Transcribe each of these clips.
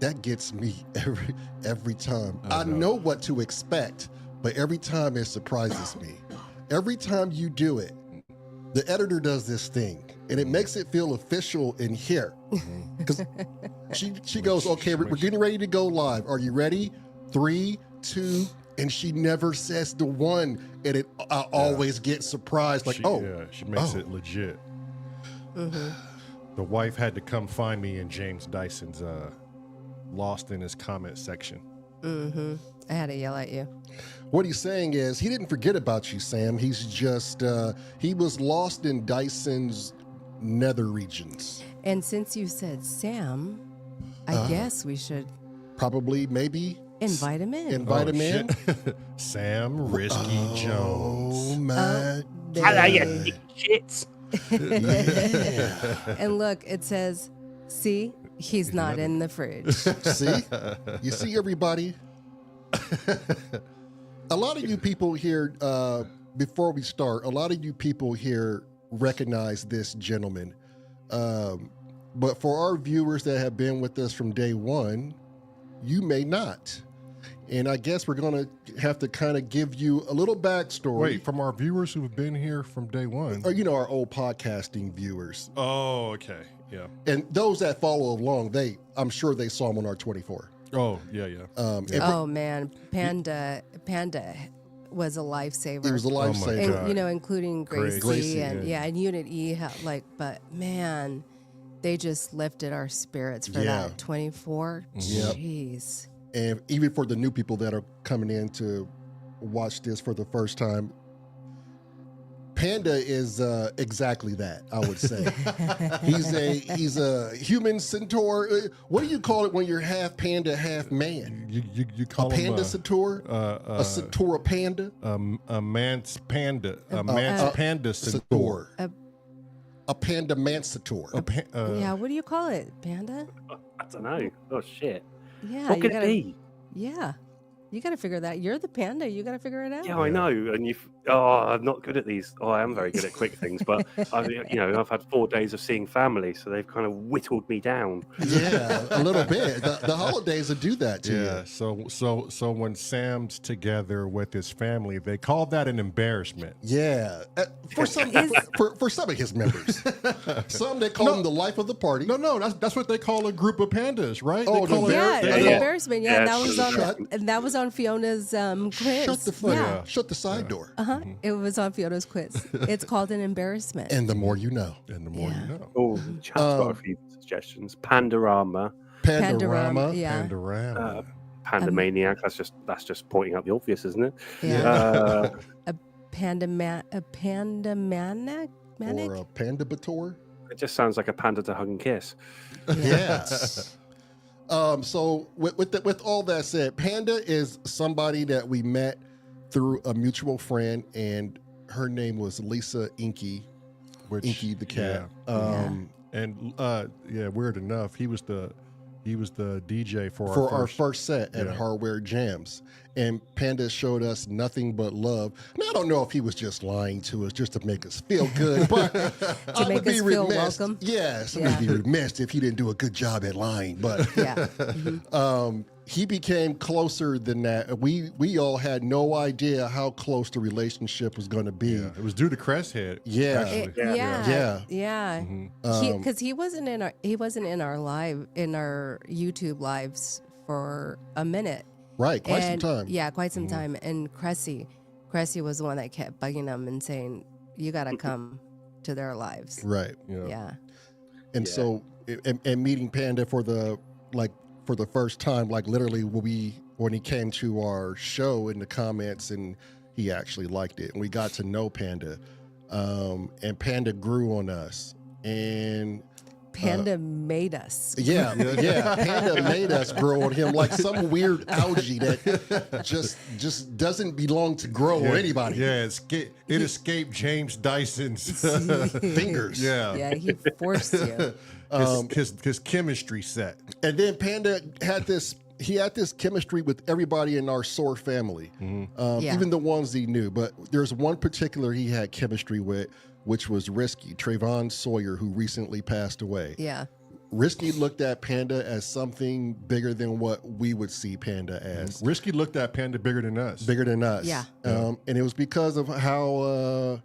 that gets me every time. I know what to expect, but every time it surprises me. Every time you do it, the editor does this thing, and it makes it feel official in here. Because she goes, okay, we're getting ready to go live. Are you ready? 3, 2, and she never says the one, and I always get surprised, like, she makes it legit. The wife had to come find me in James Dyson's Lost in his comment section. I had to yell at you. What he's saying is he didn't forget about you, Sam. He's just, he was lost in Dyson's nether regions. And since you said Sam, I guess we should maybe invite him in. Invite him in. Sam Risky Jones. Oh, my. Hello, you shits. And look, it says, see, he's not in the fridge. See? You see, everybody? A lot of you people here, before we start, a lot of you people here recognize this gentleman. But for our viewers that have been with us from day one, you may not. And I guess we're going to have to kind of give you a little backstory. Wait, from our viewers who've been here from day one? Or, our old podcasting viewers. Oh, okay. Yeah. And those that follow along, I'm sure they saw him on our 24. Oh, yeah. Oh, man. Panda was a lifesaver. He was a lifesaver. And, including Gracie and yeah. and Unit E, but man, they just lifted our spirits for that 24. Yep. Jeez. And even for the new people that are coming in to watch this for the first time, Panda is exactly that, I would say. He's a human centaur. What do you call it when you're half panda, half man? You call a him panda centaur? A centaur panda? A man's panda. A man's panda centaur. A panda mansator. Yeah, what do you call it? Panda? I don't know. Oh, shit. Yeah. What could it be? Yeah. You got to figure that. You're the panda. You got to figure it out. Yeah, I know. And I'm not good at these. Oh, I am very good at quick things, but I've had 4 days of seeing family, so they've kind of whittled me down. Yeah, a little bit. The holidays will do that to you. So when Sam's together with his family, they call that an embarrassment. Yeah, for some of his members. Some they call him the life of the party. No, that's what they call a group of pandas, right? Oh, an embarrassment. Yeah, Yeah, that was on Fiona's quiz. Shut the side door. It was on Fiona's quiz. It's called an embarrassment. And the more you know. And the more you know. Oh, chat's got a few suggestions. Pandorama. Yeah. Pandorama. Pandamaniac. That's just pointing out the obvious, isn't it? Yeah. A pandamanic? Or a pandabator? It just sounds like a panda to hug and kiss. Yes. So with all that said, Panda is somebody that we met through a mutual friend, and her name was Lisa Inky the cat. Weird enough, he was the DJ for our first set at Hardware Jams, and Panda showed us nothing but love. Now, I don't know if he was just lying to us just to make us feel good, but to make us feel welcome. Yes, I would be remiss if he didn't do a good job at lying. But he became closer than that. We all had no idea how close the relationship was going to be. Yeah, it was due to Cresshead. Yeah. Because he wasn't in our YouTube lives for a minute. Right, quite some time. Yeah, quite some time. And Cressy was the one that kept bugging him and saying, "You got to come to their lives." Right. Yeah. And so, and meeting Panda for the first time, like literally when he came to our show in the comments, and he actually liked it, and we got to know Panda, and Panda grew on us, and Panda made us. Yeah. Panda made us grow on him like some weird algae that just doesn't belong to grow on anybody. Yeah, it escaped James Dyson's fingers. Yeah, he forced you. His chemistry set. And then Panda had this chemistry with everybody in our S.O.R family, even the ones he knew. But there's one particular he had chemistry with, which was Risky, Trayvon Sawyer, who recently passed away. Yeah. Risky looked at Panda as something bigger than what we would see Panda as. Risky looked at Panda bigger than us. Bigger than us. Yeah. And it was because of how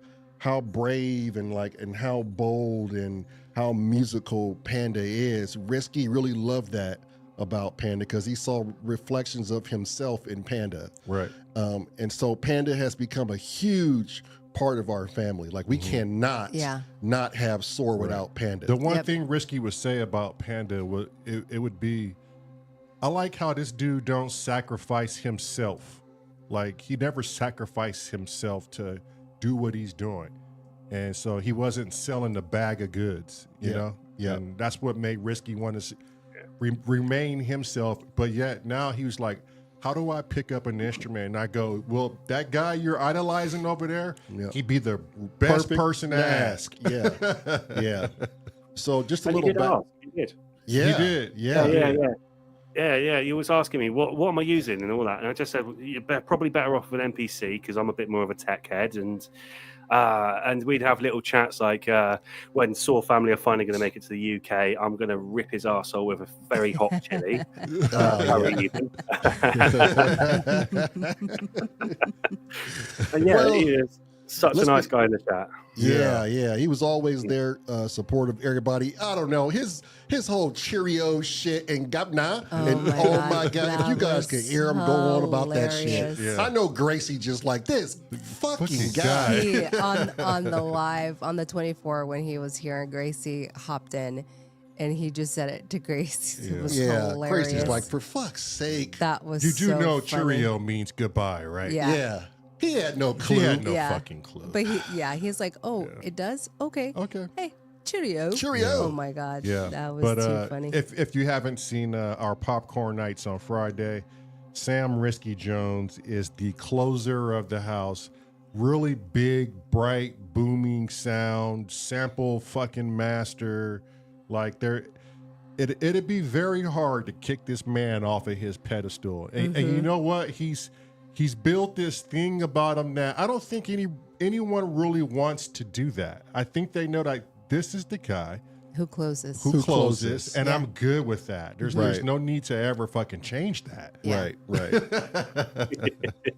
brave and how bold and how musical Panda is. Risky really loved that about Panda because he saw reflections of himself in Panda. Right. And so Panda has become a huge part of our family. Like we cannot not have S.O.R without Panda. The one thing Risky would say about Panda would it would be, I like how this dude don't sacrifice himself. Like he never sacrificed himself to do what he's doing. And so he wasn't selling a bag of goods, you know? Yeah. And that's what made Risky want to remain himself. But yet now he was like, how do I pick up an instrument? And I go, well, that guy you're idolizing over there, he'd be the best person to ask. Yeah. Yeah. So just a And little he did back. ask. He did. Yeah. He did. Yeah. He was asking me what am I using and all that, and I just said you're probably better off with an MPC because I'm a bit more of a tech head, and we'd have little chats like when S.O.R family are finally going to make it to the UK, I'm going to rip his arsehole with a very hot chili. And yeah, he is such a nice guy in the chat. Yeah. He was always there, supportive of everybody. I don't know his whole Cheerio shit and Gabna my God, if you guys could hear him go on about that shit. hilarious. I know Gracie just like this fucking guy. He, on the live on the 24 when he was here and Gracie hopped in and he just said it to Grace. It was hilarious. Gracie's like, for fuck's sake. That was You do so know funny. Cheerio means goodbye, right? Yeah. He had no clue. He had no Yeah. fucking clue. But he's like, oh, it does? Okay. Okay. Hey, Cheerio. Cheerio. Oh my God. Yeah, That was but, too funny. If you haven't seen our popcorn nights on Friday, Sam Risky Jones is the closer of the house. Really big, bright, booming sound, sample fucking master. Like it'd be very hard to kick this man off of his pedestal. And you know what? He's built this thing about him that I don't think anyone really wants to do that. I think they know that this is the guy Who closes? who closes, and Yeah. I'm good with that. There's no need to ever fucking change that. Yeah. Right.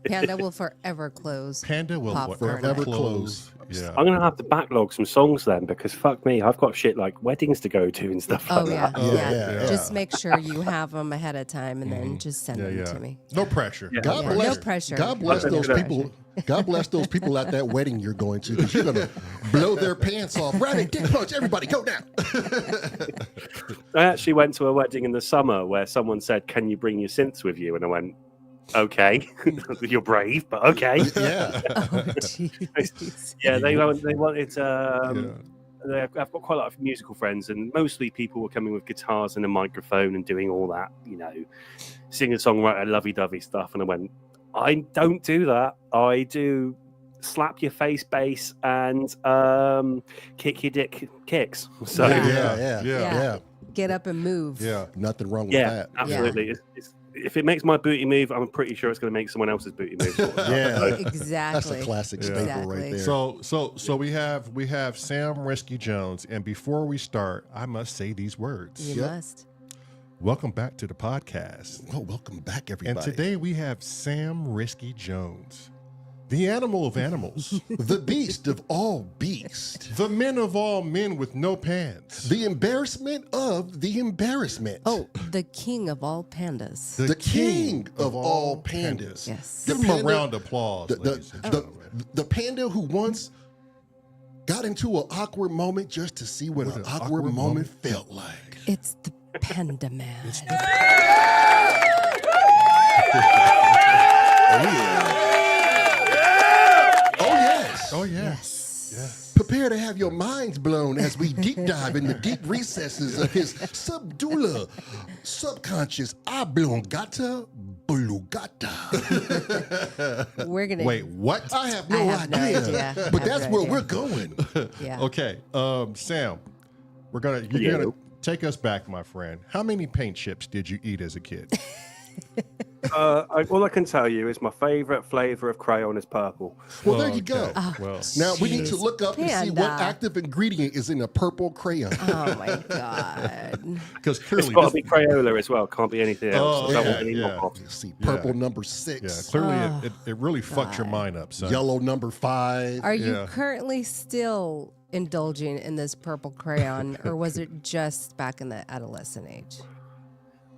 Panda will forever close. Panda will Popcorn forever night. close. Yeah. I'm gonna have to backlog some songs then because fuck me, I've got shit like weddings to go to and stuff like Oh yeah. that. Yeah. Just make sure you have them ahead of time and then just send them to me. No pressure. Yeah. God Yeah, bless. no pressure. God bless No those pressure. people. God bless those people at that wedding you're going to because you're gonna blow their pants off. Rabbit, dick punch, everybody, go now. I actually went to a wedding in the summer where someone said, "Can you bring your synths with you?" And I went, "Okay, you're brave, but okay." Yeah. Oh jeez. Yeah, they wanted. I've got quite a lot of musical friends, and mostly people were coming with guitars and a microphone and doing all that, singer-songwriter, lovey-dovey stuff. And I went, I don't do that. I do slap your face bass and kick your dick kicks. So Yeah. Get up and move. Yeah. Nothing wrong with yeah, that. absolutely. If it makes my booty move, I'm pretty sure it's going to make someone else's booty move. Yeah. Exactly. That's a classic staple Exactly. right there. So we have Sam Risky Jones, and before we start, I must say these words. You must. Welcome back to the podcast. Oh, welcome back, everybody. And today we have Sam Risky Jones, the animal of animals, the beast of all beasts, the men of all men with no pants, the embarrassment of the embarrassment. Oh, the king of all pandas. The king of all pandas. Yes. Give him a round of applause, ladies and gentlemen. The panda who once got into an awkward moment just to see what an awkward moment felt like. It's the Panda Man. Oh, yeah. Oh, yes. Oh, yeah. Yes. Prepare to have your minds blown as we deep dive in the deep recesses of his subdulla, subconscious oblongata bulugata. We're gonna Wait, what? I have no I have no idea, idea. but I have that's no where idea. we're going. Yeah. Okay, Sam, you're gonna take us back, my friend. How many paint chips did you eat as a kid? All I can tell you is my favorite flavor of crayon is purple. Well, there you go. Well, now we need to look up and see what active ingredient is in a purple crayon. Oh my god! Because clearly it's got to be Crayola as well. Can't be anything else. See, purple number 6. Yeah, clearly it really fucked your mind up. Son. Yellow number 5. Are you currently still indulging in this purple crayon, or was it just back in the adolescent age?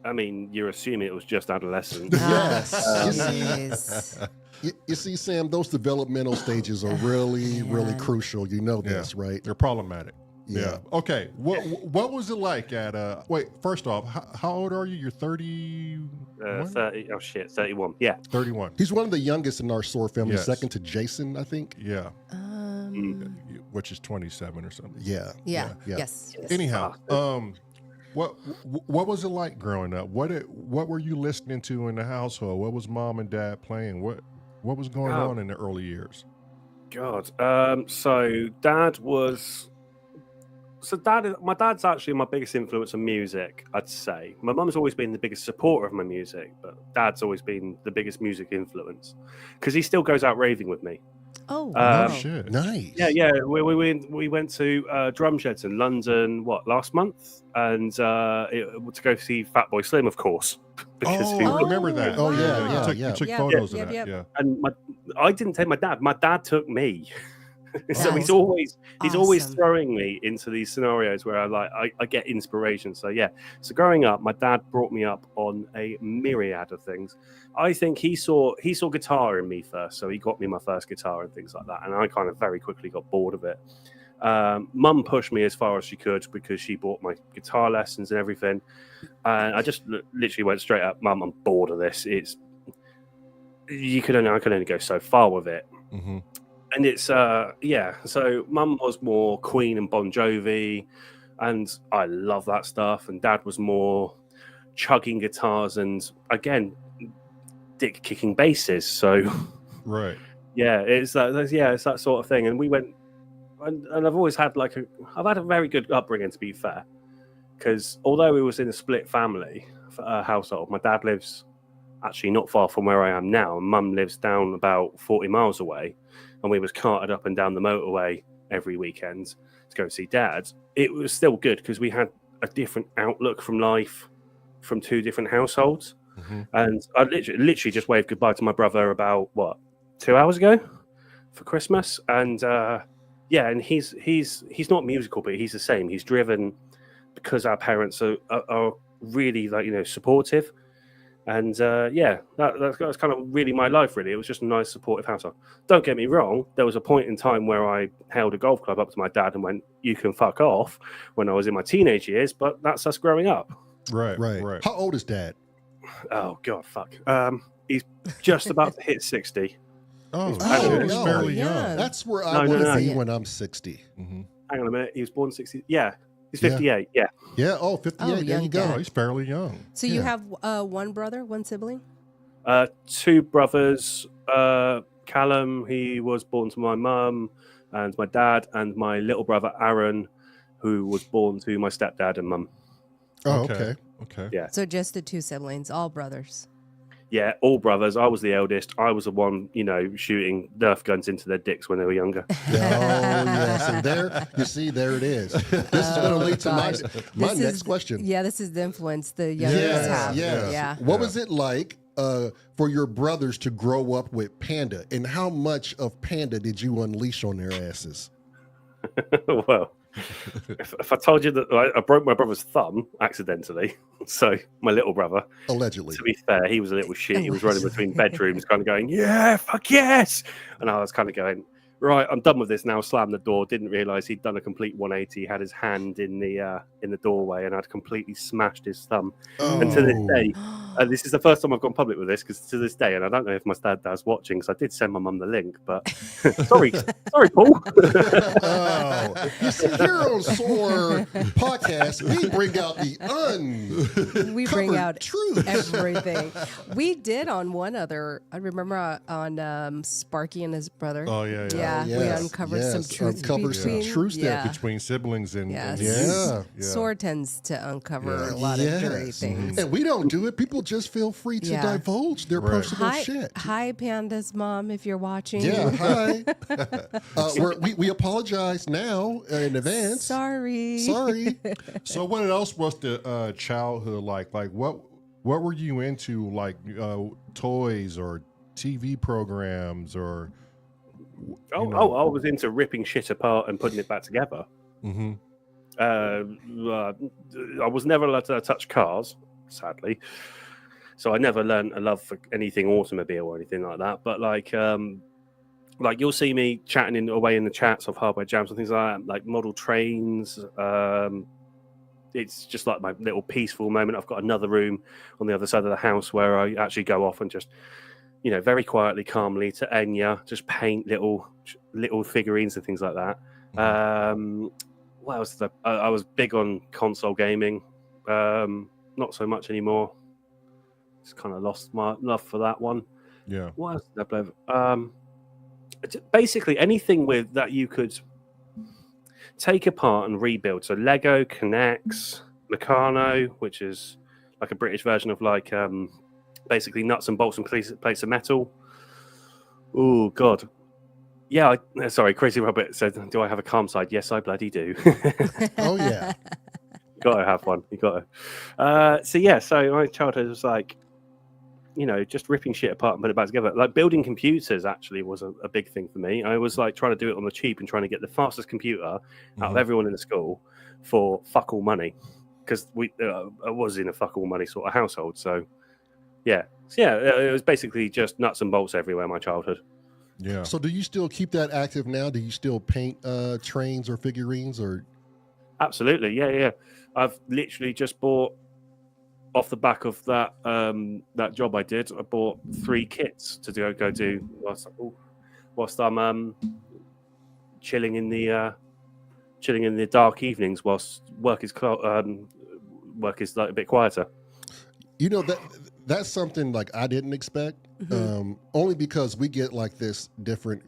I mean, you're assuming it was just adolescent. Yes. You see, Sam, those developmental stages are really crucial. You know this, right? They're problematic. Yeah. Okay. What was it like at wait, first off, how old are you? You're 30 30. Oh shit, 31. Yeah. 31. He's one of the youngest in our S.O.R family, Yes. second to Jason, I think. Yeah. Which is 27 or something. Yeah. Yes. Anyhow, what was it like growing up? What were you listening to in the household? What was mom and dad playing? What was going on in the early years? God. My dad's actually my biggest influence on music, I'd say. My mum's always been the biggest supporter of my music, but dad's always been the biggest music influence because he still goes out raving with me. Oh, shit. Nice. Yeah. We went to Drum Sheds in London, last month? And to go see Fatboy Slim, of course. I remember that. Oh, yeah. You took photos of that. Yeah. And I didn't take my dad. My dad took me. So he's That's always awesome. throwing me into these scenarios where I get inspiration. So yeah. So growing up, my dad brought me up on a myriad of things. I think he saw guitar in me first, so he got me my first guitar and things like that. And I kind of very quickly got bored of it. Mum pushed me as far as she could because she bought my guitar lessons and everything. And I just literally went straight up, Mum, I'm bored of this. I could only go so far with it. Mm-hmm. And it's so Mum was more Queen and Bon Jovi, and I love that stuff. And Dad was more chugging guitars and again dick kicking basses. So right, it's that sort of thing. And we went, and I've always had I've had a very good upbringing, to be fair, because although we was in a split family household, my dad lives actually not far from where I am now, and Mum lives down about 40 miles away. And we was carted up and down the motorway every weekend to go see Dad. It was still good because we had a different outlook from life from two different households. Mm-hmm. And I literally just waved goodbye to my brother about 2 hours ago for Christmas. And and he's not musical, but he's the same. He's driven because our parents are really supportive. And that's kind of really my life, really. It was just a nice, supportive household. Don't get me wrong. There was a point in time where I held a golf club up to my dad and went, you can fuck off, when I was in my teenage years, but that's us growing up. Right. How old is Dad? Oh, God, fuck. He's just about to hit 60. Oh, he's fairly young. That's where I want to be when I'm 60. Mm-hmm. Hang on a minute. He was born 60. Yeah. He's 58. Yeah. Yeah. Oh, 58. There you go. Oh, he's fairly young. So you have one brother, one sibling? 2 brothers. Callum, he was born to my mum and my dad, and my little brother Aaron, who was born to my stepdad and mum. Oh, okay. Yeah. So just the 2 siblings, all brothers. Yeah, all brothers. I was the eldest. I was the one, shooting Nerf guns into their dicks when they were younger. Oh, yes. And there it is. This is going to lead to my next question. Yeah, this is the influence the youngest have. Yes. Yeah. What was it like for your brothers to grow up with Panda? And how much of Panda did you unleash on their asses? Well, if I told you that I broke my brother's thumb accidentally, so my little brother, allegedly, to be fair, he was a little shit. He was running between bedrooms, kind of going, "Yeah, fuck yes," and I was kind of going, "Right, I'm done with this now." Slammed the door. Didn't realize he'd done a complete 180. He had his hand in the doorway, and I'd completely smashed his thumb. Oh. And to this day, this is the first time I've gone public with this, because to this day, and I don't know if my dad's watching, because I did send my mum the link, but sorry, Paul. Oh, you see, here on S.O.R podcast, we bring out we bring out truth. Everything. We did on one other. I remember on Sparky and his brother. Oh yeah. we uncovered some truth between siblings and S.O.R tends to uncover a lot of dirty things. And we don't do it. People just feel free to divulge their personal shit. Hi, Panda's mom, if you're watching. Yeah, hi. We apologize now in advance. Sorry. So what else was the childhood like? Like what were you into? Like toys or TV programs or? I was into ripping shit apart and putting it back together. Mm-hmm. I was never allowed to touch cars, sadly. So I never learned a love for anything automobile or anything like that. But like you'll see me chatting away in the chats of hardware jams and things like that, like model trains. It's just like my little peaceful moment. I've got another room on the other side of the house where I actually go off and just, very quietly, calmly to Enya, just paint little figurines and things like that. What else? I was big on console gaming. Not so much anymore. Just kind of lost my love for that one. Yeah. What else did I play? Basically anything with that you could take apart and rebuild. So Lego, Connects, Meccano, which is like a British version of like basically nuts and bolts and plates of metal. Oh God. Yeah, sorry, Crazy Robert said, do I have a calm side? Yes, I bloody do. Oh yeah. You gotta have one. You gotta. So my childhood was like, just ripping shit apart and putting it back together. Like building computers actually was a big thing for me. I was like trying to do it on the cheap and trying to get the fastest computer out of everyone in the school for fuck all money, because I was in a fuck all money sort of household. So it was basically just nuts and bolts everywhere. My childhood. Yeah. So do you still keep that active now? Do you still paint trains or figurines or? Absolutely. Yeah. I've literally just bought off the back of that that job I did. I bought 3 kits to go do whilst I'm chilling in the dark evenings whilst work is like a bit quieter. That's something like I didn't expect. Only because we get like this different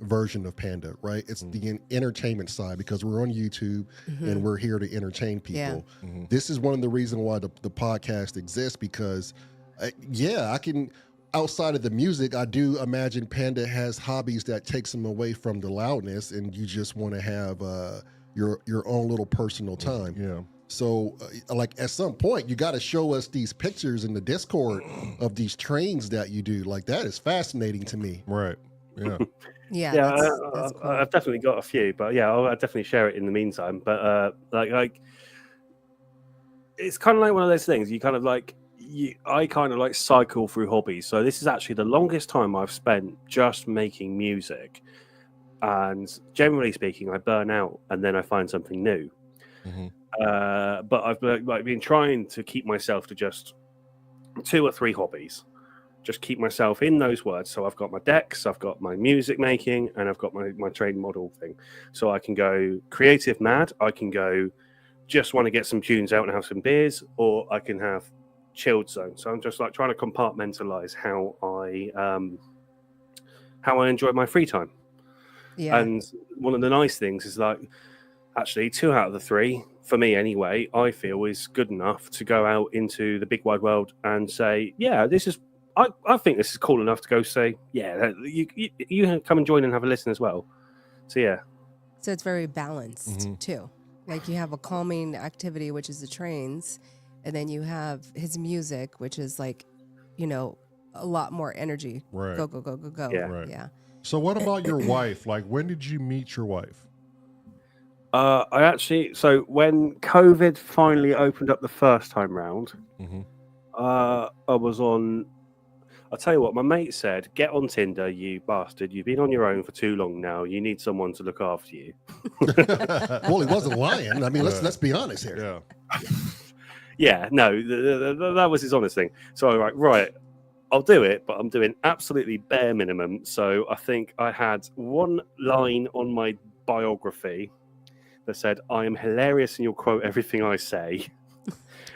version of Panda, right? It's the entertainment side because we're on YouTube and we're here to entertain people. Yeah. This is one of the reasons why the podcast exists because, I can, outside of the music, I do imagine Panda has hobbies that takes him away from the loudness and you just want to have your own little personal time. Yeah. So, like, at some point, you got to show us these pictures in the Discord of these trains that you do. Like, that is fascinating to me. Right. Yeah. Yeah. That's cool. I've definitely got a few, but I'll definitely share it in the meantime. But like, it's kind of like one of those things. I kind of like cycle through hobbies. So this is actually the longest time I've spent just making music, and generally speaking, I burn out and then I find something new. But I've been trying to keep myself to just 2 or 3 hobbies, just keep myself in those words. So I've got my decks, I've got my music making, and I've got my train model thing. So I can go creative mad, I can go just want to get some tunes out and have some beers, or I can have chilled zone. So I'm just like trying to compartmentalize how I enjoy my free time. Yeah. And one of the nice things is like actually 2 out of the 3, for me anyway, I feel is good enough to go out into the big wide world and say, this is, I think this is cool enough to go say, you come and join and have a listen as well. So yeah. So it's very balanced too. Like you have a calming activity, which is the trains, and then you have his music, which is like, a lot more energy. Right. Go, go, go, go, go. Yeah. Right. Yeah. So what about your wife? Like, when did you meet your wife? So when COVID finally opened up the first time round, I was on. I'll tell you what, my mate said, "Get on Tinder, you bastard. You've been on your own for too long now. You need someone to look after you." Well, he wasn't lying. I mean, let's be honest here. Yeah. No, that was his honest thing. So I was like, right, I'll do it, but I'm doing absolutely bare minimum. So I think I had one line on my biography that said, "I am hilarious and you'll quote everything I say."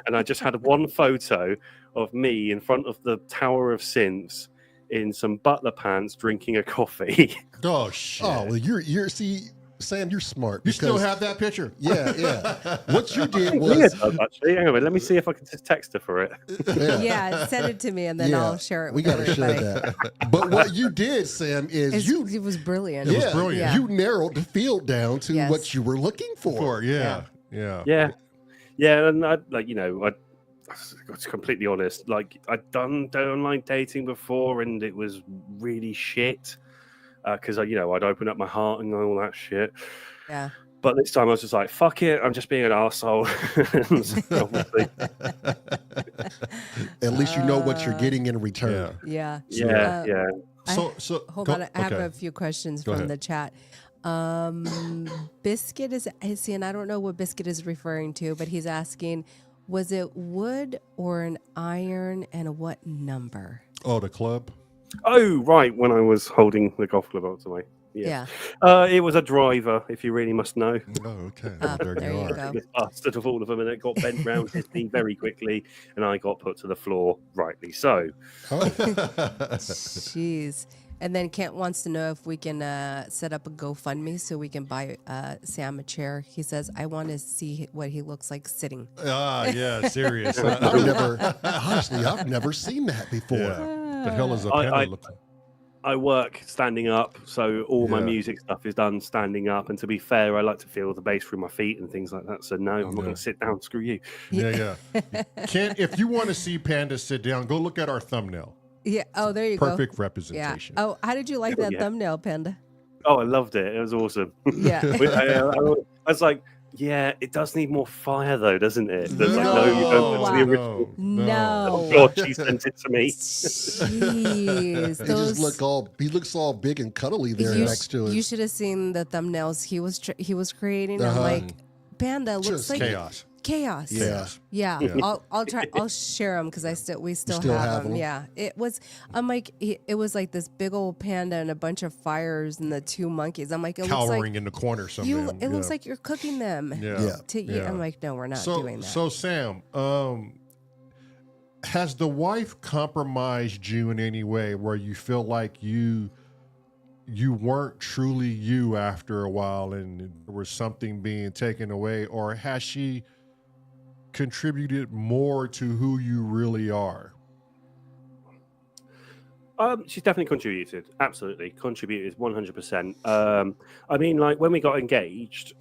And I just had one photo of me in front of the Tower of Synths in some butler pants drinking a coffee. Oh shit! Oh, well, you're see, Sam, you're smart. You still because- have that picture? Yeah. What you did Leah was, does, actually. Hang on, let me see if I can just text her for it. Yeah, send it to me and then Yeah, I'll share it we with got to share everybody. that. But what you did, Sam, is It was brilliant. It was brilliant. Yeah. You narrowed the field down to Yes. what you were looking for. Yeah. Yeah, and I to completely honest, like I'd done online dating before, and it was really shit because I'd open up my heart and all that shit. Yeah. But this time I was just like, fuck it, I'm just being an arsehole. Obviously. At least you know what you're getting in return. Yeah. Yeah. So Hold go- on, I have okay. a few questions Go from ahead. the chat. Biscuit is see, and I don't know what Biscuit is referring to, but he's asking, was it wood or an iron, and what number? Oh, the club. Oh, right, when I was holding the golf club out to my... Yeah. It was a driver, if you really must know. Oh, okay. There you go. The bastard of all of them, and it got bent round his knee very quickly, and I got put to the floor, rightly so. Jeez. And then Kent wants to know if we can set up a GoFundMe so we can buy Sam a chair. He says, I want to see what he looks like sitting. Yeah, serious. I've never seen that before. Yeah. The hell is a I- panda look like? I work standing up, so all my Yeah. music stuff is done standing up. And to be fair, I like to feel the bass through my feet and things like that. So no, I'm not going to sit down. Screw you. Yeah. Kent, if you want to see Panda sit down, go look at our thumbnail. Yeah. Oh, there you go. Perfect Yeah. representation. Oh, how did you like that thumbnail, Panda? Oh, I loved it. It was awesome. Yeah. I was like, yeah, it does need more fire though, doesn't it? There's like, No. no, you don't. That's the Wow. original. No. Oh God, she sent it to me. Jeez. He looks all big and cuddly there next to You us. should have seen the thumbnails he was creating. I'm like, Panda looks Just like Chaos. chaos. Yeah. Yeah. I'll try. I'll share them because we still still have have them. 'em? Yeah. It was. I'm like, it was like this big old panda and a bunch of fires and the two monkeys. I'm like, it looks Cowering like in the corner somewhere. it looks like you're cooking them. Yeah. To eat. I'm like, no, we're not doing that. So Sam, has the wife compromised you in any way where you feel like you weren't truly you after a while and there was something being taken away, or has she contributed more to who you really are? She's definitely contributed. Absolutely contributed 100%. I mean, like when we got engaged,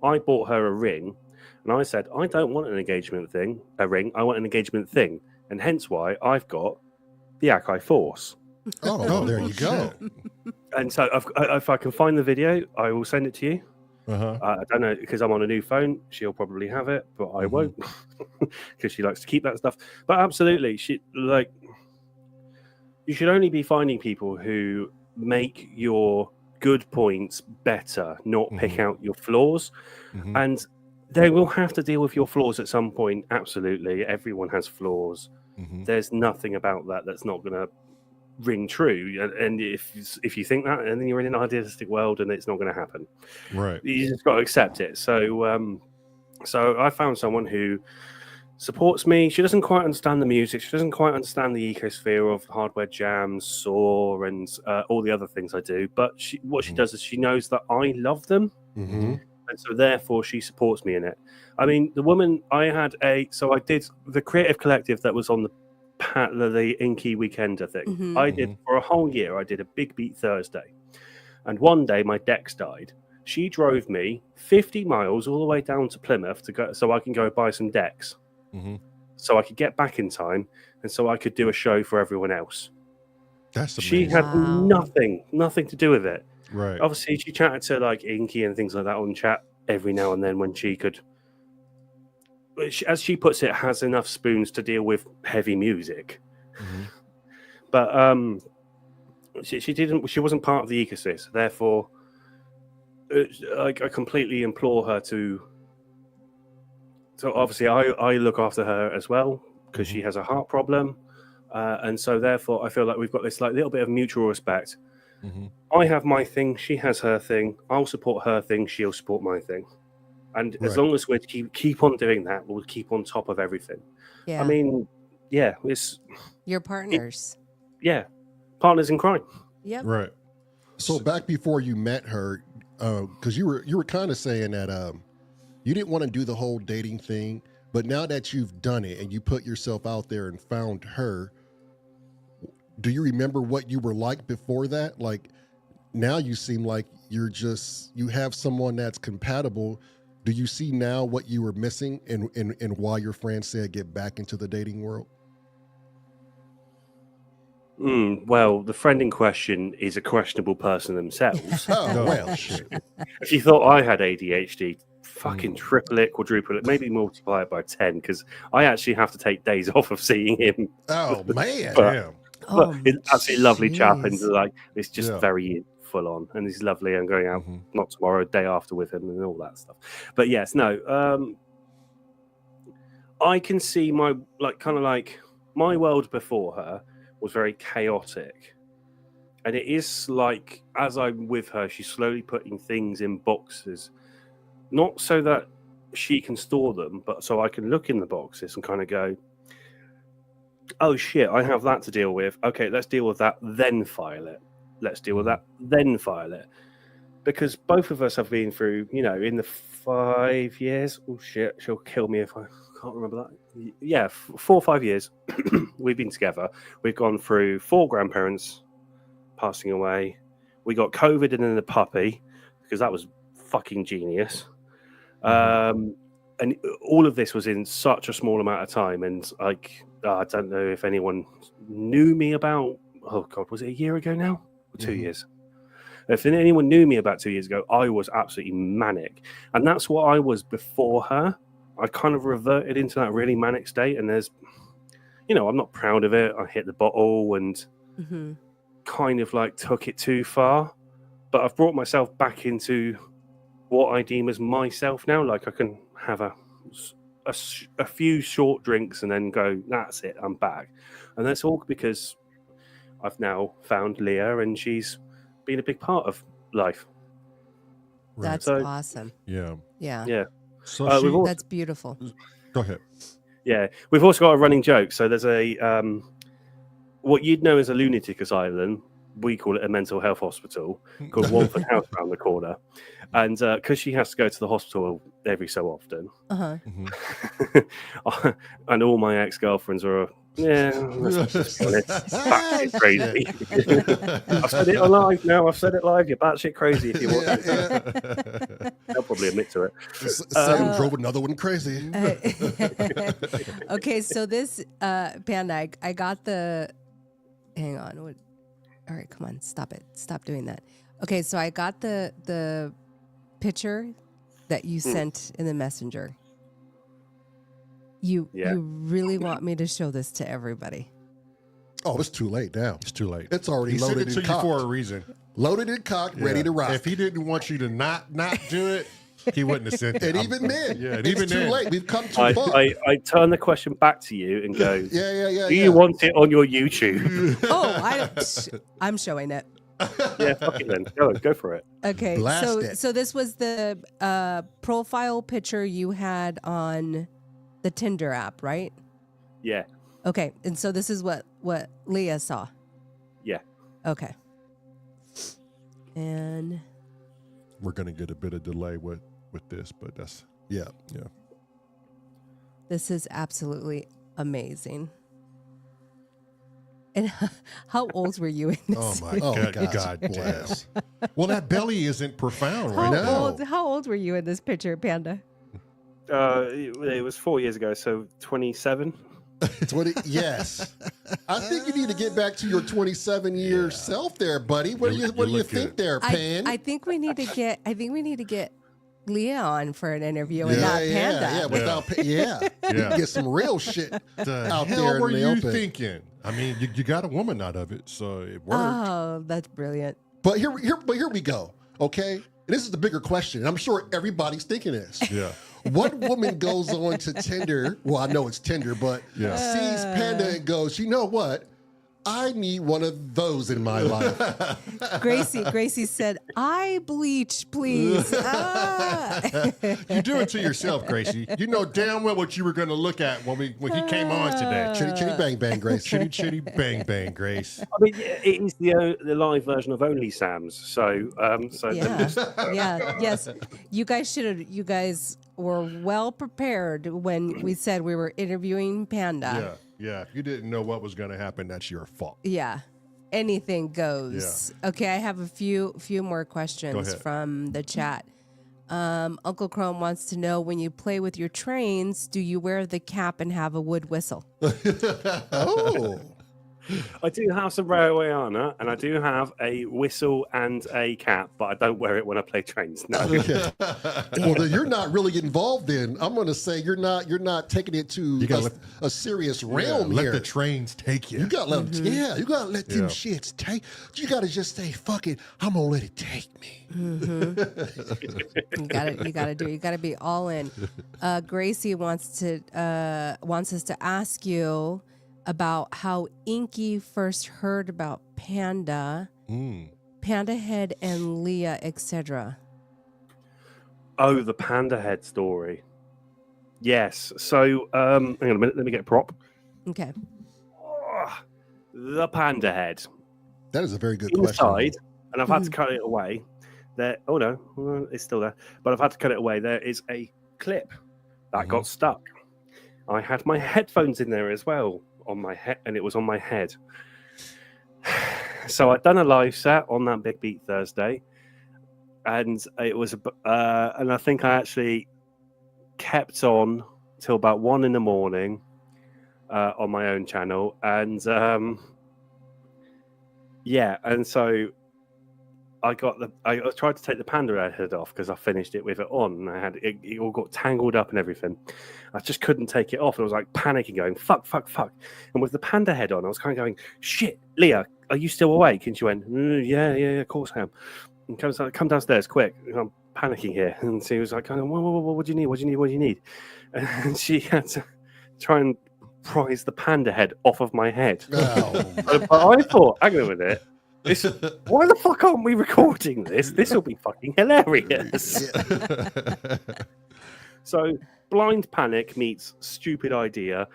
I bought her a ring, and I said, I don't want an engagement ring. I want an engagement thing, and hence why I've got the Akai Force. Oh, there you go. And so, if I can find the video, I will send it to you. Uh-huh. I don't know, because I'm on a new phone. She'll probably have it, but I won't, because she likes to keep that stuff. But absolutely, you should only be finding people who make your good points better, not pick out your flaws. And they will have to deal with your flaws at some point. Absolutely, everyone has flaws. There's nothing about that that's not going to ring true. And if you think that, and then you're in an idealistic world, and it's not going to happen. Right. You just got to accept it. So I found someone who supports me. She doesn't quite understand the music. She doesn't quite understand the ecosphere of hardware jams, S.O.R, and all the other things I do. But what she does is she knows that I love them. And so therefore she supports me in it. I mean, the woman I did the creative collective that was on the Inky Weekender thing. I did for a whole year. I did a Big Beat Thursday. And one day my decks died. She drove me 50 miles all the way down to Plymouth to go so I can go buy some decks. So I could get back in time, and so I could do a show for everyone else. That's amazing. She had nothing to do with it. Right. Obviously, she chatted to like Inky and things like that on chat every now and then when she could. As she puts it, has enough spoons to deal with heavy music. But she didn't. She wasn't part of the ecosystem. Therefore, I completely implore her to. So obviously, I look after her as well because she has a heart problem, and so therefore, I feel like we've got this like little bit of mutual respect. I have my thing, she has her thing. I'll support her thing, she'll support my thing, and as long as we keep on doing that, we'll keep on top of everything. Yeah. I mean, it's your partners. partners in crime. Yep. Right. So back before you met her, because you were kind of saying that you didn't want to do the whole dating thing, but now that you've done it and you put yourself out there and found her, do you remember what you were like before that? Like now you seem like you have someone that's compatible. Do you see now what you were missing and why your friend said get back into the dating world? Well, the friend in question is a questionable person themselves. Well, shit. If you thought I had ADHD, fucking triple it, quadruple it, maybe multiply it by 10, because I actually have to take days off of seeing him. Oh, man. Damn. But he's absolutely lovely chap, and jeez. like it's just very full on, and he's lovely. I'm going out not tomorrow, day after with him, and all that stuff. But yes, no, I can see my my world before her was very chaotic, and it is like as I'm with her, she's slowly putting things in boxes, not so that she can store them, but so I can look in the boxes and kind of go, oh shit, I have that to deal with. Okay, let's deal with that, then file it. Let's deal with that, then file it. Because both of us have been through, in the 5 years. Oh shit, she'll kill me if I can't remember that. Yeah, 4 or 5 years we've been together. We've gone through 4 grandparents passing away. We got COVID and then the puppy, because that was fucking genius. And all of this was in such a small amount of time. And like, I don't know if anyone knew me about, oh God, was it a year ago now? Or 2 years? If anyone knew me about 2 years ago, I was absolutely manic. And that's what I was before her. I kind of reverted into that really manic state. And there's, I'm not proud of it. I hit the bottle and kind of like took it too far. But I've brought myself back into what I deem as myself now. Like I can have a few short drinks and then go, that's it, I'm back. And that's all because I've now found Leah and she's been a big part of life. That's awesome. Yeah. Yeah. So That's beautiful. go ahead. Yeah. We've also got a running joke. So there's a, what you'd know as a lunatic asylum, we call it a mental health hospital called Walford House around the corner. And because she has to go to the hospital every so often, and all my ex-girlfriends are, let's just be honest, batshit crazy. I've said it live now. I've said it live. You're batshit crazy if you want to. They'll probably admit to it. Sam drove another one crazy. Okay, so this Panda, I got the. Hang on. All right, come on, stop it. Stop doing that. Okay, so I got the picture that you sent in the messenger. You really want me to show this to everybody? Oh, it's too late now. It's too late. It's already He sent loaded it and to you cocked. for a reason. Loaded and cocked, ready to rock. If he didn't want you to not do it, he wouldn't have sent it. And even then, and it's even too then. late. We've come too far. I turn the question back to you and go, Yeah. do you want it on your YouTube? Oh, I'm showing it. Yeah, fuck it then. Go for it. Okay, Blast it. so this was the profile picture you had on the Tinder app, right? Yeah. Okay, and so this is what Leah saw. Yeah. Okay. And We're gonna get a bit of delay with this, but that's Yeah. this is absolutely amazing. And how old were you in this? oh my Oh, God, bless. bless. Well, that belly isn't profound right now. How old were you in this picture, Panda? It was 4 years ago, so 27. 20. Yes. I think you need to get back to your 27-year self there, buddy. What do you look think good. there, Pan? I think we need to get Leah on for an interview and not Panda. Yeah, without get some real shit The out hell there were in the you open. thinking? I mean, you got a woman out of it, so it worked. Oh, that's brilliant. But here we go. Okay, this is the bigger question. And I'm sure everybody's thinking this. Yeah. What woman goes on to Tinder? Well, I know it's Tinder, but Yeah. sees Panda and goes, you know what? I need one of those in my life. Gracie said, "I bleach, please." You do it to yourself, Gracie. You know damn well what you were going to look at when he came on today. Chitty chitty bang bang, Grace. Chitty chitty bang bang, Grace. I mean, it is the live version of Only Sam's. So, Yes. You guys were well prepared when we said we were interviewing Panda. Yeah. If you didn't know what was going to happen, that's your fault. Yeah. Anything goes. Yeah. Okay, I have a few more questions from the chat. Uncle Chrome wants to know, when you play with your trains, do you wear the cap and have a wood whistle? Oh. I do have some railway armor, and I do have a whistle and a cap, but I don't wear it when I play trains. No. Okay. Well, then you're not really involved in. I'm going to say you're not taking it to a serious realm here. Let the trains take you. You got to let them, you got to let them shits take. You got to just say, "Fuck it, I'm going to let it take me." Mm-hmm. You got to be all in. Gracie wants us to ask you about how Inky first heard about Panda, Panda Head and Leah, etc. Oh, the Panda Head story. Yes. So, hang on a minute. Let me get a prop. Okay. Oh, the Panda Head. That is a very good Inside, question. and I've had to cut it away. There. Oh no, it's still there. But I've had to cut it away. There is a clip that got stuck. I had my headphones in there as well on my head, and it was on my head. So I'd done a live set on that Big Beat Thursday, and it was, and I think I actually kept on till about 1 a.m. On my own channel, and and so I tried to take the Panda head off because I finished it with it on, and I had it all got tangled up and everything. I just couldn't take it off. I was like panicking, going fuck. And with the Panda head on, I was kind of going, "Shit, Leah, are you still awake?" And she went, "Yeah, of course I am." And come downstairs quick. I'm panicking here. And she was like, "What do you need? What do you need?" And she had to try and prise the Panda head off of my head. Oh. But I thought, hang on a minute. Why the fuck aren't we recording this? This will be fucking hilarious. So, blind panic meets stupid idea,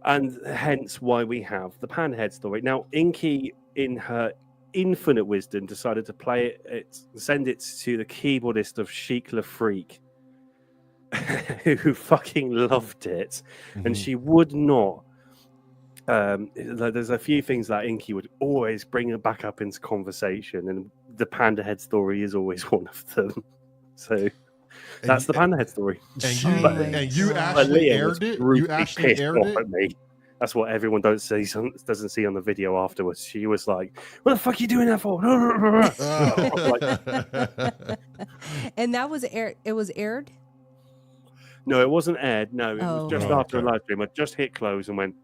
and hence why we have the Panhead story. Now, Inky, in her infinite wisdom, decided to send it to the keyboardist of Chic Le Freak, who fucking loved it, and she would not. There's a few things that Inky would always bring back up into conversation, and the Panda Head story is always one of them. So that's the Panda Head story. And you actually aired it? You actually aired it? At me. That's what everyone doesn't see on the video afterwards. She was like, "What the fuck are you doing that for?" And that was aired. It was aired? No, it wasn't aired. No, it was just after a live stream. I just hit close and went,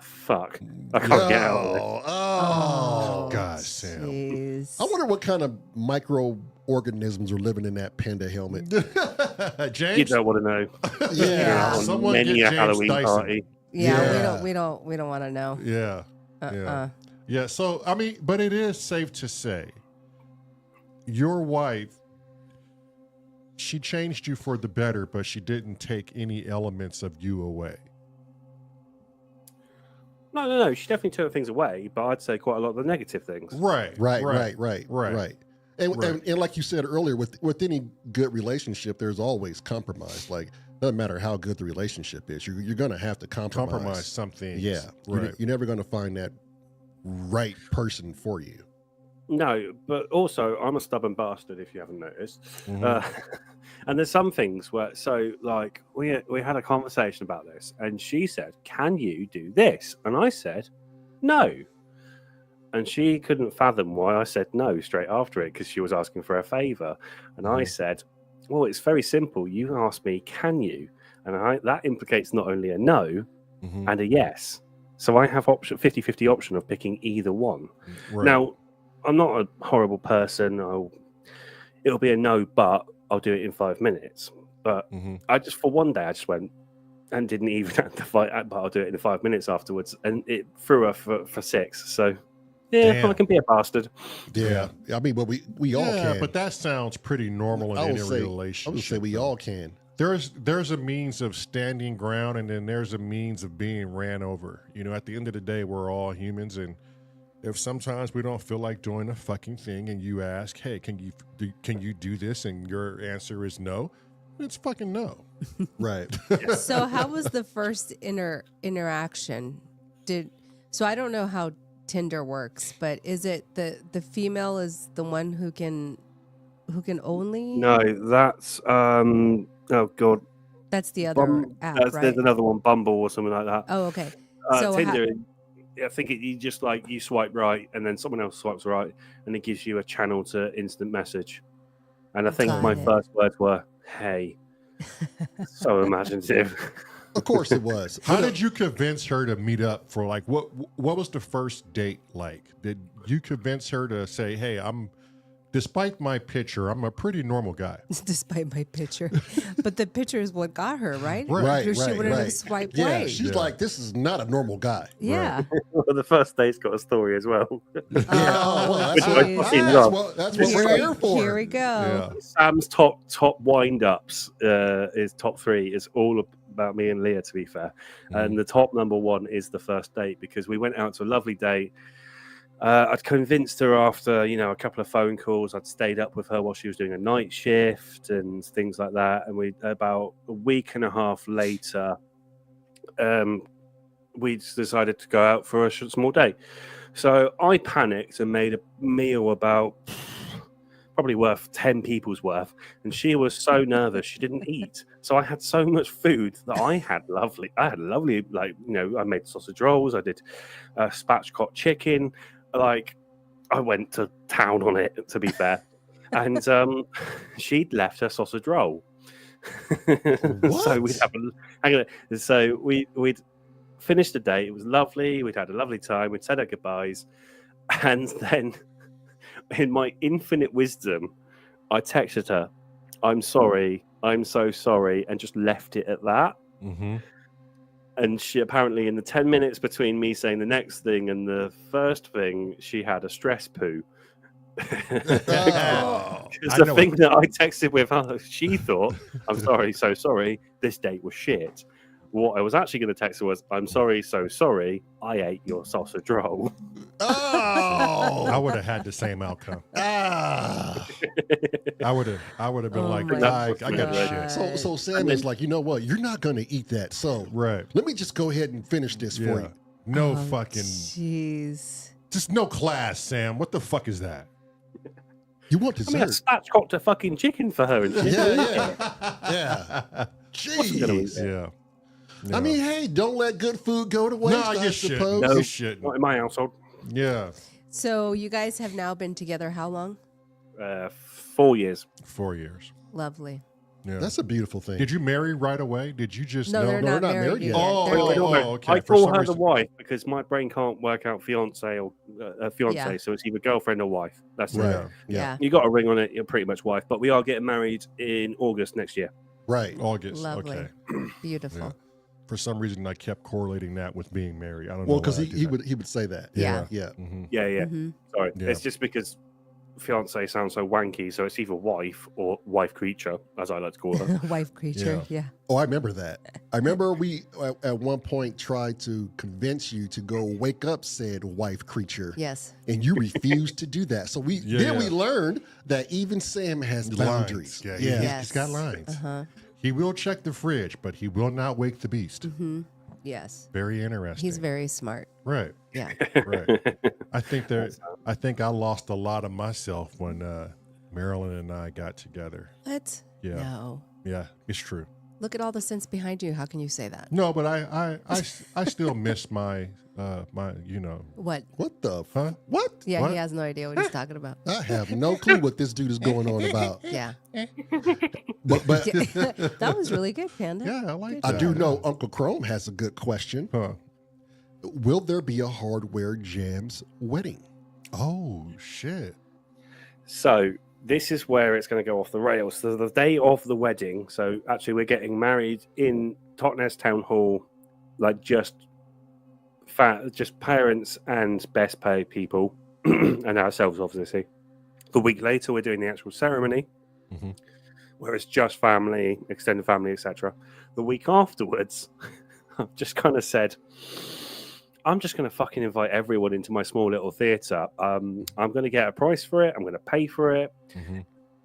fuck. I can't get out of it. Oh, God, Sam. Geez. I wonder what kind of microorganisms are living in that panda helmet. James? You don't want to know. Yeah. On Someone many get a James Halloween Dyson. party. Yeah, we don't want to know. Yeah. So, I mean, but it is safe to say your wife, she changed you for the better, but she didn't take any elements of you away. No. She definitely took things away, but I'd say quite a lot of the negative things. Right. And like you said earlier, with any good relationship, there's always compromise. Like, doesn't matter how good the relationship is, you're going to have to compromise something. Yeah, right. You're never going to find that right person for you. No, but also I'm a stubborn bastard, if you haven't noticed. And there's some things where, so like we had a conversation about this, and she said, "Can you do this?" And I said, "No." And she couldn't fathom why I said no straight after it, because she was asking for a favor. And I said, "Well, it's very simple. You asked me, can you?" And that implicates not only a no and a yes. So I have 50-50 option of picking either one. Right. Now, I'm not a horrible person. It'll be a no, but I'll do it in 5 minutes. But I just, for one day, I just went, and didn't even have to fight, but I'll do it in 5 minutes afterwards. And it threw her for 6. So, yeah, Damn. I can be a bastard. Yeah. I mean, but we all can. but that sounds pretty normal in any relationship. I would say we all can. There's a means of standing ground, and then there's a means of being ran over. You know, at the end of the day, we're all humans, and if sometimes we don't feel like doing a fucking thing, and you ask, "Hey, can you do this?" and your answer is no, it's fucking no. Right. So how was the first interaction? So I don't know how Tinder works, but is it the female is the one who can only? No, that's oh god, That's the other app, right? There's another one, Bumble or something like that. Oh, okay. Tinder, I think you just like you swipe right, and then someone else swipes right, and it gives you a channel to instant message. And I think my first words were "Hey." So imaginative. Of course it was. How did you convince her to meet up for like what was the first date like? Did you convince her to say, "Hey, despite my picture, I'm a pretty normal guy." Despite my picture, but the picture is what got her, right? Right, She wouldn't have swiped yeah, right. she's like, this is not a normal guy. Yeah. Well, the first date's got a story as well. That's what we're here for. Here we go. Yeah. Sam's top wind-ups is top 3 is all about me and Leah, to be fair. And the top number 1 is the first date, because we went out to a lovely date. I'd convinced her after, a couple of phone calls. I'd stayed up with her while she was doing a night shift and things like that. And about a week and a half later, we decided to go out for a small date. So I panicked and made a meal about probably worth 10 people's worth. And she was so nervous she didn't eat. So I had so much food that I had lovely, I made sausage rolls. I did spatchcock chicken. Like, I went to town on it, to be fair. And she'd left her sausage roll. So we'd finished the date. It was lovely. We'd had a lovely time. We'd said our goodbyes. And then, in my infinite wisdom, I texted her, "I'm sorry. I'm so sorry," and just left it at that. Mm-hmm. And she apparently, in the 10 minutes between me saying the next thing and the first thing, she had a stress poo. Because the thing that I texted with her, she thought, "I'm sorry, so sorry, this date was shit." What I was actually going to text her was, "I'm sorry, so sorry, I ate your sausage roll." Oh, I would have had the same outcome. I would have been like, I got shit. So Sam is like, you know what? You're not going to eat that. So let me just go ahead and finish this for you. No fucking. Jeez. Just no class, Sam. What the fuck is that? You want dessert? I spatchcocked a fucking chicken for her. And yeah. Jeez. Yeah. I mean, hey, don't let good food go to waste, I suppose. No, shit. Not in my household. Yeah. So you guys have now been together how long? 4 years. 4 years. Lovely. Yeah. That's a beautiful thing. Did you marry right away? Did you just know? No, they're not married yet. Okay. I call her the wife because my brain can't work out fiance or fiance, so it's either girlfriend or wife. That's right. it. Yeah. You got a ring on it, you're pretty much wife. But we are getting married in August next year. Right. August. Lovely. Okay. Beautiful. Yeah. For some reason, I kept correlating that with being married. I don't know. Well, because he would say that. Yeah. Yeah. Mm-hmm. Yeah. Mm-hmm. Sorry, Yeah. it's just because fiance sounds so wanky, so it's either wife or wife creature, as I like to call her. Wife creature. Yeah. Oh, I remember that. I remember we at one point tried to convince you to go wake up said wife creature. Yes. And you refused to do that. So we learned that even Sam has boundaries. Yeah. Yes. He's got lines. Uh-huh. He will check the fridge, but he will not wake the beast. Mm-hmm. Yes. Very interesting. He's very smart. Right. Yeah. Right. I think I lost a lot of myself when Marilyn and I got together. What? Yeah. No. Yeah, it's true. Look at all the sense behind you. How can you say that? No, but I still miss my What? What the Huh? What? Yeah, What? he has no idea what he's talking about. I have no clue what this dude is going on about. Yeah. But That was really good, Panda. Yeah, I like Good that. I do know Uncle Chrome has a good question. Huh. Will there be a Hardware Jams wedding? Oh shit. So this is where it's going to go off the rails. So the day of the wedding, so actually we're getting married in Totnes Town Hall, like just parents and best paid people, and ourselves, obviously. The week later, we're doing the actual ceremony, where it's just family, extended family, etc. The week afterwards, I've just kind of said, I'm just going to fucking invite everyone into my small little theatre. I'm going to get a price for it. I'm going to pay for it.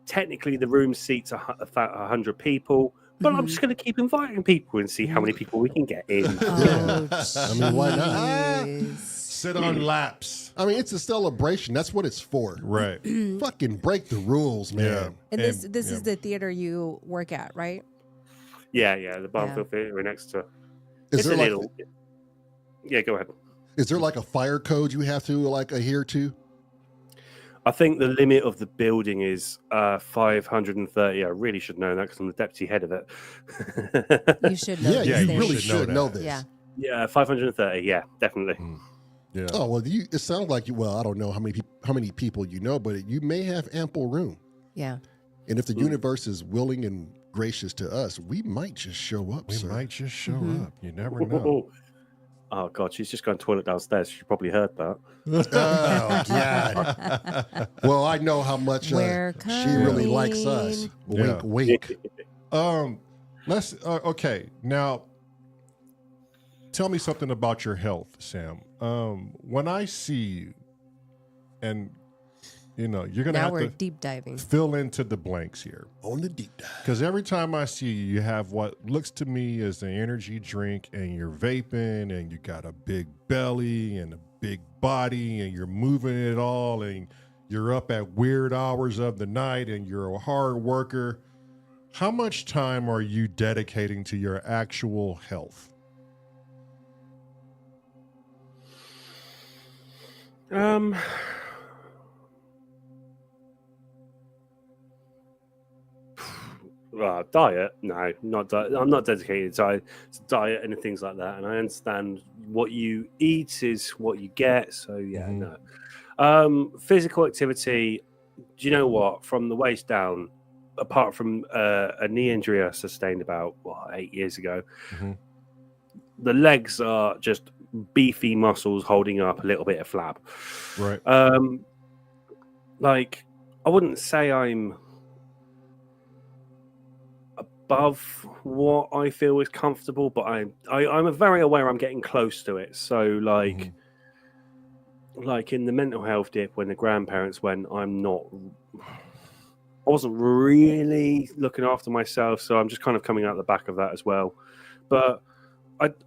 Technically, the room seats 100 people, but I'm just going to keep inviting people and see how many people we can get in. Oh, I mean, why not? Sit on laps. I mean, it's a celebration. That's what it's for. Right. Fucking break the rules, man. Yeah. And this is the theater you work at, right? Yeah, the Barnfield Theatre we're next to. Is there like Yeah, go ahead. Is there like a fire code you have to like adhere to? I think the limit of the building is 530. I really should know that because I'm the deputy head of it. You should know. Yeah, these you really things. should know this. Yeah. Yeah, 530. Yeah, definitely. Yeah. Oh well, it sounds like you. Well, I don't know how many people you know, but you may have ample room. Yeah. And if the universe is willing and gracious to us, we might just show up. We sir. might just show up. You never know. Oh God, she's just gone to the toilet downstairs. She probably heard that. Oh God. Well, I know how much she really likes us. Yeah. Wink, wink. Let's okay. Now tell me something about your health, Sam. When I see you, and you know, you're gonna have to deep diving. Fill into the blanks here. On the deep dive. Because every time I see you, you have what looks to me as an energy drink, and you're vaping, and you got a big belly and a big body, and you're moving it all, and you're up at weird hours of the night, and you're a hard worker. How much time are you dedicating to your actual health? Diet? No, not diet. I'm not dedicated to diet and things like that. And I understand what you eat is what you get. So yeah, no. Physical activity. Do you know what? From the waist down, apart from a knee injury I sustained about 8 years ago, the legs are just beefy muscles holding up a little bit of flab. Right. Like I wouldn't say I'm above what I feel is comfortable, but I'm very aware I'm getting close to it. So like in the mental health dip when the grandparents went, I wasn't really looking after myself, so I'm just kind of coming out the back of that as well. But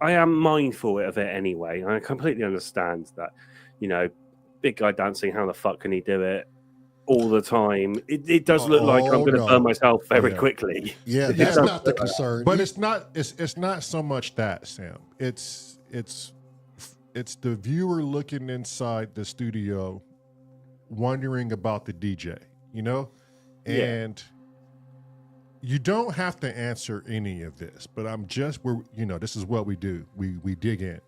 I am mindful of it anyway. I completely understand that, you know, big guy dancing, how the fuck can he do it all the time? It does look like I'm going to burn myself very quickly. Yeah, that's not the concern. But it's not so much that, Sam. It's the viewer looking inside the studio, wondering about the DJ, you know? And you don't have to answer any of this, but this is what we do. We dig in.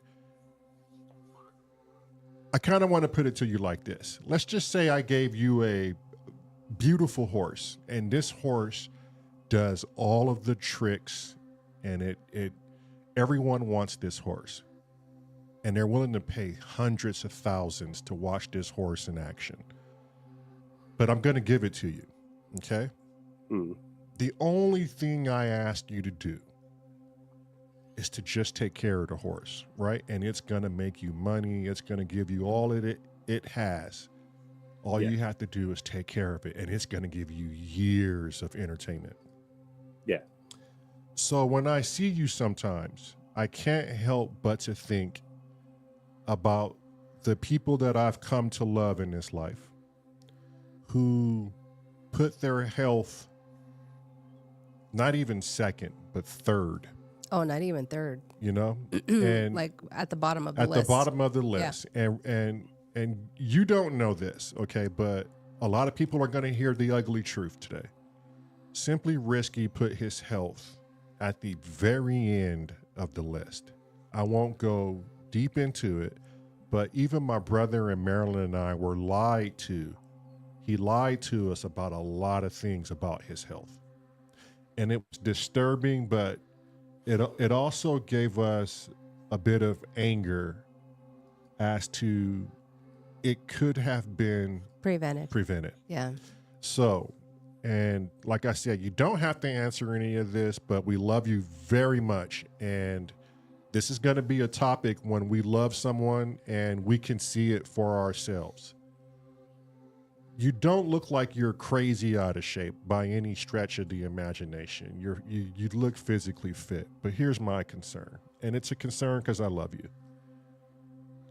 I kind of want to put it to you like this. Let's just say I gave you a beautiful horse, and this horse does all of the tricks, and everyone wants this horse. And they're willing to pay hundreds of thousands to watch this horse in action. But I'm going to give it to you, okay? The only thing I ask you to do is to just take care of the horse, right? And it's going to make you money. It's going to give you all it has. All you have to do is take care of it, and it's going to give you years of entertainment. Yeah. So when I see you sometimes, I can't help but to think about the people that I've come to love in this life who put their health not even second, but third. Oh, not even third. You know? And like at the bottom of the list. At the bottom of the list. Yeah. And you don't know this, okay? But a lot of people are going to hear the ugly truth today. Simply Risky put his health at the very end of the list. I won't go deep into it, but even my brother and Marilyn and I were lied to. He lied to us about a lot of things about his health. And it was disturbing, but it also gave us a bit of anger as to it could have been prevented. Yeah. So, and like I said, you don't have to answer any of this, but we love you very much. And this is going to be a topic when we love someone and we can see it for ourselves. You don't look like you're crazy out of shape by any stretch of the imagination. You look physically fit. But here's my concern, and it's a concern because I love you.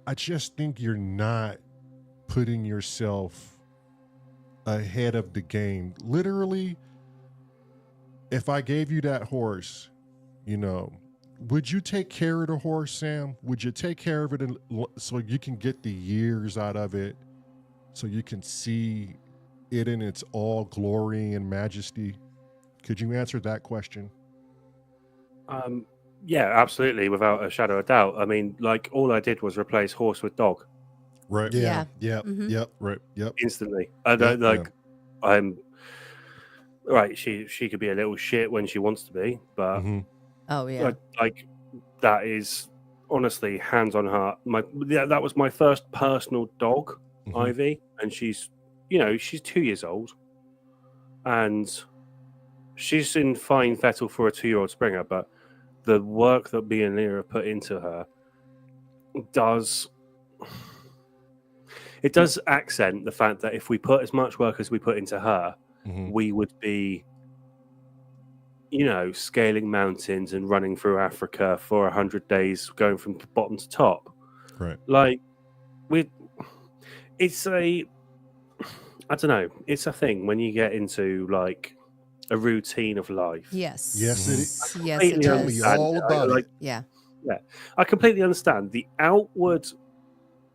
I just think you're not putting yourself ahead of the game. Literally, if I gave you that horse, you know, would you take care of the horse, Sam? Would you take care of it so you can get the years out of it, so you can see it in its all glory and majesty? Could you answer that question? Yeah, absolutely, without a shadow of doubt. I mean, like, all I did was replace horse with dog. Right. Yeah. Yeah. Yep. Mhm. Yep. Right. Yep. Instantly. I don't like. I'm right. She could be a little shit when she wants to be, but Oh yeah. like that is honestly, hands on heart. That was my first personal dog, Ivy, and she's 2 years old, and she's in fine fettle for a 2-year-old Springer, but the work that me and Leah have put into her does accent the fact that if we put as much work as we put into her, we would be, scaling mountains and running through Africa for 100 days, going from bottom to top. Right. Like, it's a thing when you get into like a routine of life. Yes. Yes, it is. Yes, it Tell does. me all about it. Yeah. Yeah, I completely understand. The outward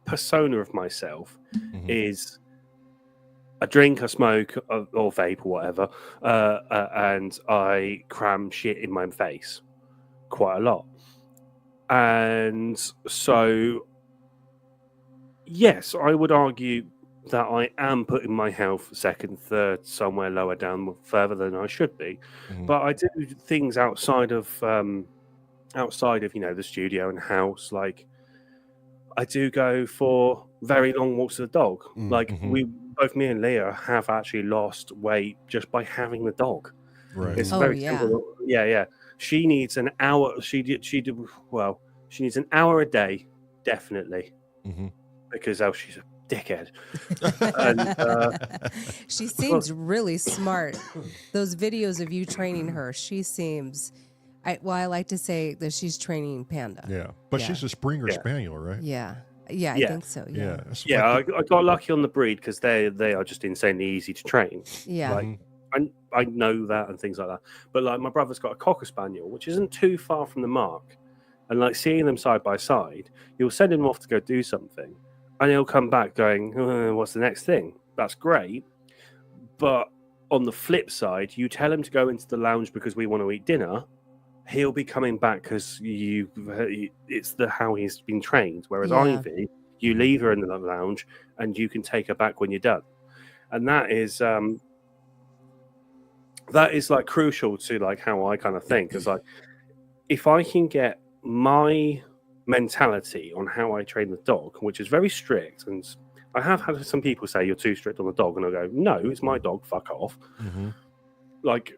persona of myself is I drink, I smoke, or vape, or whatever, and I cram shit in my face quite a lot. And so, yes, I would argue that I am putting my health second, third, somewhere lower down, further than I should be. But I do things outside of the studio and house. Like, I do go for very long walks with the dog. Like, both me and Leah have actually lost weight just by having the dog. Right. It's very simple. Yeah. She needs an hour. She needs an hour a day, definitely, because else she's a dickhead. And, she seems really smart. Those videos of you training her, she seems. I like to say that she's training Panda. Yeah, but she's a Springer Spaniel, right? Yeah, I think so. Yeah. I got lucky on the breed because they are just insanely easy to train. Yeah. Like, I know that and things like that. But like, my brother's got a Cocker Spaniel, which isn't too far from the mark. And like, seeing them side by side, you'll send him off to go do something, and he'll come back going, "What's the next thing?" That's great, but on the flip side, you tell him to go into the lounge because we want to eat dinner. He'll be coming back because it's how he's been trained. Whereas Ivy, you leave her in the lounge and you can take her back when you're done. And that is like crucial to like how I kind of think. It's like, if I can get my mentality on how I train the dog, which is very strict, and I have had some people say you're too strict on the dog, and I go, no, it's my dog, fuck off. Like,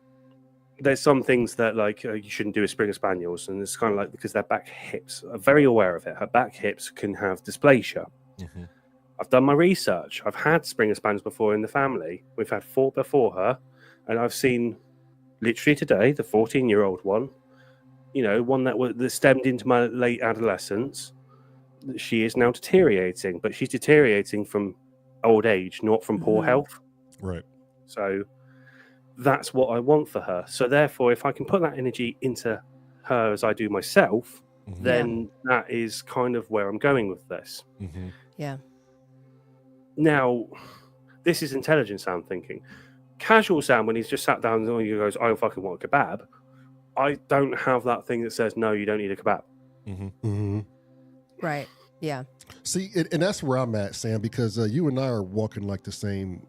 there's some things that like you shouldn't do with Springer Spaniels, and it's kind of like because their back hips are very aware of it. Her back hips can have dysplasia. I've done my research. I've had Springer Spaniels before in the family. We've had 4 before her, and I've seen literally today the 14-year-old one. One that stemmed into my late adolescence. She is now deteriorating, but she's deteriorating from old age, not from poor health. Right. So that's what I want for her. So therefore, if I can put that energy into her as I do myself, then that is kind of where I'm going with this. Yeah. Now, this is intelligent Sam thinking. Casual Sam, when he's just sat down and he goes, I don't fucking want a kebab, I don't have that thing that says, no, you don't need a kebab. Right. Yeah. See, and that's where I'm at, Sam, because you and I are walking like the same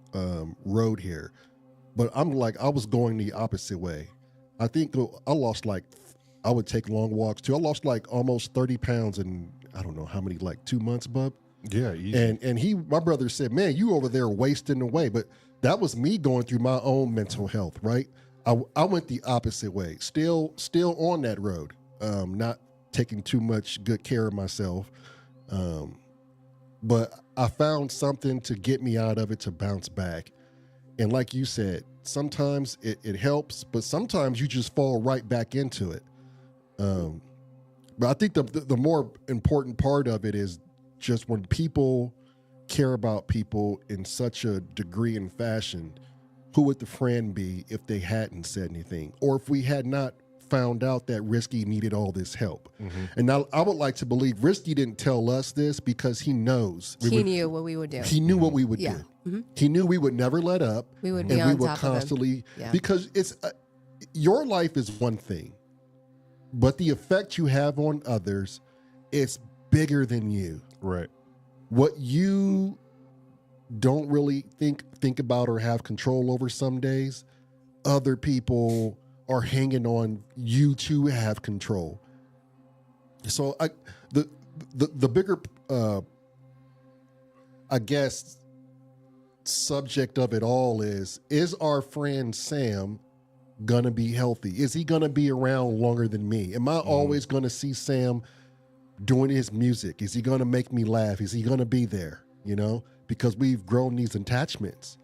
road here. But I'm like, I was going the opposite way. I think I lost like I would take long walks too. I lost like almost 30 pounds in, I don't know how many, like 2 months, bub. Yeah, easy. And my brother said, man, you over there wasting away. But that was me going through my own mental health, right? I went the opposite way. Still on that road. Not taking too much good care of myself. But I found something to get me out of it, to bounce back. And like you said, sometimes it helps, but sometimes you just fall right back into it. But I think the more important part of it is just when people care about people in such a degree and fashion, who would the friend be if they hadn't said anything? Or if we had not found out that Risky needed all this help? And now I would like to believe Risky didn't tell us this because he knows. He knew what we would do. He knew what we would Yeah. do. He knew we would never let up. We would be and on we would top of him. constantly, Yeah. because it's your life is one thing, but the effect you have on others, it's bigger than you. Right. What you don't really think about or have control over some days, other people are hanging on you to have control. So the bigger I guess subject of it all is our friend Sam gonna be healthy? Is he gonna be around longer than me? Am I always gonna see Sam doing his music? Is he gonna make me laugh? Is he gonna be there? You know, because we've grown these attachments,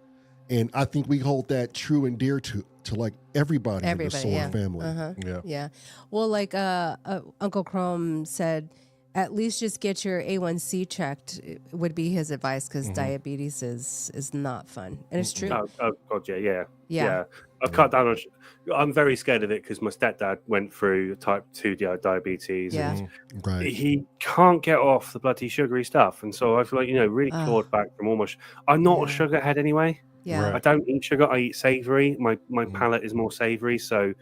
and I think we hold that true and dear to like everybody in the S.O.R yeah. family. Yeah. Yeah. Well, like Uncle Chrome said, at least just get your A1C checked would be his advice, because diabetes is not fun, and it's true. Oh God, yeah. Yeah. I've cut down on. I'm very scared of it because my stepdad went through type 2 diabetes, Yeah. and Right. he can't get off the bloody sugary stuff, and so I feel like really clawed back from almost. I'm not a Yeah. sugar head anyway. Yeah. Right. I don't eat sugar. I eat savory. My palate is more savory, so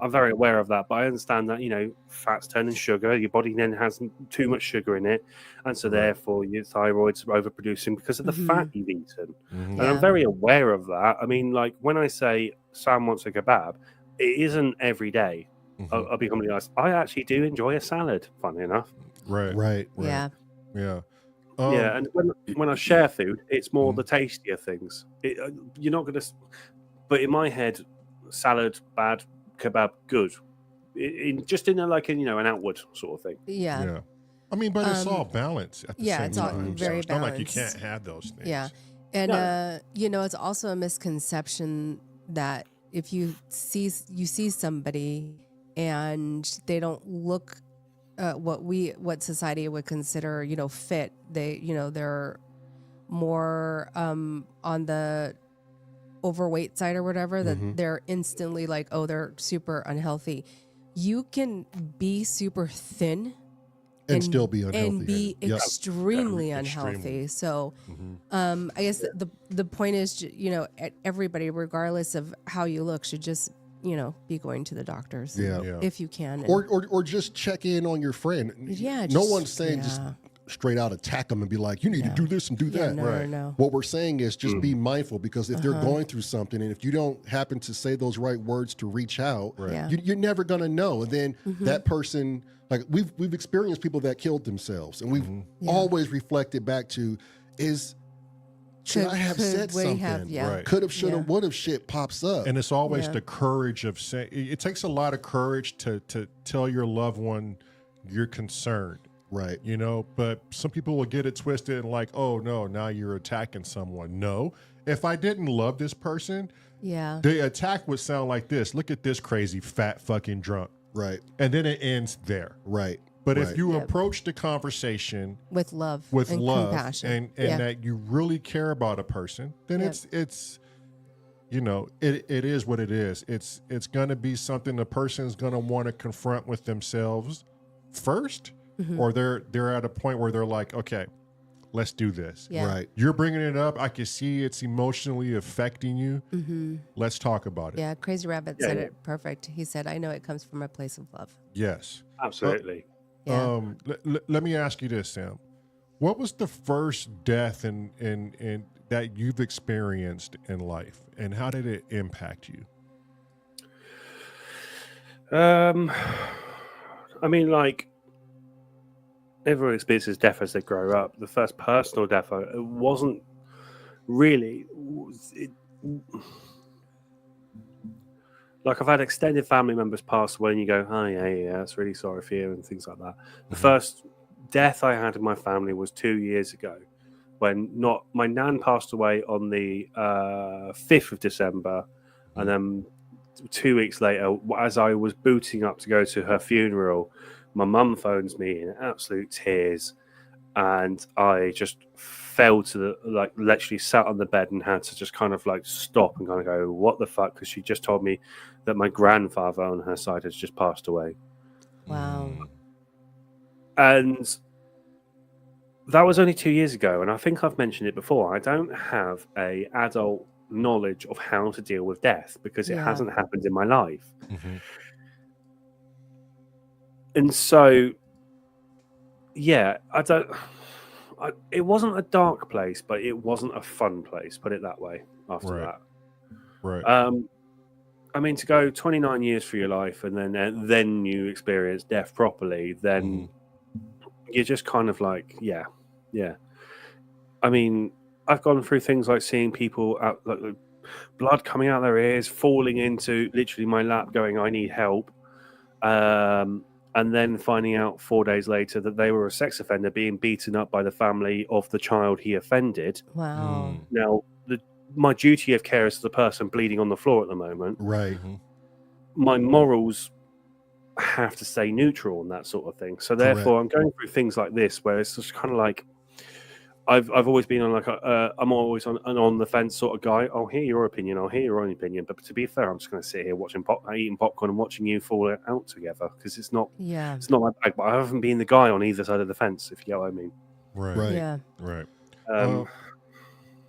I'm very aware of that. But I understand that fats turn into sugar. Your body then has too much sugar in it, and so therefore your thyroid's overproducing because of the fat you've eaten. And I'm very aware of that. I mean, like when I say Sam wants a kebab, it isn't every day. I'll be completely honest. I actually do enjoy a salad. Funny enough. Right. Yeah. Yeah. Yeah, and when I share food, it's more the tastier things. You're not going to, but in my head, salad bad, kebab good. Just in an outward sort of thing. Yeah. Yeah. I mean, but it's all balance at the yeah, same it's all time. very it's not like you balanced. can't have those things. Yeah. And No. it's also a misconception that if you see somebody and they don't look what society would consider fit, they're more on the overweight side or whatever, that they're instantly like, oh, they're super unhealthy. You can be super thin And still be unhealthy. and be Yep. extremely Yeah, unhealthy. extremely. So I guess the point is, everybody, regardless of how you look, should just be going to the doctors. Yeah. If you can. Or just check in on your friend. Yeah, No just- one's saying just straight out attack them and be like, you need to do this and do Yeah, that. no. What we're saying is just be mindful, because if they're going through something, and if you don't happen to say those right words to reach out, Yeah. you're never going to know. And then that person, like we've experienced people that killed themselves, and we've always reflected back to should I have said would something? have, yeah. Right. Could have, should have, Yeah. would have shit pops up. And it's always Yeah. the courage of saying, it takes a lot of courage to tell your loved one you're concerned. Right. But some people will get it twisted and like, oh no, now you're attacking someone. No, if I didn't love this person, Yeah. the attack would sound like this. Look at this crazy fat fucking drunk. Right. And then it ends there. Right. But Right. if you Yep. approach the conversation With love. with and love compassion. and that you really care about a person, then Yep. it's it is what it is. It's going to be something the person's going to want to confront with themselves first, or they're at a point where they're like, okay, let's do this. Yeah. Right. You're bringing it up. I can see it's emotionally affecting you. Let's talk about it. Yeah. Crazy Rabbit said it perfect. He said, I know it comes from a place of love. Yes. Absolutely. Yeah. Let me ask you this, Sam. What was the first death in that you've experienced in life, and how did it impact you? I mean, like, everyone experiences death as they grow up. The first personal death, it wasn't really. Like, I've had extended family members pass away, and you go, "Oh yeah, that's really sorry for you," and things like that. The first death I had in my family was 2 years ago, when my nan passed away on the 5th of December, and then 2 weeks later, as I was booting up to go to her funeral, my mum phones me in absolute tears, and I just fell to the literally sat on the bed and had to just kind of like stop and kind of go, "What the fuck?" Because she just told me that my grandfather on her side has just passed away. Wow. And that was only 2 years ago, and I think I've mentioned it before. I don't have a adult knowledge of how to deal with death because it hasn't happened in my life. And so, yeah, it wasn't a dark place, but it wasn't a fun place, put it that way, after that. Right. I mean, to go 29 years for your life and then you experience death properly, then you're just kind of like, yeah. I mean, I've gone through things like seeing people out, like blood coming out their ears, falling into literally my lap, going, "I need help," and then finding out 4 days later that they were a sex offender being beaten up by the family of the child he offended. Wow. Now, my duty of care as the person bleeding on the floor at the moment, Right. my morals have to stay neutral and that sort of thing. So therefore, I'm going through things like this where it's just kind of like I've always been on like I'm always on the fence sort of guy. I'll hear your opinion. I'll hear your own opinion. But to be fair, I'm just going to sit here eating popcorn and watching you fall out together because it's not my bag. But I haven't been the guy on either side of the fence, if you get what I mean. Right. Yeah. Right.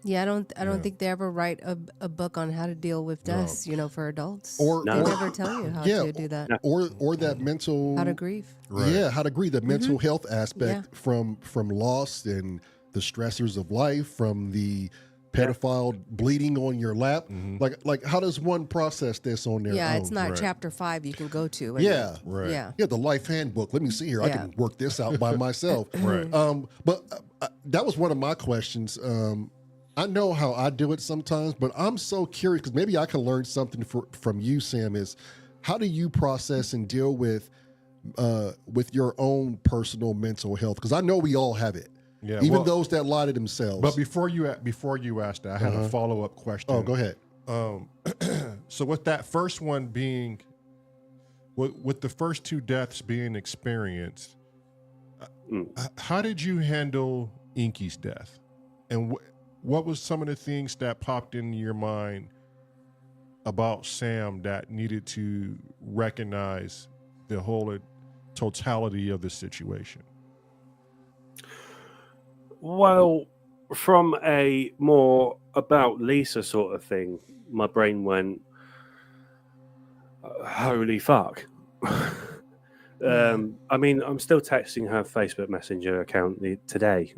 Yeah, I don't think they ever write a book on how to deal with death, for adults. Or they never tell you how to do that. Or that mental How to grieve. Right. Yeah, how to grieve. The mental health aspect from loss and the stressors of life, from the pedophile bleeding on your lap. Like how does one process this on their own? It's not chapter 5 you can go to. Yeah. Right. Yeah, the life handbook. Let me see here. I can work this out by myself. Right. But that was one of my questions. I know how I do it sometimes, but I'm so curious because maybe I can learn something from you, Sam. Is how do you process and deal with your own personal mental health? Because I know we all have it. Yeah, even those that lie to themselves. But before you asked that, I had a follow-up question. Oh, go ahead. So with that first one being, with the first 2 deaths being experienced, how did you handle Inky's death? And what was some of the things that popped into your mind about Sam that needed to recognize the whole totality of the situation? Well, from a more about Lisa sort of thing, my brain went, holy fuck. I mean, I'm still texting her Facebook Messenger account today,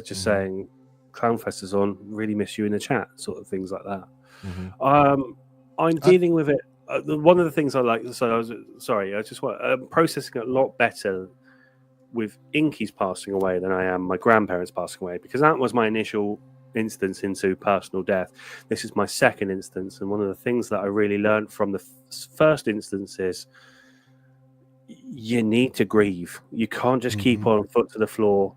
just saying, Clownfest is on, really miss you in the chat, sort of things like that. I'm dealing with it. One of the things I like, I'm processing it a lot better with Inky's passing away than I am my grandparents passing away, because that was my initial instance into personal death. This is my second instance, and one of the things that I really learned from the first instance is you need to grieve. You can't just keep on foot to the floor,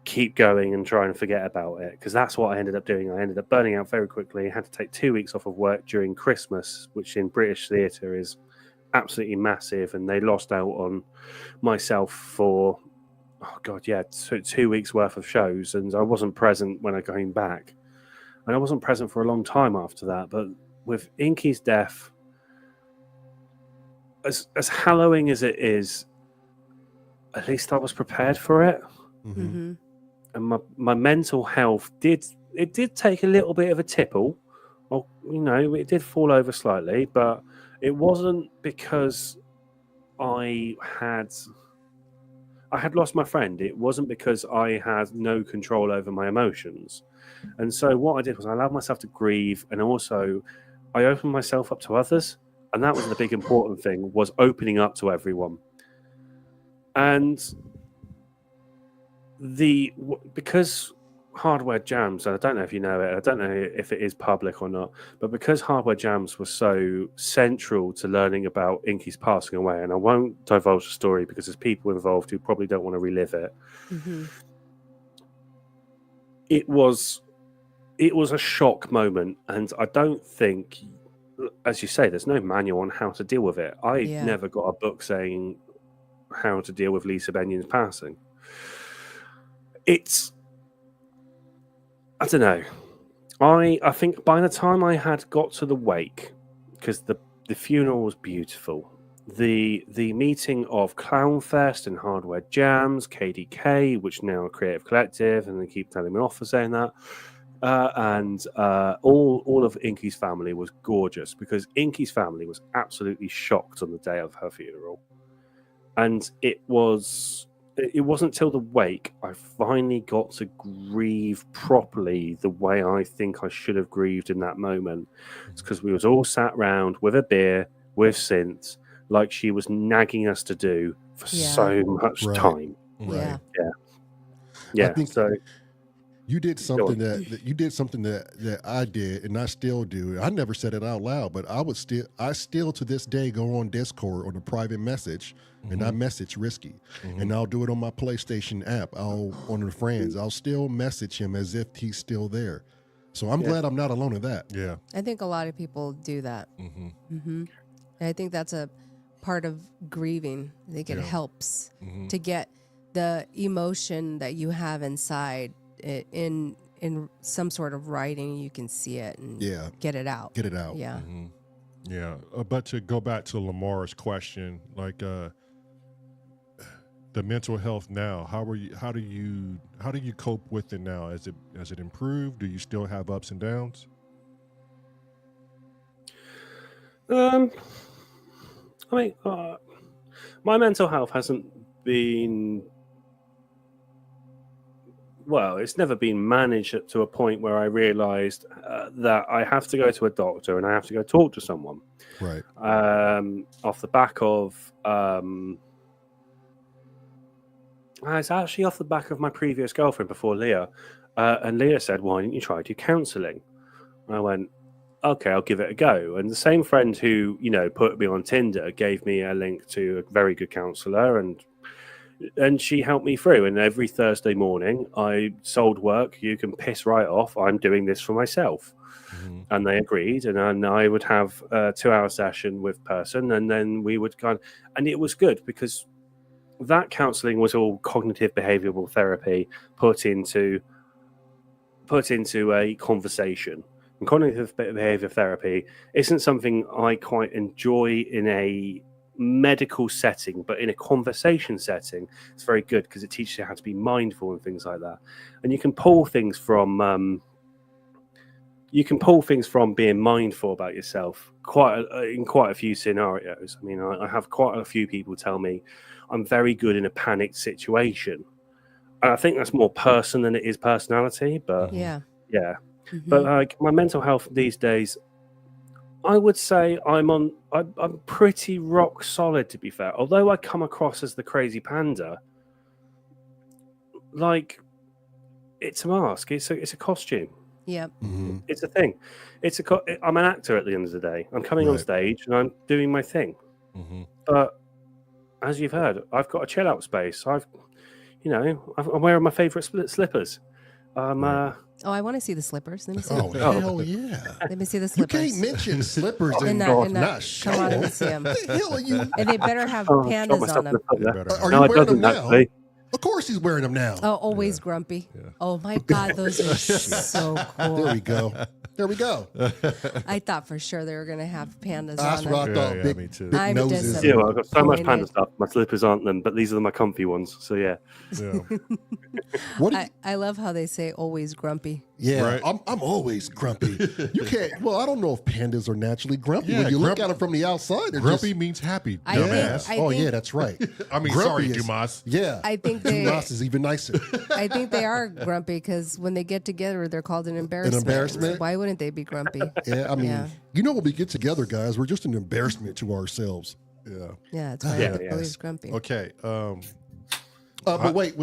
keep going and try and forget about it, because that's what I ended up doing. I ended up burning out very quickly. I had to take 2 weeks off of work during Christmas, which in British theatre is absolutely massive, and they lost out on myself for 2 weeks worth of shows, and I wasn't present when I came back, and I wasn't present for a long time after that. But with Inky's death, as harrowing as it is, at least I was prepared for it. And my mental health did take a little bit of a tipple. Well, it did fall over slightly, but it wasn't because I had lost my friend. It wasn't because I had no control over my emotions. And so what I did was I allowed myself to grieve, and also I opened myself up to others. And that was the big important thing, was opening up to everyone. And because Hardware Jams, and I don't know if you know it, I don't know if it is public or not, but because Hardware Jams was so central to learning about Inky's passing away, and I won't divulge the story because there's people involved who probably don't want to relive it. Mm-hmm. It was a shock moment, and I don't think, as you say, there's no manual on how to deal with it. I never got a book saying how to deal with Lisa Benyon's passing. I don't know. I think by the time I had got to the wake, because the funeral was beautiful, the meeting of Clownfest and Hardware Jams, KDK, which now are Creative Collective, and they keep telling me off for saying that, and all of Inky's family was gorgeous, because Inky's family was absolutely shocked on the day of her funeral, and it wasn't till the wake I finally got to grieve properly the way I think I should have grieved in that moment. It's because we was all sat round with a beer, with synths, like she was nagging us to do for so much time. Yeah. Yeah. I think so you did something that I did, and I still do. I never said it out loud, but I still to this day go on Discord on a private message, and I message Risky, and I'll do it on my PlayStation app. On the friends, I'll still message him as if he's still there. So I'm glad I'm not alone in that. Yeah. I think a lot of people do that. And I think that's a part of grieving. I think it helps to get the emotion that you have inside in some sort of writing. You can see it and get it out. Yeah. Yeah. But to go back to Lamar's question, like the mental health now, how do you cope with it now? Has it improved? Do you still have ups and downs? I mean, my mental health hasn't been, well, it's never been managed to a point where I realized that I have to go to a doctor and I have to go talk to someone. Right. Off the back of, it's actually off the back of my previous girlfriend before Leah. And Leah said, why didn't you try to do counselling? And I went, okay, I'll give it a go. And the same friend who, put me on Tinder gave me a link to a very good counsellor, and she helped me through. And every Thursday morning, I sold work. You can piss right off. I'm doing this for myself. And they agreed. And I would have a 2-hour session with person, and then we would and it was good because that counselling was all cognitive behavioural therapy put into a conversation. And cognitive behaviour therapy isn't something I quite enjoy in a medical setting, but in a conversation setting, it's very good because it teaches you how to be mindful and things like that. And you can pull things from being mindful about yourself in quite a few scenarios. I mean, I have quite a few people tell me I'm very good in a panicked situation. And I think that's more person than it is personality, but yeah. But like my mental health these days, I would say I'm pretty rock solid, to be fair. Although I come across as the crazy panda, like it's a mask, it's a costume. Yep. It's a thing. I'm an actor at the end of the day. I'm coming on stage and I'm doing my thing. But as you've heard, I've got a chill out space. I'm wearing my favorite slippers. Oh, I want to see the slippers. Let me see. Hell yeah! Let me see the You slippers. can't mention slippers and not show. Come on, let me see them. What the hell are you? And they better have pandas on them. Are you wearing them now? Actually. Of course he's wearing them now. Oh, always grumpy. Yeah. Oh my God, those are so cool. There we go. I thought for sure they were going to have pandas That's on what them. I thought. Me too. Big noses. Yeah, well, I've got so much panda stuff. My slippers aren't them, but these are my comfy ones. So yeah. I love how they say always grumpy. Yeah, right? I'm always grumpy. You can't. Well, I don't know if pandas are naturally grumpy. Yeah, when you look at them from the outside, they're grumpy just, means happy. I think, yeah, that's right. I mean, Grumpy sorry, Dumas. Yeah, I think Dumas is even nicer. I think they are grumpy because when they get together, they're called an embarrassment. An embarrassment? Why wouldn't they be grumpy? Yeah, I mean, when we get together, guys, we're just an embarrassment to ourselves. Yeah. Yeah, that's why they're always grumpy. Okay. But wait,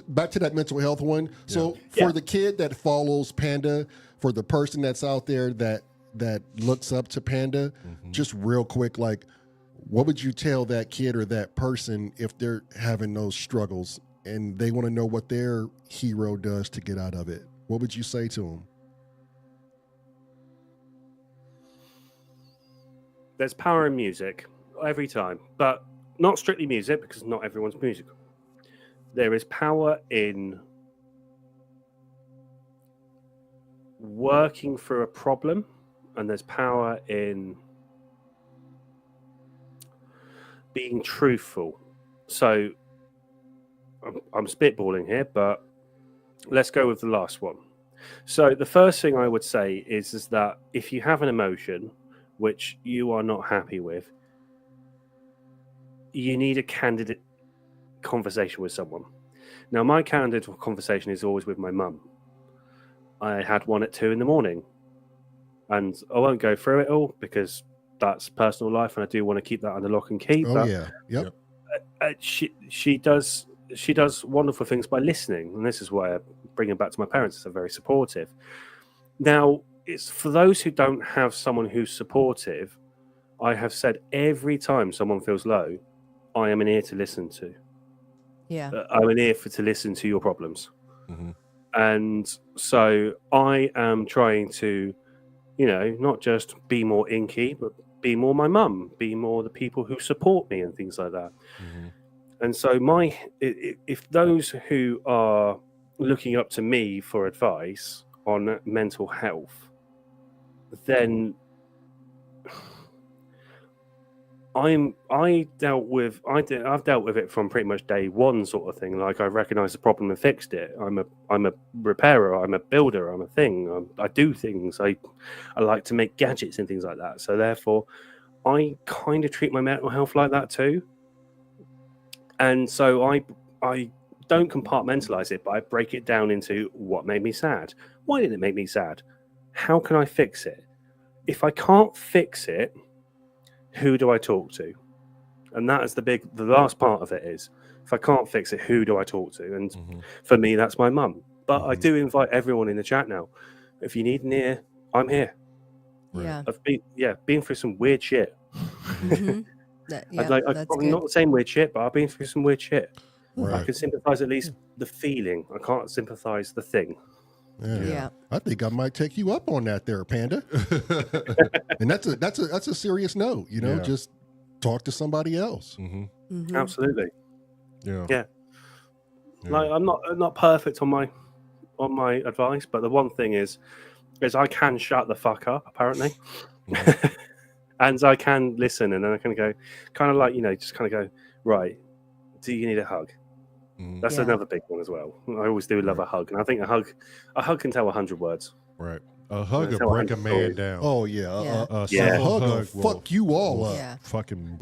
back to that mental health one. So for the kid that follows Panda, for the person that's out there that looks up to Panda, just real quick, like, what would you tell that kid or that person if they're having those struggles and they want to know what their hero does to get out of it? What would you say to them? There's power in music every time, but not strictly music because not everyone's musical. There is power in working through a problem, and there's power in being truthful. So I'm spitballing here, but let's go with the last one. So the first thing I would say is that if you have an emotion which you are not happy with, you need a candid conversation with someone. Now, my candid conversation is always with my mum. I had one at 2 a.m, and I won't go through it all because that's personal life, and I do want to keep that under lock and key. Oh, but yeah. Yep. She does wonderful things by listening, and this is why I bring it back to my parents. They're very supportive. Now, it's for those who don't have someone who's supportive. I have said every time someone feels low, I am an ear to listen to. Yeah. I'm an ear to listen to your problems. And so I am trying to, not just be more inky, but be more my mum, be more the people who support me and things like that. And so if those who are looking up to me for advice on mental health, then I've dealt with it from pretty much day one, sort of thing. Like, I recognized the problem and fixed it. I'm a repairer. I'm a builder. I'm a thing. I do things. I like to make gadgets and things like that. So therefore, I kind of treat my mental health like that too. And so I don't compartmentalize it, but I break it down into what made me sad. Why did it make me sad? How can I fix it? If I can't fix it, who do I talk to? And that is the last part of it is, if I can't fix it, who do I talk to? And for me, that's my mum. But I do invite everyone in the chat now. If you need an ear, I'm here. Yeah. I've been through some weird shit. That's probably good. not the same weird shit, but I've been through some weird shit. Right. I can sympathize at least the feeling. I can't sympathize the thing. Yeah. I think I might take you up on that there, Panda. And that's a serious no, just talk to somebody else. Absolutely. Yeah. Like, I'm not perfect on my advice, but the one thing is I can shut the fuck up, apparently. And I can listen, and then I can go kind of like, just kind of go, right, do you need a hug? That's another big one as well. I always do love a hug, and I think a hug can tell 100 words. Right. A hug will break a man down. Oh yeah. A hug will will fuck you all up. Yeah. Fucking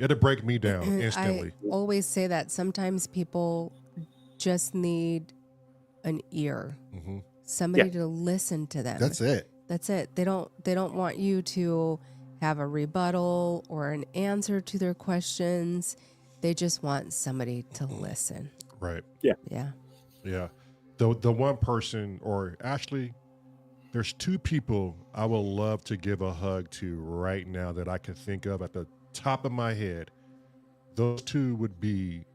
it'll break me down instantly. I always say that sometimes people just need an ear, somebody to listen to them. That's it. That's it. They don't want you to have a rebuttal or an answer to their questions. They just want somebody to listen. Right. Yeah. Yeah. The one person, or actually, there's 2 people I would love to give a hug to right now that I can think of at the top of my head. Those 2 would be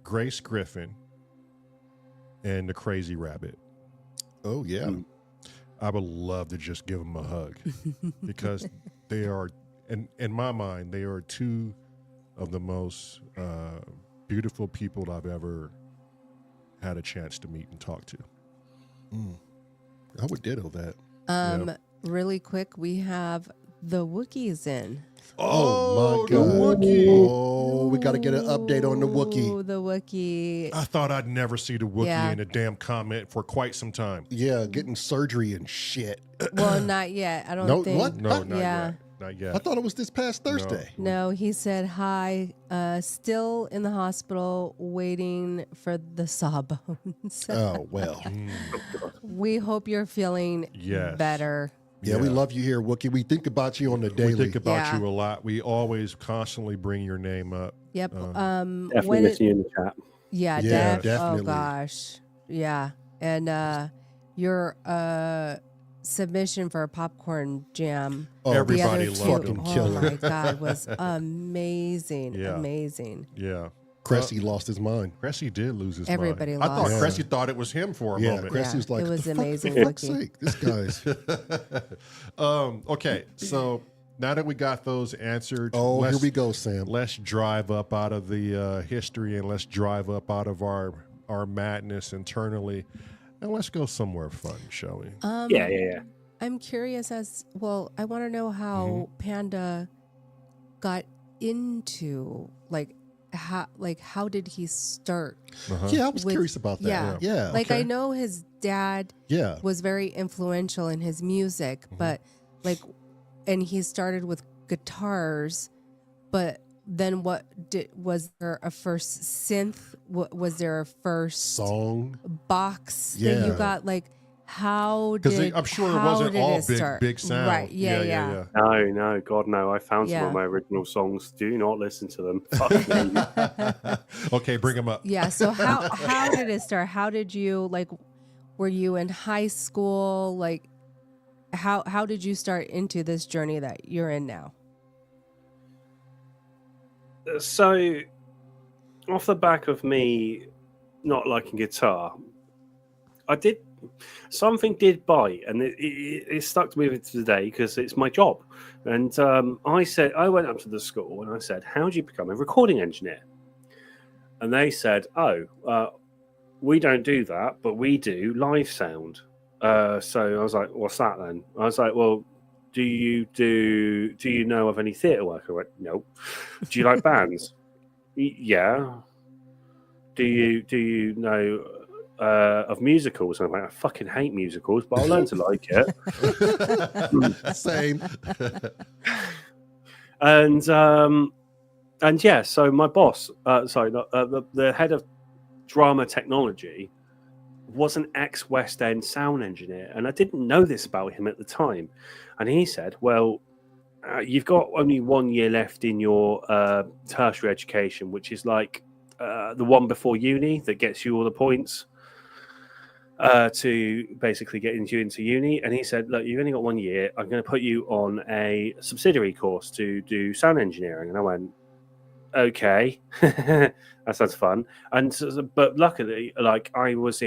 Grace Griffin and the Crazy Rabbit. Oh yeah. I would love to just give them a hug because they are, in my mind, they are 2 of the most beautiful people I've ever had a chance to meet and talk to. I would ditto that. Really quick, we have the Wookiees in. Oh my the God. Wookiee. Oh, we got to get an update on the Wookiee. Oh, the Wookiee. I thought I'd never see the Wookiee Yeah. in a damn comment for quite some time. Yeah, getting surgery and shit. Well, not yet. I don't No, think. what? No, not Yeah. yet. Not yet. I thought it was this past Thursday. No, he said hi. Still in the hospital, waiting for the sawbones. Oh, well. We hope you're feeling Yes. better. Yeah, we love you here, Wookie. We think about you on the daily. We think about Yeah. you a lot. We always constantly bring your name up. Yep. Definitely When missing you in the chat. Yeah, Yeah, oh definitely. gosh. Yeah. And your submission for a popcorn jam. Oh, The Everybody other loved two, them. fucking oh killer. my God, was amazing. Yeah. Amazing. Yeah. Cressy lost his mind. Cressy did lose his Everybody mind. I thought lost. Cressy thought it was him for a Yeah, moment. Cressy was like, it was the amazing fuck, for fuck's looking. sake, this guy's. Okay, so now that we got those answered, Oh, let's, here we go, Sam. let's drive up out of the history and let's drive up out of our madness internally, and let's go somewhere fun, shall we? Yeah. I'm curious as well. I want to know how Panda got into how did he start? Yeah, I was with- curious about that. Yeah. Like okay. I know his dad Yeah. was very influential in his music, but and he started with guitars, but then was there a first synth? Was there a first Song. box that you Yeah. got? Like how Because did I'm sure it how wasn't did all it start? big sound. Right? Yeah. No, God, no. I found some Yeah. of my original songs. Do not listen to them. Fuck me. Okay, bring him up. Yeah. So how did it start? How did you were you in high school? Like how did you start into this journey that you're in now? So, off the back of me not liking guitar, something did bite, and it stuck to me today because it's my job. And I went up to the school and I said, "How do you become a recording engineer?" And they said, "Oh, we don't do that, but we do live sound." So I was like, "What's that then?" I was like, "Well, do you know of any theatre work?" I went, "No." "Do you like bands?" "Yeah." Do you know of musicals?" And I'm like, "I fucking hate musicals, but I'll learn to like it." Same. And yeah, so my boss, the head of drama technology, was an ex-West End sound engineer, and I didn't know this about him at the time. And he said, "Well, you've got only 1 year left in your tertiary education, which is like the one before uni that gets you all the points to basically get into uni." And he said, "Look, you've only got 1 year. I'm going to put you on a subsidiary course to do sound engineering." And I went, "Okay." That sounds fun. But luckily, like I was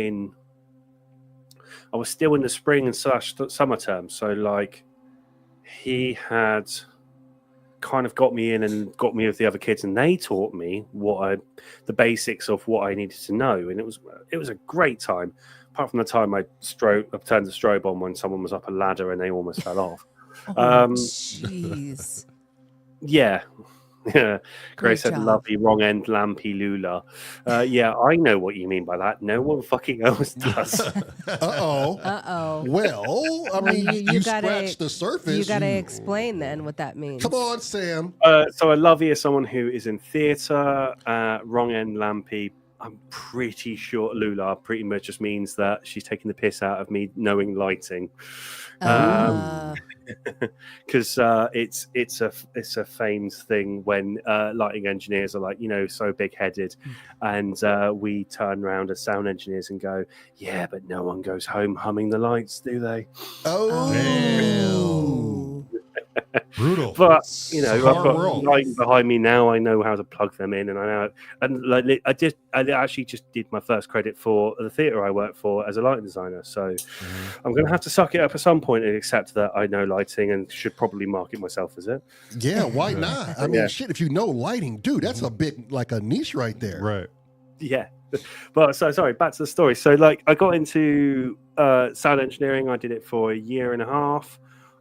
still in the spring and summer term, so like he had kind of got me in and got me with the other kids, and they taught me the basics of what I needed to know, and it was a great time. Apart from the time I turned the strobe on when someone was up a ladder and they almost fell off. Jeez. Yeah. Yeah, Grace said, job. "Lovely wrong end lampy lula." Yeah, I know what you mean by that. No one fucking else does. Uh-oh. Well, I mean, you gotta- scratched the surface. You got to explain then what that means. Come on, Sam. So a lovey is someone who is in theatre. Wrong end lampy, I'm pretty sure Lula pretty much just means that she's taking the piss out of me knowing lighting. Because it's a famed thing when lighting engineers are like, so big-headed, and we turn around as sound engineers and go, "Yeah, but no one goes home humming the lights, do they?" Oh. Brutal. But a I've hard got world. lighting behind me now. I know how to plug them in, and I know. And like I actually just did my first credit for the theatre I work for as a lighting designer. So I'm going to have to suck it up at some point and accept that I know lighting and should probably market myself as it. Yeah, why not? I mean, shit, if you know lighting, dude, that's a bit like a niche right there. Right. Yeah. But so sorry, back to the story. So like I got into sound engineering. I did it for a year and a half.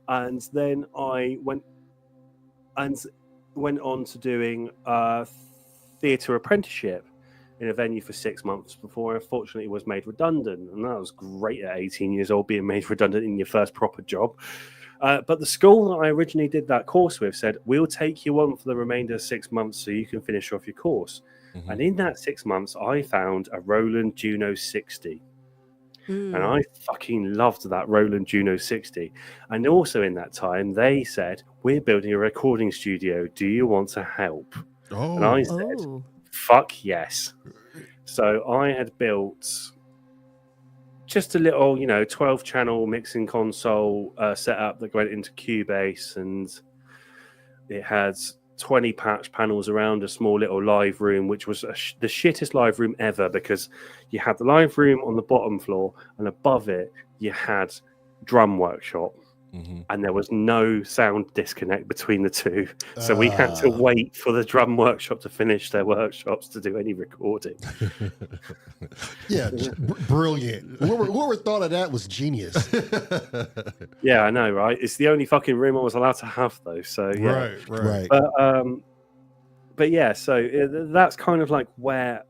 And then I went on to doing a theatre apprenticeship in a venue for 6 months before I unfortunately was made redundant. And that was great at 18 years old, being made redundant in your first proper job. But the school that I originally did that course with said, "We'll take you on for the remainder of 6 months so you can finish off your course." And in that 6 months, I found a Roland Juno 60. And I fucking loved that Roland Juno 60. And also in that time, they said, "We're building a recording studio. Do you want to help?" Oh. And I said, "Fuck yes." So I had built just a little, 12-channel mixing console setup that went into Cubase, and it had 20 patch panels around a small little live room, which was the shittest live room ever, because you had the live room on the bottom floor, and above it you had drum workshop. And there was no sound disconnect between the two. So we had to wait for the drum workshop to finish their workshops to do any recording. Yeah, brilliant. Whoever thought of that was genius. Yeah, I know, right? It's the only fucking room I was allowed to have, though. So, yeah. Right. But yeah, so that's kind of like where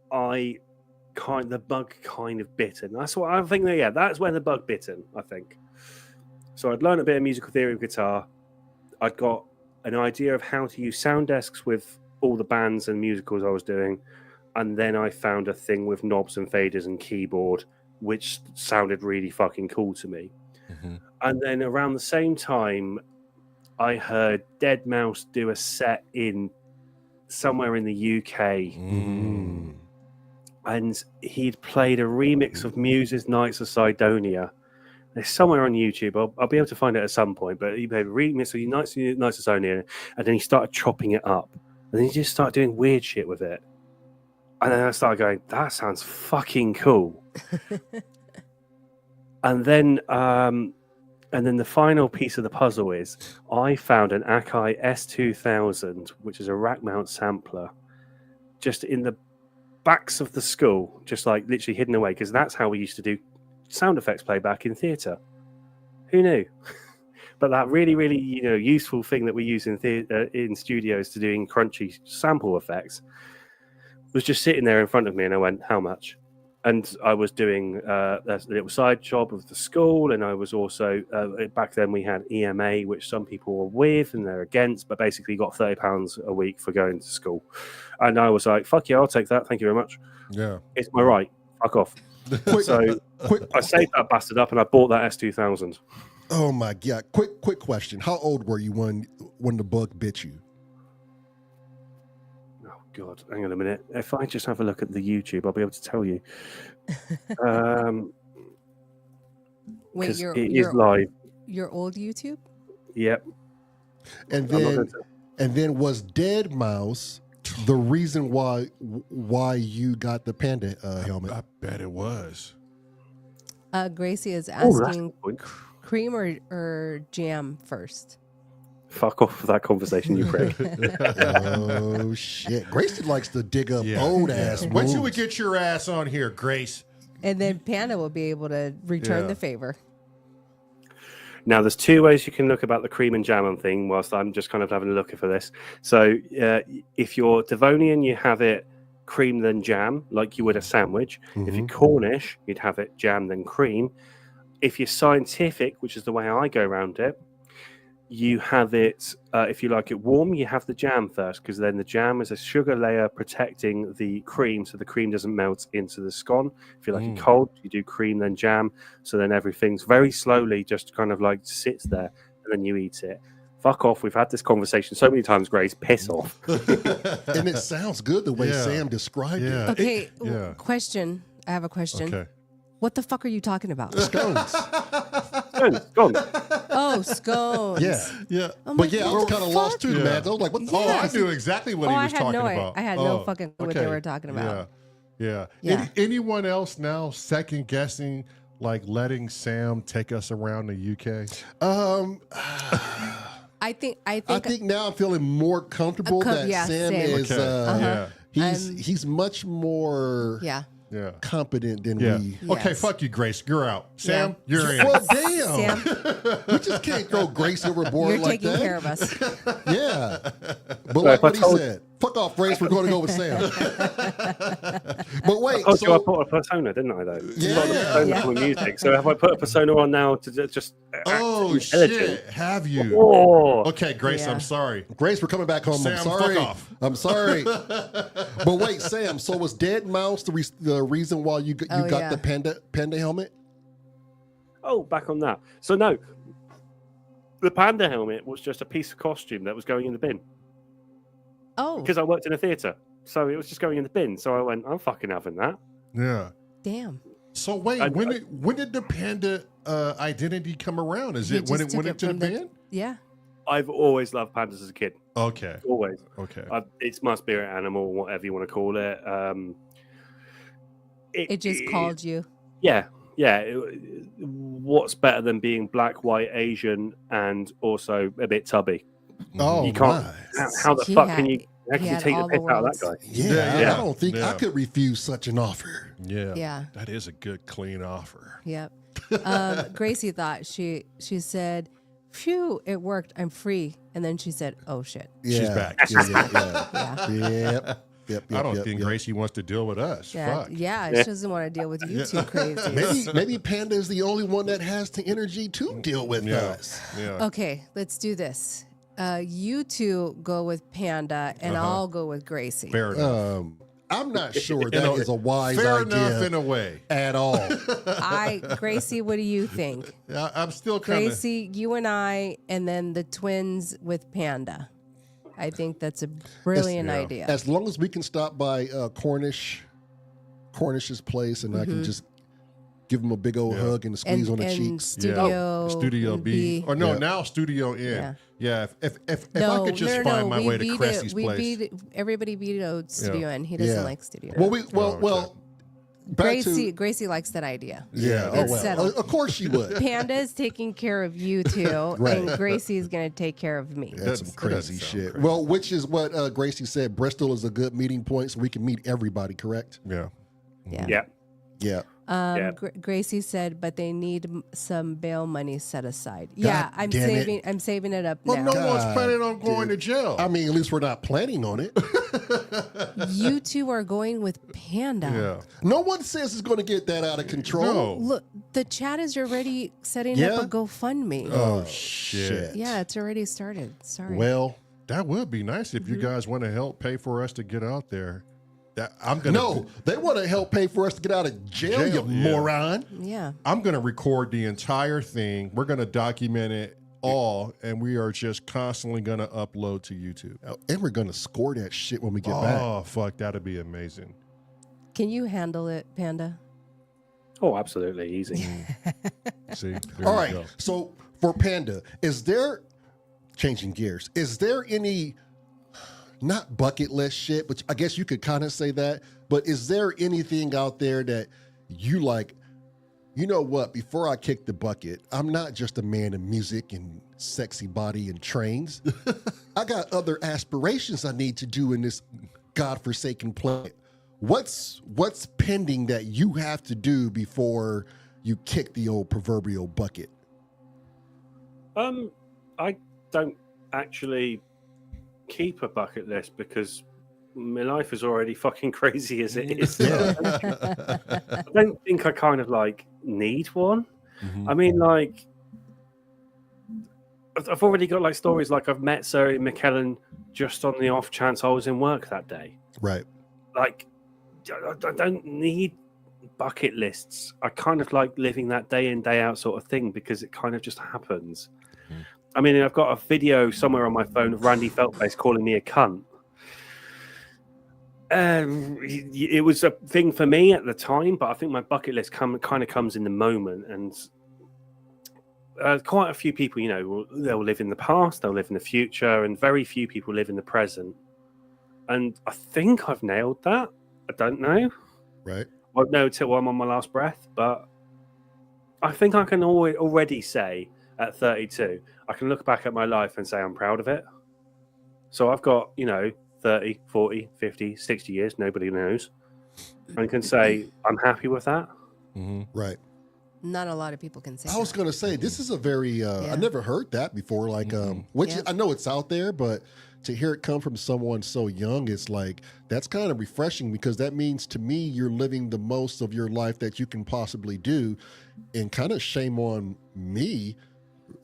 the bug kind of bitten. That's what I think. Yeah, that's where the bug bitten, I think. So I'd learned a bit of musical theory of guitar. I'd got an idea of how to use sound desks with all the bands and musicals I was doing. And then I found a thing with knobs and faders and keyboard, which sounded really fucking cool to me. And then around the same time, I heard Deadmau5 do a set in somewhere in the UK. And he'd played a remix of Muse's Nights of Sidonia. It's somewhere on YouTube. I'll be able to find it at some point. But he played a remix of Nights of Sidonia, and then he started chopping it up. And then he just started doing weird shit with it. And then I started going, that sounds fucking cool. And then the final piece of the puzzle is I found an Akai S2000, which is a rack mount sampler, just in the backs of the school, just like literally hidden away, because that's how we used to do sound effects playback in theatre. Who knew? But that really, really, useful thing that we use in studios to doing crunchy sample effects was just sitting there in front of me, and I went, how much? And I was doing a little side job of the school, and I was also, back then we had EMA, which some people were with and they're against, but basically got £30 a week for going to school. And I was like, fuck yeah, I'll take that. Thank you very much. Yeah. It's my right. Fuck off. So I saved that bastard up and I bought that S2000. Oh my God. Quick question. How old were you when the bug bit you? Oh God, hang on a minute. If I just have a look at the YouTube, I'll be able to tell you. Wait, it is live. Your old YouTube? Yep. And then was Deadmau5 the reason why you got the Panda helmet? I bet it was. Gracie is asking cream or jam first. Fuck off with that conversation, you prick. Oh shit! Gracie likes to dig up old ass. When should we get your ass on here, Grace? And then Panda will be able to return the favor. Now, there's two ways you can look about the cream and jam on thing whilst I'm just kind of having a look for this. So if you're Devonian, you have it cream then jam, like you would a sandwich. If you're Cornish, you'd have it jam then cream. If you're scientific, which is the way I go around it, you have it, if you like it warm, you have the jam first, because then the jam is a sugar layer protecting the cream so the cream doesn't melt into the scone. If you like it cold, you do cream then jam, so then everything's very slowly just kind of like sits there, and then you eat it. Fuck off. We've had this conversation so many times, Grace. Piss off. And it sounds good the way Sam described it. Okay, question. I have a question. Okay. What the fuck are you talking about? Scones. Gone. Oh, scones. Yeah. I'm But like, yeah, I was kind of lost too, man. I was like, what the Oh, fuck? I knew exactly what he was talking about. I had no fucking clue what they were talking about. Yeah. Yeah. Anyone else now second guessing, like letting Sam take us around the UK? I think now I'm feeling more comfortable that Sam is. He's much more competent than we. Okay, fuck you, Grace. You're out. Sam, you're in. Well, damn. Sam, We just can't throw Grace overboard you're like taking that. care of us. Yeah. But like what he said, fuck off, Grace. We're going to go with Sam. But wait. I put a persona, didn't I, though? Yeah. Got the persona for music. So have I put a persona on now to just Oh, intelligent? shit. Have you? Oh. Okay, Grace, Yeah. I'm sorry. Grace, we're coming back home. Sam, I'm sorry. fuck off. I'm sorry. But wait, Sam. So was Deadmau5 the reason why you got the panda helmet? Oh, back on that. So no, the panda helmet was just a piece of costume that was going in the bin Oh, because I worked in a theatre. So it was just going in the bin. So I went, I'm fucking having that. Yeah. Damn. So wait, when did the panda identity come around? Is He it when just it went took into the from the- bin? Yeah. I've always loved pandas as a kid. Okay. Always. Okay. It's my spirit animal, whatever you want to call it. It just called you. Yeah. What's better than being black, white, Asian, and also a bit tubby? Oh, You can't. my. How the He fuck had- can you he had take the all piss the out of worlds. that guy? Yeah, I don't think I could refuse such an offer. Yeah. Yeah. That is a good, clean offer. Yep. Gracie thought she said, "Phew, it worked. I'm free." And then she said, "Oh shit." Yeah. She's back. Yeah. Yep. I don't think Gracie wants to deal with us. Yeah, Fuck. yeah. She doesn't want to deal with you two crazy. Maybe Panda is the only one that has the energy to deal with us. Yeah. Okay, let's do this. You two go with Panda, and I'll go with Gracie. Fair enough. I'm not sure that is a wise Fair idea enough in a way. at all. Gracie, what do you think? I'm still kind of. Gracie, you and I, and then the twins with Panda. I think that's a brilliant idea. As long as we can stop by Cornish's place, and I can just give him a big old hug and a squeeze on the cheeks. Studio B. Or no, now Studio N. Yeah. If I could just find my way to Cressy's place. Everybody vetoed Studio N. He doesn't like Studio N. Well, back to Gracie likes that idea. yeah. It's Oh well, settled. of course she would. Panda is taking care of you two, Right. and Gracie's going to take care of me. That's some That crazy doesn't sound shit. crazy. Well, which is what Gracie said. Bristol is a good meeting point, so we can meet everybody. Correct? Yeah. Yeah. Yeah. Gracie said, but they need some bail money set aside. Yeah, I'm damn it. saving it up Well, now. no one's planning on going dude. to jail. I mean, at least we're not planning on it. You two are going with Panda. yeah. No one says it's going to get that out of control. No. Look, the chat is already setting Yeah? up a GoFundMe. Oh, shit. Yeah, it's already started. Sorry. Well, That would be nice if you guys want to help pay for us to get out there. no, they want to help pay for us to get out of jail, you moron. Yeah. I'm going to record the entire thing. We're going to document it all, and we are just constantly going to upload to YouTube. And we're going to score that shit when we get back. Oh, fuck. That'd be amazing. Can you handle it, Panda? Oh, absolutely easy. See? There All you right. go. So for Panda, is there, changing gears, is there any, not bucket list shit, but I guess you could kind of say that, but is there anything out there that you like, you know what, before I kick the bucket, I'm not just a man of music and sexy body and trains. I got other aspirations I need to do in this godforsaken planet. What's pending that you have to do before you kick the old proverbial bucket? I don't actually keep a bucket list because my life is already fucking crazy as it is. I don't think I kind of like need one. I mean, like, I've already got like stories like I've met Sarah McKellen just on the off chance I was in work that day. Right. Like, I don't need bucket lists. I kind of like living that day in, day out sort of thing because it kind of just happens. I mean, I've got a video somewhere on my phone of Randy Feltface calling me a cunt. It was a thing for me at the time, but I think my bucket list kind of comes in the moment. And quite a few people, you know, they'll live in the past, they'll live in the future, and very few people live in the present. And I think I've nailed that. I don't know. Right. I won't know till I'm on my last breath, but I think I can already say at 32, I can look back at my life and say I'm proud of it. So I've got, you know, 30, 40, 50, 60 years, nobody knows. And can say I'm happy with that. Right. Not a lot of people can say I was that. going to say, this is a very, I never heard that before. Like, which I know it's out there, but to hear it come from someone so young, it's like, that's kind of refreshing because that means to me, you're living the most of your life that you can possibly do. And kind of shame on me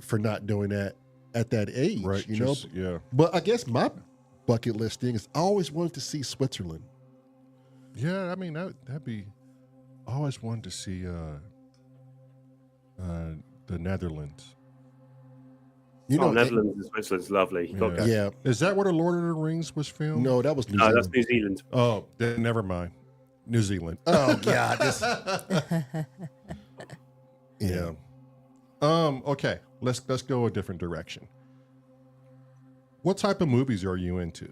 for not doing that at that age, Right. you know? Yeah. But I guess my bucket list thing is I always wanted to see Switzerland. Yeah, I mean, that'd be, I always wanted to see the Netherlands. You know, Netherlands and Switzerland's lovely. You got to go. yeah. Is that where the Lord of the Rings was filmed? No, that was New No, Zealand. that's New Zealand. Oh, then never mind. New Zealand. Oh God. Yeah. Okay. Let's go a different direction. What type of movies are you into?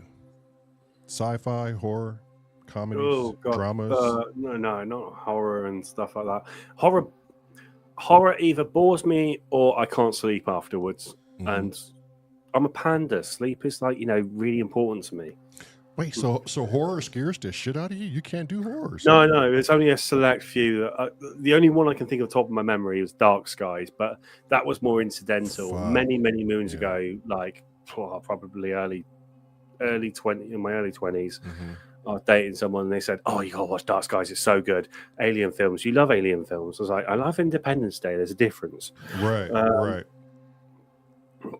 Sci-fi, horror, comedies, Oh God, dramas? no, not horror and stuff like that. Horror either bores me or I can't sleep afterwards. Mhm. And I'm a panda. Sleep is like really important to me. Wait, so horror scares the shit out of you? You can't do horror? No, there's only a select few. The only one I can think of top of my memory was Dark Skies, but that was more incidental. Fuck. Many moons ago, like probably early 20 in my early 20s. Mhm. I was dating someone and they said, "Oh, you gotta watch Dark Skies. It's so good. Alien films. You love alien films." I was like, "I love Independence Day. There's a difference." Right, right.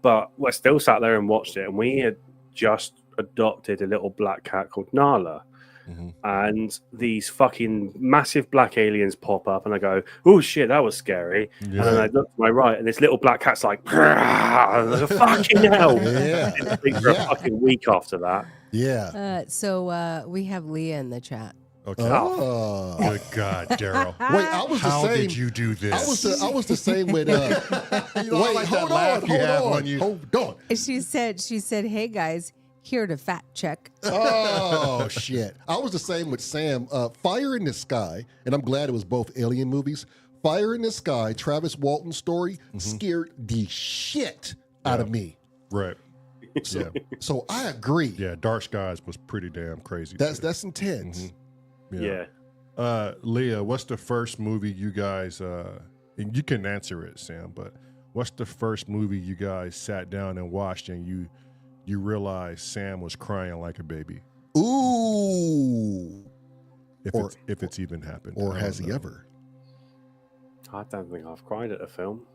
But we still sat there and watched it, and we had just adopted a little black cat called Nala. Mhm. And these fucking massive black aliens pop up, and I go, "Oh shit, that was scary!" And then I look to my right, and this little black cat's like, "Fucking hell!" Yeah. I think for a fucking week after that. Yeah. So we have Leah in the chat. Okay. Oh. Good God, Daryl. Wait, I was the How same. did you do this? I was the same with. You know, I Wait, like that hold laugh on, you have hold when on, you- hold on. She said, "Hey guys, here to fact check." Oh shit! I was the same with Sam. Fire in the Sky, and I'm glad it was both alien movies. Fire in the Sky, Travis Walton's story scared the shit out of me. Right. So, so I agree. Yeah, Dark Skies was pretty damn crazy. That's intense. Yeah. Leah, what's the first movie you guys and you can answer it, Sam, but what's the first movie you guys sat down and watched and you realized Sam was crying like a baby? Ooh. If it's even happened. Or I has don't he know. ever? I don't think I've cried at a film.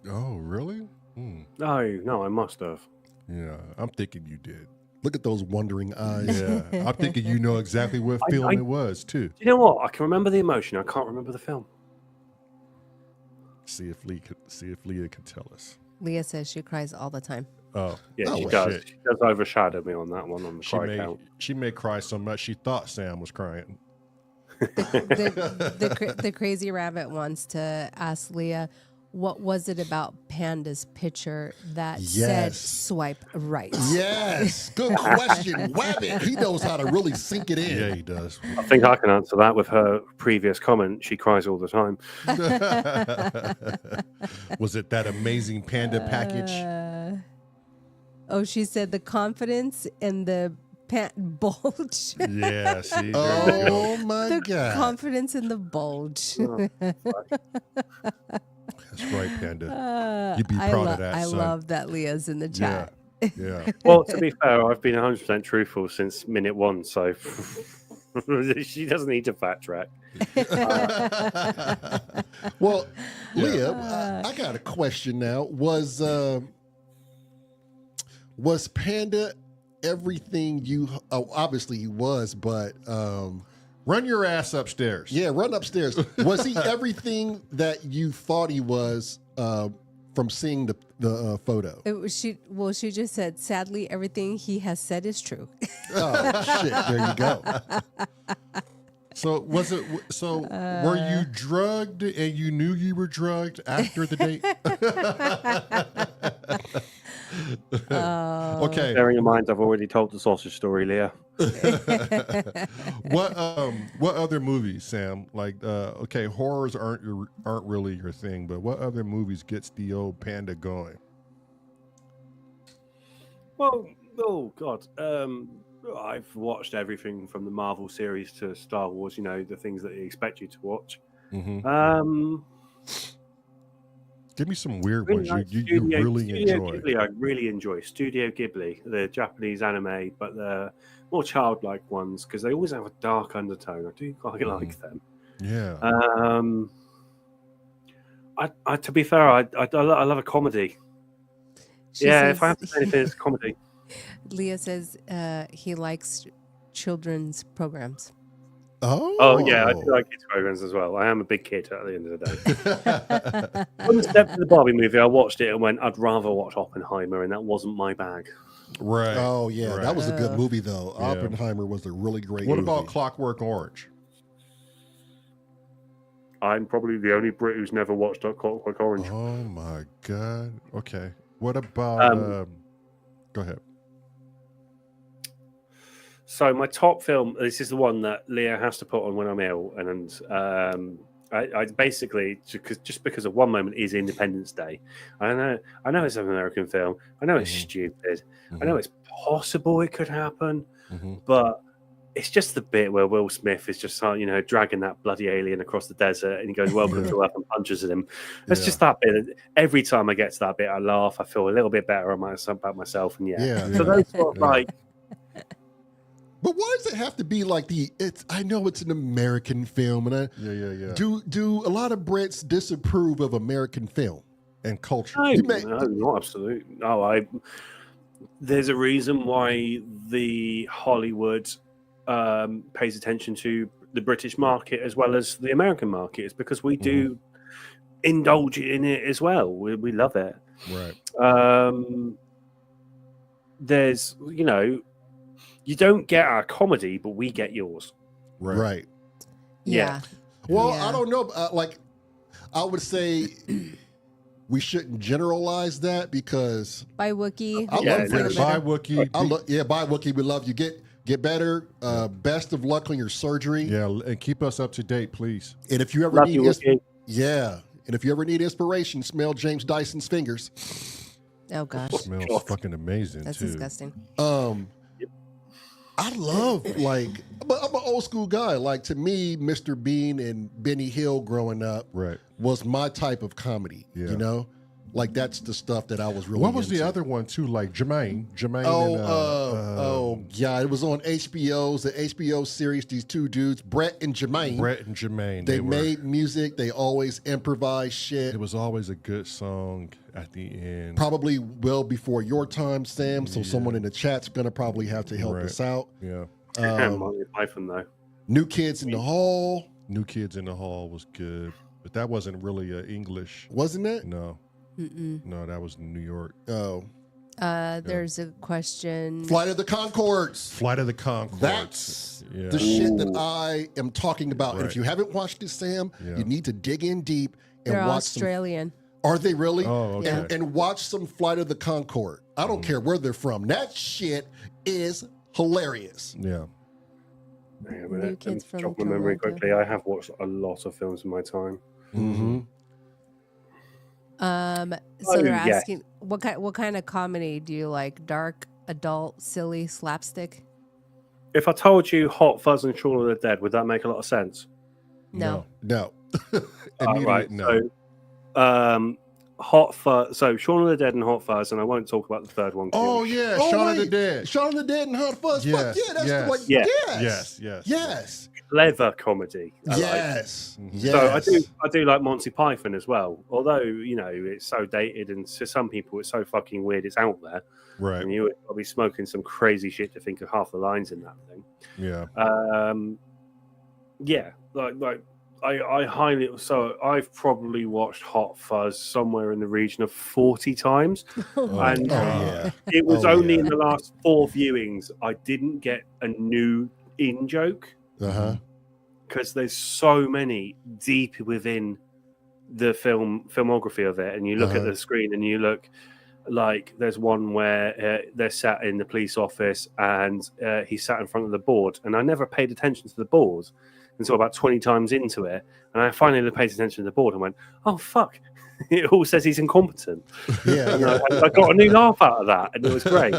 Oh, really? No, I must have. Yeah, I'm thinking you did. Look at those wondering eyes. Yeah, I'm thinking you know exactly what film it was too. You know what? I can remember the emotion. I can't remember the film. See if Leah can tell us. Leah says she cries all the time. Oh, Yeah, Oh, she well, does. shit. She does overshadow me on that one on the she cry may count. she may cry so much she thought Sam was crying. The crazy rabbit wants to ask Leah, what was it about Panda's picture that said Yes. swipe right? Yes, good question. Wabbit, he knows how to really sink it in. Yeah, he does. I think I can answer that with her previous comment. She cries all the time. Was it that amazing panda package? Oh, she said the confidence and the pant bulge. Yeah, see. There you go. Oh my The God. confidence in the bulge. That's right, Panda. You'd be proud of that, I son. love that Leah's in the Yeah. chat. Yeah. Well, to be fair, I've been 100% truthful since minute one, so she doesn't need to fact track. Well, Leah, I got a question now. Was Panda everything you? Oh, obviously he was, but Run your ass upstairs. yeah, run upstairs. Was he everything that you thought he was from seeing the photo? She just said, sadly, everything he has said is true. Oh shit! There you go. So was it? So were you drugged and you knew you were drugged after the date? Okay. Bearing in mind, I've already told the sausage story, Leah. What other movies, Sam? Like okay, horrors aren't really your thing, but what other movies gets the old panda going? Well, oh God, I've watched everything from the Marvel series to Star Wars. You know, the things that they expect you to watch. Mm-hmm. Give me some weird Really ones like you really Studio enjoy. Ghibli, I really enjoy Studio Ghibli, the Japanese anime, but the more childlike ones because they always have a dark undertone. I do quite like them. Yeah. I to be fair, I love a comedy. She Yeah, says- if I have to say anything, it's comedy. Leah says he likes children's programs. Oh yeah, I do like kids programs as well. I am a big kid at the end of the day. When we stepped to the Barbie movie, I watched it and went, I'd rather watch Oppenheimer, and that wasn't my bag. Right. Oh yeah, right. that was a good movie though. Yeah. Oppenheimer was a really great What movie. about Clockwork Orange? I'm probably the only Brit who's never watched Clockwork Orange. Oh my God. Okay. What about? Go ahead. So my top film, this is the one that Leah has to put on when I'm ill, and I basically just because of one moment is Independence Day. I know it's an American film. I know it's stupid. I know it's possible it could happen, but it's just the bit where Will Smith is just dragging that bloody alien across the desert, and he goes welcome to Earth and punches at him. It's just that bit. Every time I get to that bit, I laugh. I feel a little bit better about myself, and so those sort of like. But why does it have to be like I know it's an American film, and do a lot of Brits disapprove of American film and culture? No, not absolutely. No, there's a reason why the Hollywood pays attention to the British market as well as the American market. It's because we do indulge in it as well. We love it. Right. There's, you don't get our comedy, but we get yours. Right. Yeah. Well, I don't know. I would say we shouldn't generalize that because Bye Wookie. I love British. Bye Wookie. Bye Wookie. We love you. Get better. Best of luck on your surgery. Yeah, and keep us up to date, please. And if you ever Love need you, and if you ever need inspiration, smell James Dyson's fingers. Oh gosh, Smells fucking amazing. that's too. disgusting. I love I'm an old school guy. Like to me, Mr. Bean and Benny Hill growing up was my type of comedy. Yeah. You know, like that's the stuff that I was really. What was into. the other one too? Like Jermaine. Yeah, it was on HBO's the HBO series. These two dudes, Brett and Jermaine. They made music. They always improvise shit. It was always a good song at the end. Probably well before your time, Sam. So someone in the chat's gonna probably have to help us out. Yeah. Monty Python though. New Kids in the Hall. New Kids in the Hall was good, but that wasn't really English. Wasn't it? No. No, that was New York. Oh. There's a question. Flight of the Conchords. Flight of the Conchords. That's the shit that I am talking about. And if you haven't watched it, Sam, you need to dig in deep and They're watch Australian. Are they really? Oh, okay. And watch some Flight of the Conchord. I don't care where they're from. That shit is hilarious. Yeah. Hang on a New minute. Kids from Jog my memory Toronto. quickly. I have watched a lot of films in my time. So they're asking what kind of comedy do you like? Dark, adult, silly, slapstick? If I told you Hot Fuzz and Shaun of the Dead, would that make a lot of sense? No. Right. No. So, Hot Fuzz. So Shaun of the Dead and Hot Fuzz, and I won't talk about the third one. Oh yeah, Shaun of the Dead. Shaun of the Dead and Hot Fuzz. Yes, Fuck yeah, that's yes. the one. Yes. Yes. Clever comedy. Yes. So I do like Monty Python as well. Although it's so dated, and to some people it's so fucking weird. It's out there, Right. and you will be smoking some crazy shit to think of half the lines in that thing. Yeah. I highly so I've probably watched Hot Fuzz somewhere in the region of 40 times, and it was only in the last 4 viewings I didn't get a new in joke. Because there's so many deep within the filmography of it, and you look at the screen and you look like there's one where they're sat in the police office and he's sat in front of the board, and I never paid attention to the board until about 20 times into it, and I finally paid attention to the board and went, oh fuck, it all says he's incompetent. I got a new laugh out of that, and it was great.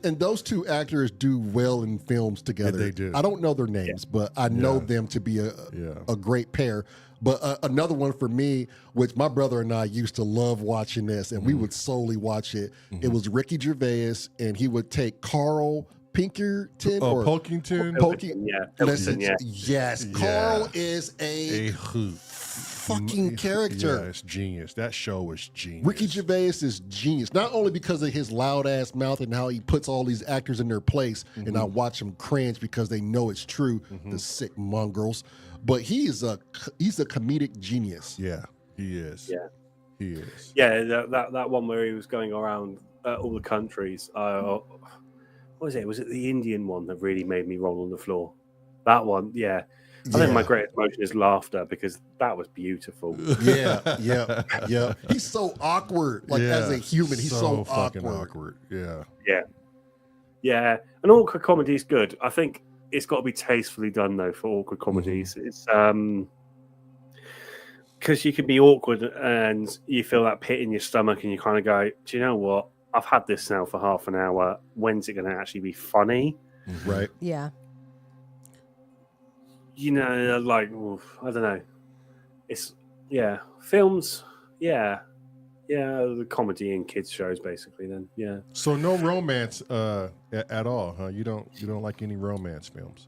And those two actors do well in films together. Yeah, they do. I don't know their names, but I know them to be a great pair. But another one for me, which my brother and I used to love watching this, and we would solely watch it. It was Ricky Gervais, and he would take Carl Pinkerton or Pilkington. Listen, yeah. yes, Carl is a hoot. fucking character. Yeah, it's genius. That show was genius. Ricky Gervais is genius, not only because of his loud ass mouth and how he puts all these actors in their place, and I watch them cringe because they know it's true, the sick mongrels, but he's a comedic genius. Yeah, he is. Yeah. He is. Yeah, that one where he was going around all the countries. What was it? Was it the Indian one that really made me roll on the floor? That one, yeah. I think my greatest emotion is laughter because that was beautiful. Yeah. He's so awkward. Like as a human, he's so fucking awkward. Yeah. And awkward comedy is good. I think it's got to be tastefully done though for awkward comedies. It's because you can be awkward and you feel that pit in your stomach and you kind of go, do you know what? I've had this now for half an hour. When's it going to actually be funny? Right. Yeah. You know, like, I don't know. It's, films, the comedy and kids shows basically then, yeah. So no romance at all, huh? You don't like any romance films?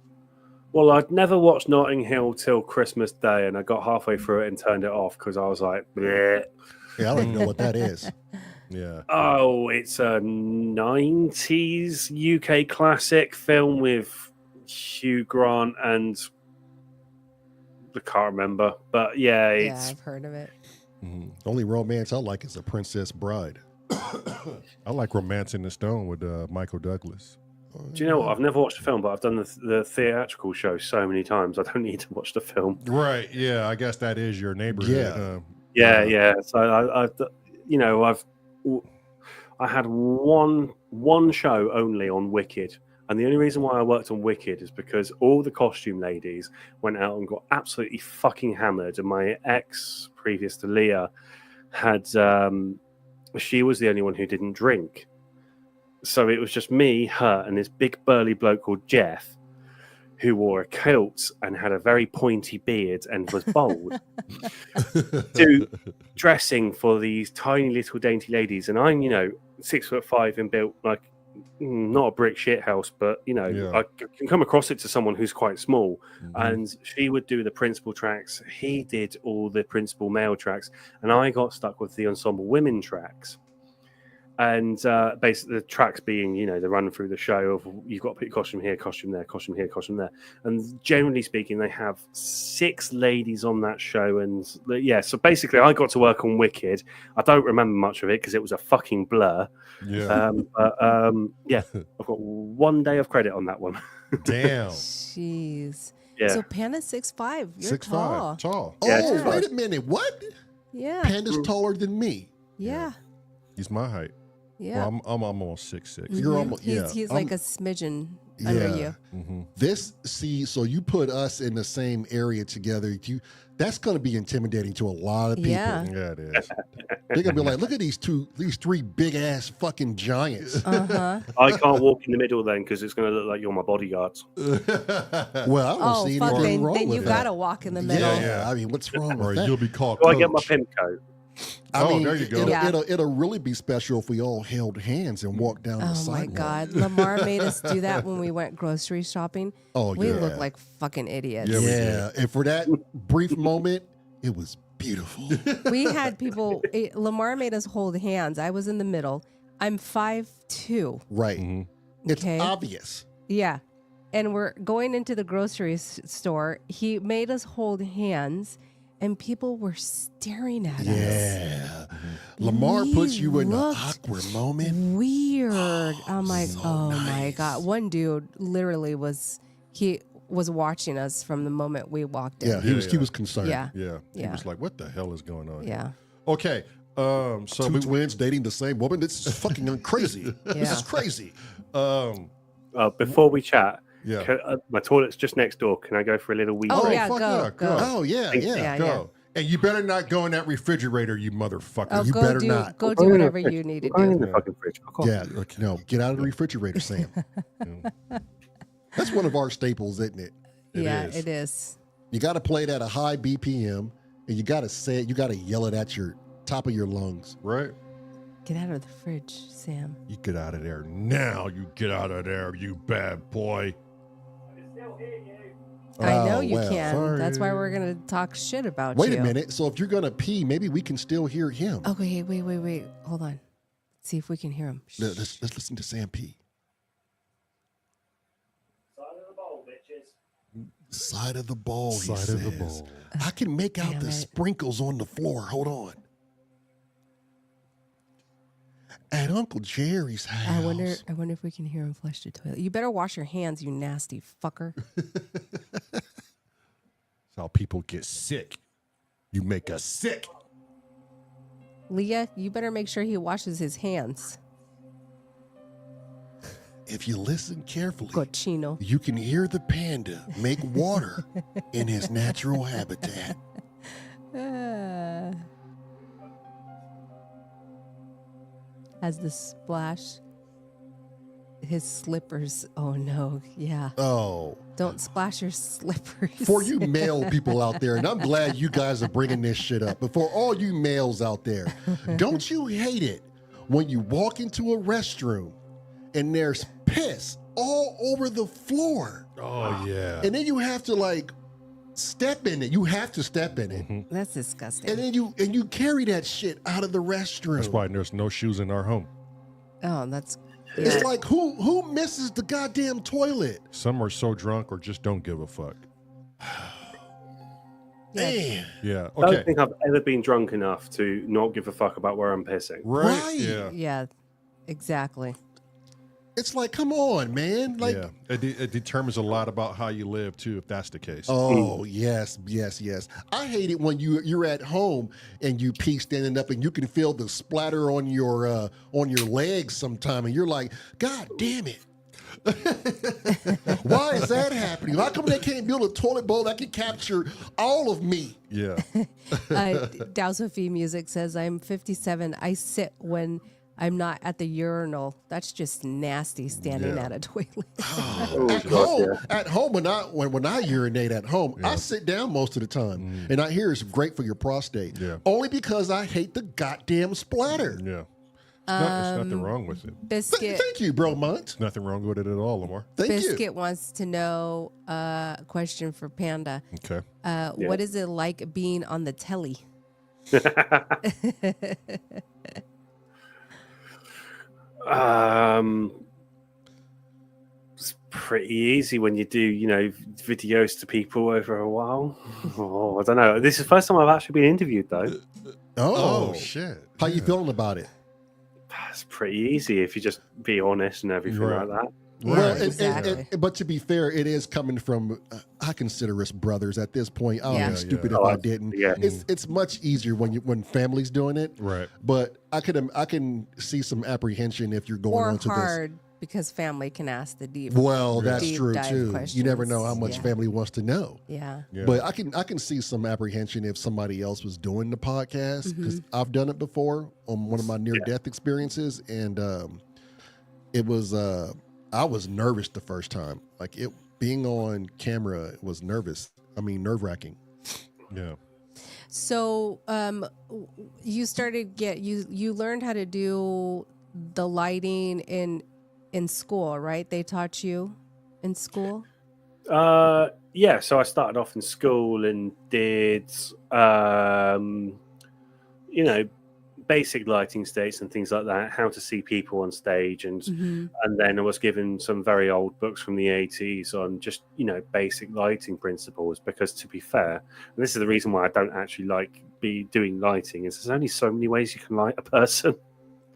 Well, I'd never watched Notting Hill till Christmas Day, and I got halfway through it and turned it off because I was like, bleh. Yeah, I don't even know what that is. Yeah. Oh, it's a 90s UK classic film with Hugh Grant and I can't remember, but yeah, I've heard of it. Only romance I like is A Princess Bride. I like Romance in the Stone with Michael Douglas. Do you know what? I've never watched the film, but I've done the theatrical show so many times. I don't need to watch the film. Right. Yeah. I guess that is your neighborhood. Yeah. So I had one show only on Wicked, and the only reason why I worked on Wicked is because all the costume ladies went out and got absolutely fucking hammered, and my ex, previous to Leah, had she was the only one who didn't drink. So it was just me, her, and this big burly bloke called Jeff, who wore a kilt and had a very pointy beard and was bald, dressing for these tiny little dainty ladies. And I'm, 6'5" and built like not a brick shit house, but I can come across it to someone who's quite small. And she would do the principal tracks. He did all the principal male tracks, and I got stuck with the ensemble women tracks. And basically the tracks being, the run through the show of you've got to put your costume here, costume there, costume here, costume there. And generally speaking, they have 6 ladies on that show. And so basically I got to work on Wicked. I don't remember much of it because it was a fucking blur. Yeah. I've got 1 day of credit on that one. Damn. Jeez. Yeah. So Panda's 6'5". You're 6'5". Tall. Oh, Yeah, wait a minute. What? Yeah. Panda's taller than me. Yeah. He's my height. Yeah. Well, I'm almost 6'6". You're almost, He's like a smidgen under you. So you put us in the same area together. That's going to be intimidating to a lot of people. Yeah. Yeah, it is. They're going to be like, look at these 3 big ass fucking giants. I can't walk in the middle then because it's going to look like you're my bodyguards. Well, I don't see anything wrong then with you that. got to walk in the middle. Yeah. I mean, what's wrong with that? You'll be called Do I coach. get my pimp coat? I mean, there you go. It'll really be special if we all held hands and walked down the Oh sidewalk. my God. Lamar made us do that when we went grocery shopping. Oh, we yeah. looked like fucking idiots. Yeah. And for that brief moment, it was beautiful. We had people, Lamar made us hold hands. I was in the middle. I'm 5'2". Right. It's Okay. obvious. Yeah. And we're going into the grocery store. He made us hold hands, and people were staring at us. Yeah. Lamar We puts you in an looked awkward moment. Weird. I'm like, so oh my nice. God. One dude literally was watching us from the moment we walked in. Yeah, he was concerned. Yeah. Yeah. He Yeah. was like, what the hell is going on? Yeah. Okay. So 2 twins dating the same woman. This is fucking crazy. This Yeah. is crazy. Before we chat, yeah. my toilet's just next door. Can I go for a little wee Oh, break? yeah, fuck go, yeah, go. Oh, yeah. Yeah, Go. And you better not go in that refrigerator, you motherfucker. Oh, You go better do, not. Go do whatever you need to I'm in do. the fucking fridge. I can't Yeah. do it. No, get out of the refrigerator, Sam. That's one of our staples, isn't it? Yeah, is. it is. You got to play it at a high BPM, and you got to say it. You got to yell it at your top of your lungs. Right? Get out of the fridge, Sam. You get out of there now. You get out of there, you bad boy. I know Oh, you well. can. Sorry. That's why we're gonna talk shit about Wait you. a minute. So if you're gonna pee, maybe we can still hear him. Okay, wait. Hold on. Let's see if we can hear him. Let's listen to Sam pee. Side of the bowl, bitches. Side of the bowl. Side he of the says. bowl. I can make out Damn the it. sprinkles on the floor. Hold on. At Uncle Jerry's house. I wonder if we can hear him flush the toilet. You better wash your hands, you nasty fucker. That's how people get sick. You make us sick. Leah, you better make sure he washes his hands. If you listen carefully, Cochino. you can hear the panda make water in his natural habitat. As the splash, his slippers. Oh no, yeah. Oh, Don't splash your slippers. for you male people out there, and I'm glad you guys are bringing this shit up, but for all you males out there, don't you hate it when you walk into a restroom and there's piss all over the floor? Oh, yeah. And then you have to like step in it. You have to step in it. That's disgusting. And then you carry that shit out of the restroom. That's why there's no shoes in our home. Oh, that's. It's like who misses the goddamn toilet? Some are so drunk or just don't give a fuck. Man. Yeah. I don't Okay. think I've ever been drunk enough to not give a fuck about where I'm pissing. Right. Yeah. Yeah, exactly. It's like, come on, man. Like, Yeah. It determines a lot about how you live too, if that's the case. oh yes. I hate it when you're at home and you pee standing up and you can feel the splatter on your legs sometime, and you're like, God damn it. Why is that happening? How come they can't build a toilet bowl that can capture all of me? Yeah. Dow Sophie Music says, I'm 57. I sit when I'm not at the urinal. That's just nasty standing Yeah. at a toilet. At home when I urinate at home, I sit down most of the time, and I hear it's great for your prostate. Yeah. Only because I hate the goddamn splatter. Yeah. There's nothing wrong with it. Biscuit Thank you, bro, Munt. There's nothing wrong with it at all, Lamar. Thank Biscuit you. wants to know a question for Panda. Okay. What is it like being on the telly? It's pretty easy when you do, videos to people over a while. Oh, I don't know. This is the first time I've actually been interviewed, though. Oh, shit. how you feeling about it? It's pretty easy if you just be honest and everything Right. like that. Well, exactly. but to be fair, it is coming from, I consider us brothers at this point. I would Yeah. be stupid Yeah. if Oh, I didn't. yeah. It's much easier when family's doing it. Right. But I can see some apprehension if you're going Or on to hard because family can ask the deep. this. Well, that's deep true dive too. You never know how questions. much Yeah. family wants to know. Yeah. Yeah. But I can see some apprehension if somebody else was doing the podcast, because I've done it before on one of my near death experiences, and it was I was nervous the first time. Like it being on camera was nerve-wracking. Yeah. So you started you learned how to do the lighting in school, right? They taught you in school? Yeah, so I started off in school and did, basic lighting states and things like that, how to see people on stage. And then I was given some very old books from the 80s on just, basic lighting principles, because to be fair, and this is the reason why I don't actually like doing lighting, is there's only so many ways you can light a person.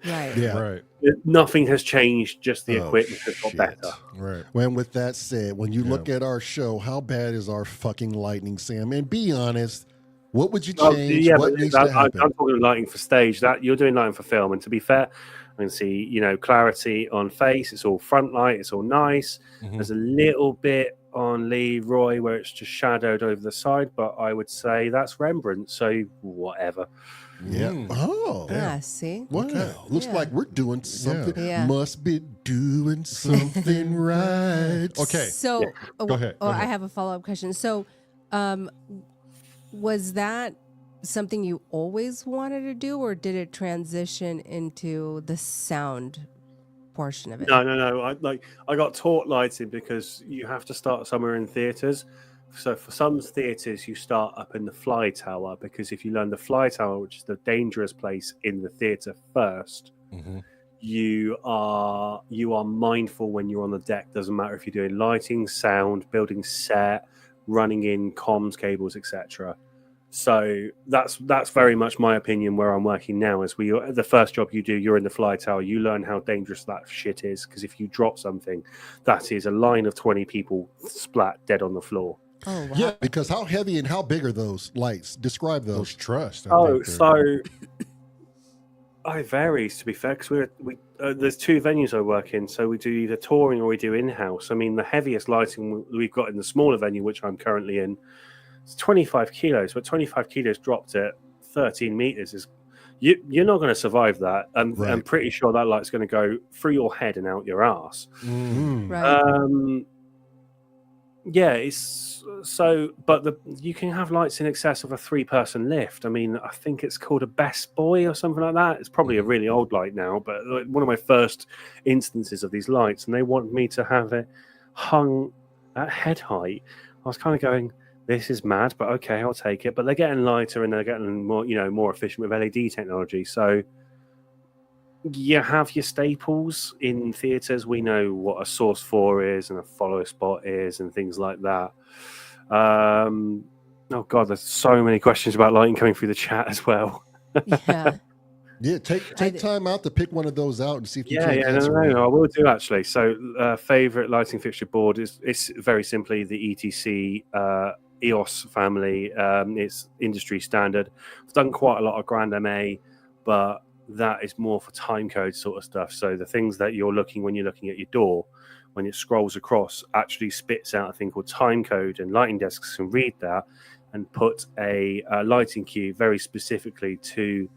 Right. Yeah. Right. Nothing has changed, just the Oh, equipment has got shit. better. Right. Well, with that said, when you Yeah. look at our show, how bad is our fucking lightning, Sam? And be honest, what would you Oh, change? yeah, What but needs I'm to happen? talking lighting for stage. That you're doing lighting for film, and to be fair, I can see clarity on face. It's all front light. It's all nice. There's a little bit on Leroy where it's just shadowed over the side, but I would say that's Rembrandt. So whatever. Yeah. Oh. Yeah, see? Wow. Looks Yeah. like we're doing something. Yeah. Must be doing something right. Okay. So Go ahead. Go I ahead. have a follow-up question. So was that something you always wanted to do, or did it transition into the sound portion of it? No. I got taught lighting because you have to start somewhere in theaters. So for some theatres, you start up in the fly tower, because if you learn the fly tower, which is the dangerous place in the theatre first, you are mindful when you're on the deck. Doesn't matter if you're doing lighting, sound, building set, running in comms cables, etc. So that's very much my opinion where I'm working now. Is the first job you do, you're in the fly tower, you learn how dangerous that shit is, because if you drop something, that is a line of 20 people splat dead on the floor. Oh, wow. Yeah, because how heavy and how big are those lights? Describe Those those. trust. So it varies, to be fair, because there's two venues I work in, so we do either touring or we do in-house. I mean, the heaviest lighting we've got in the smaller venue, which I'm currently in, is 25 kilos, but 25 kilos dropped at 13 meters is you're not going to survive that. Right. I'm pretty sure that light's going to go through your head and out your ass. Right. Yeah, it's so, but you can have lights in excess of a 3-person lift. I mean, I think it's called a Best Boy or something like that. It's probably a really old light now, but one of my first instances of these lights, and they wanted me to have it hung at head height. I was kind of going, this is mad, but okay, I'll take it. But they're getting lighter and they're getting more efficient with LED technology. So you have your staples in theatres. We know what a source 4 is and a follow spot is and things like that. Oh God, there's so many questions about lighting coming through the chat as well. Yeah. Yeah, take time out to pick one of those out and see if you can answer no, I will do actually. So, favorite lighting fixture board it's very simply the ETC EOS family. It's industry standard. I've done quite a lot of Grand MA, but that is more for time code sort of stuff. So the things that you're looking when you're looking at your door, when it scrolls across, actually spits out a thing called time code, and lighting desks can read that and put a lighting cue very specifically to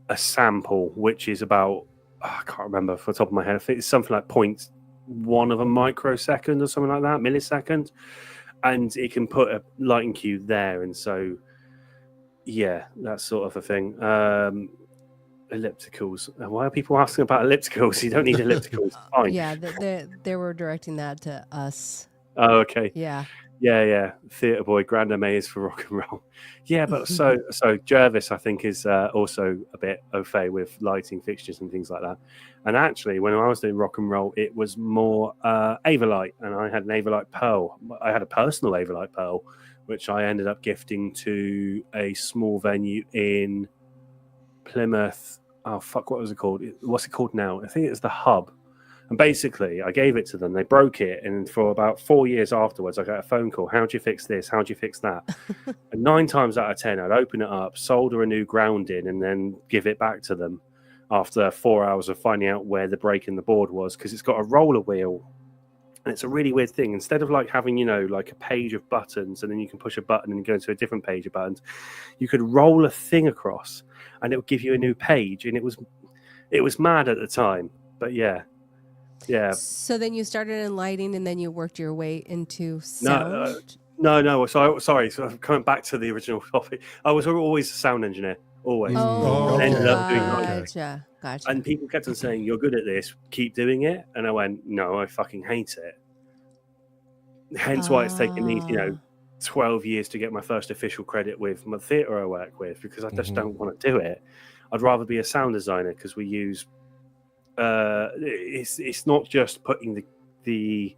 a sample, which is about, I can't remember off the top of my head. I think it's something like 0.1 of a microsecond or something like that, millisecond, and it can put a lighting cue there. And so, yeah, that's sort of a thing. Ellipticals. Why are people asking about ellipticals? You don't need ellipticals. Fine. Yeah, they were directing that to us. Oh, okay. Yeah. Yeah. Theatre boy, Grand MA is for rock and roll. Yeah, but so Jervis, I think, is also a bit au fait with lighting fixtures and things like that. And actually, when I was doing rock and roll, it was more Avalite, and I had an Avalite Pearl. I had a personal Avalite Pearl, which I ended up gifting to a small venue in Plymouth. Oh fuck, what was it called? What's it called now? I think it's the Hub. And basically, I gave it to them. They broke it, and for about 4 years afterwards, I got a phone call. How'd you fix this? How'd you fix that? And 9 times out of 10, I'd open it up, solder a new ground in, and then give it back to them after 4 hours of finding out where the break in the board was, because it's got a roller wheel. And it's a really weird thing. Instead of like having, like a page of buttons, and then you can push a button and go to a different page of buttons, you could roll a thing across, and it would give you a new page. And it was mad at the time, but yeah. So then you started in lighting, and then you worked your way into sound. No. So sorry. So I'm coming back to the original topic. I was always a sound engineer, always. Oh, okay. Ended up doing lighting. gotcha. And people kept on saying, "You're good at this. Keep doing it." And I went, "No, I fucking hate it." Hence why it's taken me, 12 years to get my first official credit with my theatre I work with, because I just don't want to do it. I'd rather be a sound designer, because we use. It's not just putting the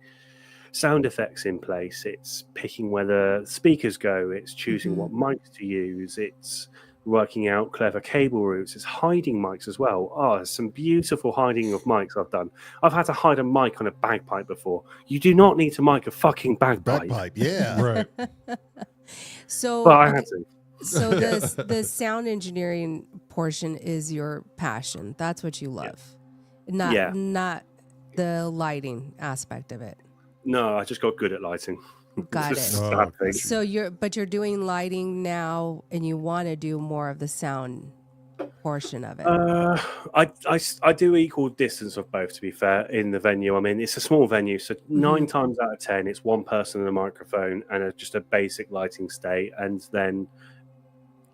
sound effects in place. It's picking where the speakers go. It's choosing what mics to use. It's working out clever cable routes. It's hiding mics as well. Oh, there's some beautiful hiding of mics I've done. I've had to hide a mic on a bagpipe before. You do not need to mic a fucking bagpipe. Bagpipe, yeah. Right. So, But I had to. So the sound engineering portion is your passion. That's what you love. Not the lighting aspect of it. No, I just got good at lighting. Got It's just it. a sad thing. So you're doing lighting now, and you want to do more of the sound portion of it. I do equal distance of both, to be fair, in the venue. I mean, it's a small venue, so 9 times out of 10, it's one person and a microphone and just a basic lighting state. And then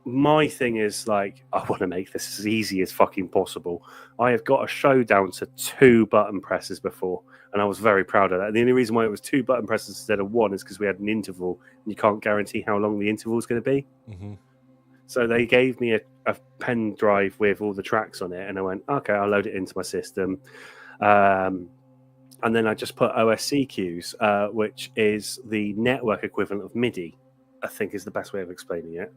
my thing is like, I want to make this as easy as fucking possible. I have got a show down to 2 button presses before, and I was very proud of that. And the only reason why it was 2 button presses instead of 1 is because we had an interval, and you can't guarantee how long the interval is going to be. Mm-hmm. So they gave me a pen drive with all the tracks on it, and I went, okay, I'll load it into my system. And then I just put OSC cues, which is the network equivalent of MIDI, I think is the best way of explaining it.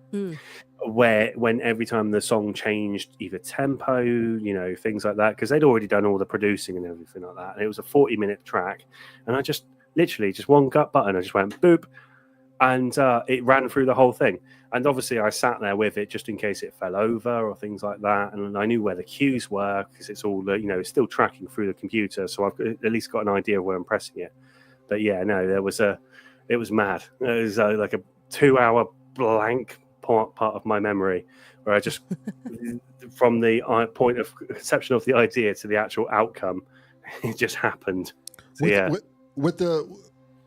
Where when every time the song changed either tempo, you know, things like that, because they'd already done all the producing and everything like that. And it was a 40-minute track. And I just literally just one gut button, I just went boop, and it ran through the whole thing. And obviously I sat there with it just in case it fell over or things like that. And I knew where the cues were because it's all, you know, it's still tracking through the computer. So I've at least got an idea of where I'm pressing it. But yeah, no, it was mad. It was like a 2-hour blank part of my memory where I just, from the point of conception of the idea to the actual outcome, it just happened. So,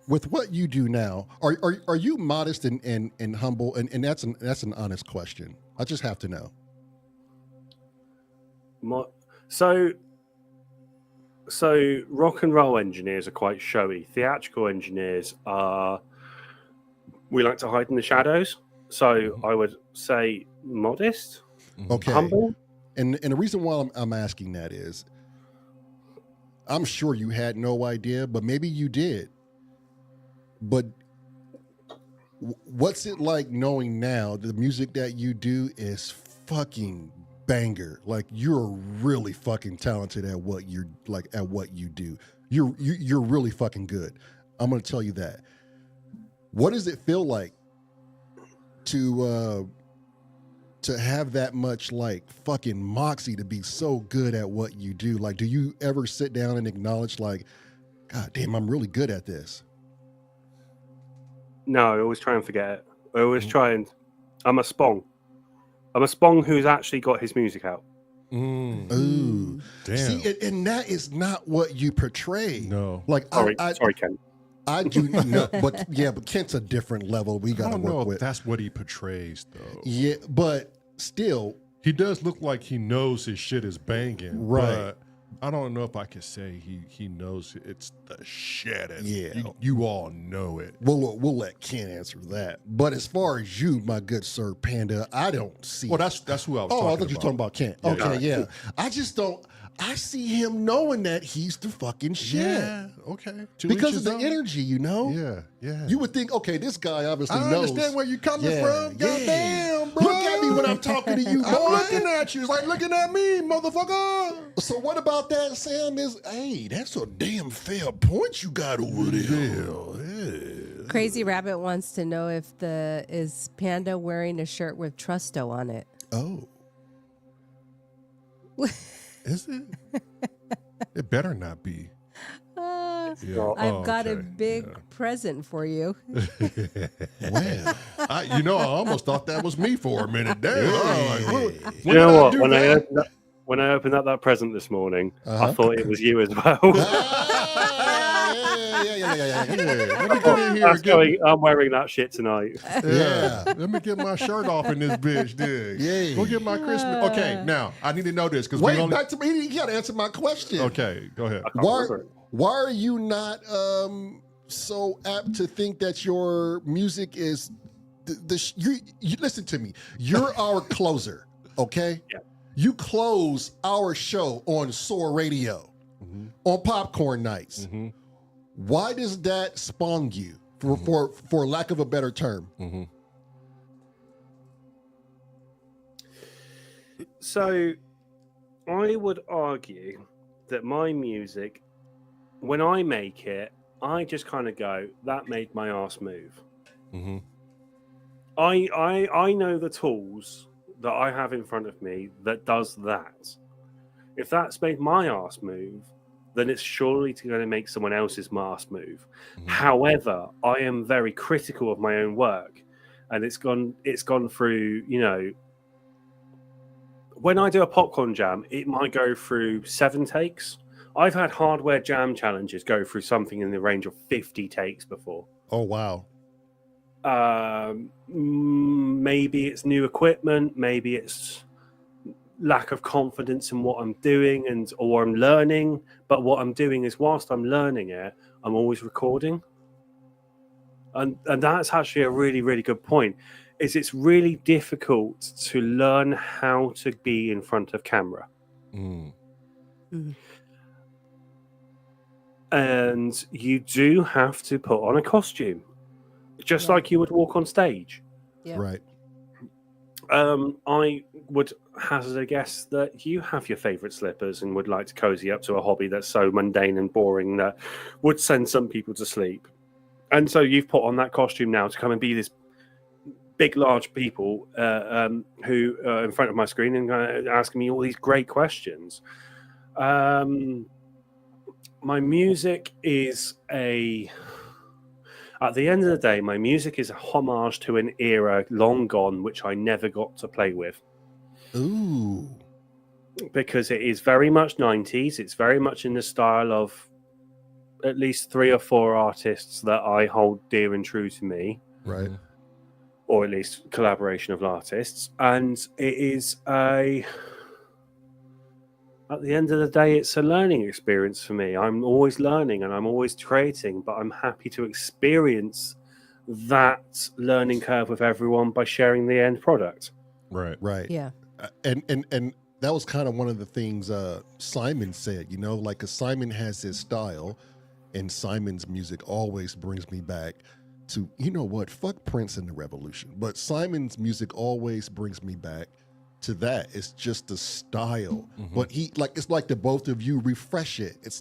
with what you do now, are you modest and humble? And that's an honest question. I just have to know. So rock and roll engineers are quite showy. Theatrical engineers are, we like to hide in the shadows. So I would say modest, okay, humble. And the reason why I'm asking that is, I'm sure you had no idea, but maybe you did. But what's it like knowing now the music that you do is fucking banger? Like, you're really fucking talented at what you do. You're really fucking good. I'm gonna tell you that. What does it feel like to have that much like fucking moxie to be so good at what you do? Like, do you ever sit down and acknowledge like, God damn, I'm really good at this? No, I always try and forget it. I always try and... I'm a spong. I'm a spong who's actually got his music out. Ooh. Damn. See, and that is not what you portray. No. Like, Sorry, Ken. I do know, but Kent's a different level we got to work with. That's what he portrays, though. Yeah, but still... He does look like he knows his shit is banging. Right. But I don't know if I can say he knows it's the shit. And yeah. You all know it. We'll let Ken answer that. But as far as you, my good sir Panda, I don't see... Well, that's who I was talking about. Oh, I thought you were talking about Ken. Yeah. Okay, yeah. I just don't... I see him knowing that he's the fucking shit. Yeah, okay. Because of the energy, you know? Yeah. You would think, okay, this guy obviously knows. I understand where you're coming from. Goddamn, bro. Look at me when I'm talking to you, boy. I'm looking at you. It's like looking at me, motherfucker. So what about that, Sam? Hey, that's a damn fair point you got over there. Crazy Rabbit wants to know if is Panda wearing a shirt with Trusto on it? Oh. Is it? It better not be. I've got a big present for you. Well, I almost thought that was me for a minute. Damn. You know what? When I opened up that present this morning, I thought it was you as well. Yeah. Let me get in here. I'm wearing that shit tonight. Yeah. Let me get my shirt off in this bitch, dude. Yeah. Go get my Christmas. Okay, now I need to know this because back to me. You got to answer my question. Okay, go ahead. Why are you not so apt to think that your music is you listen to me. You're our closer, okay? Yeah. You close our show on S.O.R Radio, on Popcorn Nights. Why does that spawn you, for lack of a better term? So, I would argue that my music, when I make it, I just kind of go, that made my ass move. I know the tools that I have in front of me that does that. If that's made my ass move, then it's surely going to make someone else's ass move. However, I am very critical of my own work, and it's gone through, when I do a popcorn jam, it might go through 7 takes. I've had hardware jam challenges go through something in the range of 50 takes before. Oh, wow. Maybe it's new equipment, maybe it's lack of confidence in what I'm doing or I'm learning. But what I'm doing is, whilst I'm learning it, I'm always recording. And that's actually a really, really good point. It's really difficult to learn how to be in front of camera. And you do have to put on a costume, just like you would walk on stage. Yeah. Right. I would hazard a guess that you have your favorite slippers and would like to cozy up to a hobby that's so mundane and boring that would send some people to sleep. And so you've put on that costume now to come and be this big, large people who are in front of my screen and asking me all these great questions. My music is at the end of the day, my music is a homage to an era long gone, which I never got to play with. Ooh. Because it is very much 90s. It's very much in the style of at least 3 or 4 artists that I hold dear and true to me. Right. Or at least collaboration of artists. And it is at the end of the day, it's a learning experience for me. I'm always learning and I'm always creating, but I'm happy to experience that learning curve with everyone by sharing the end product. Right. Right. Yeah. And that was kind of one of the things Simon said, you know, like, 'cause Simon has his style, and Simon's music always brings me back to, you know what, fuck Prince and the Revolution, but Simon's music always brings me back to that. It's just the style, but it's like the both of you refresh it.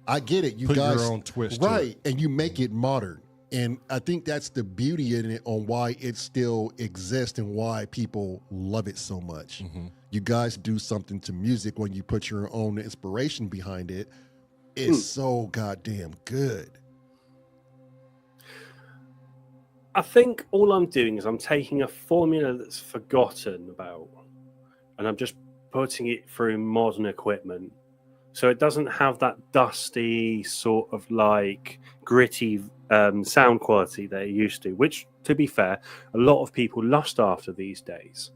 I get it, you Put guys, your own twist to right? it. And you make it modern, and I think that's the beauty in it, on why it still exists and why people love it so much. You guys do something to music when you put your own inspiration behind it. It's so goddamn good. I think all I'm doing is I'm taking a formula that's forgotten about, and I'm just putting it through modern equipment. So it doesn't have that dusty, sort of like gritty sound quality that it used to, which, to be fair, a lot of people lust after these days.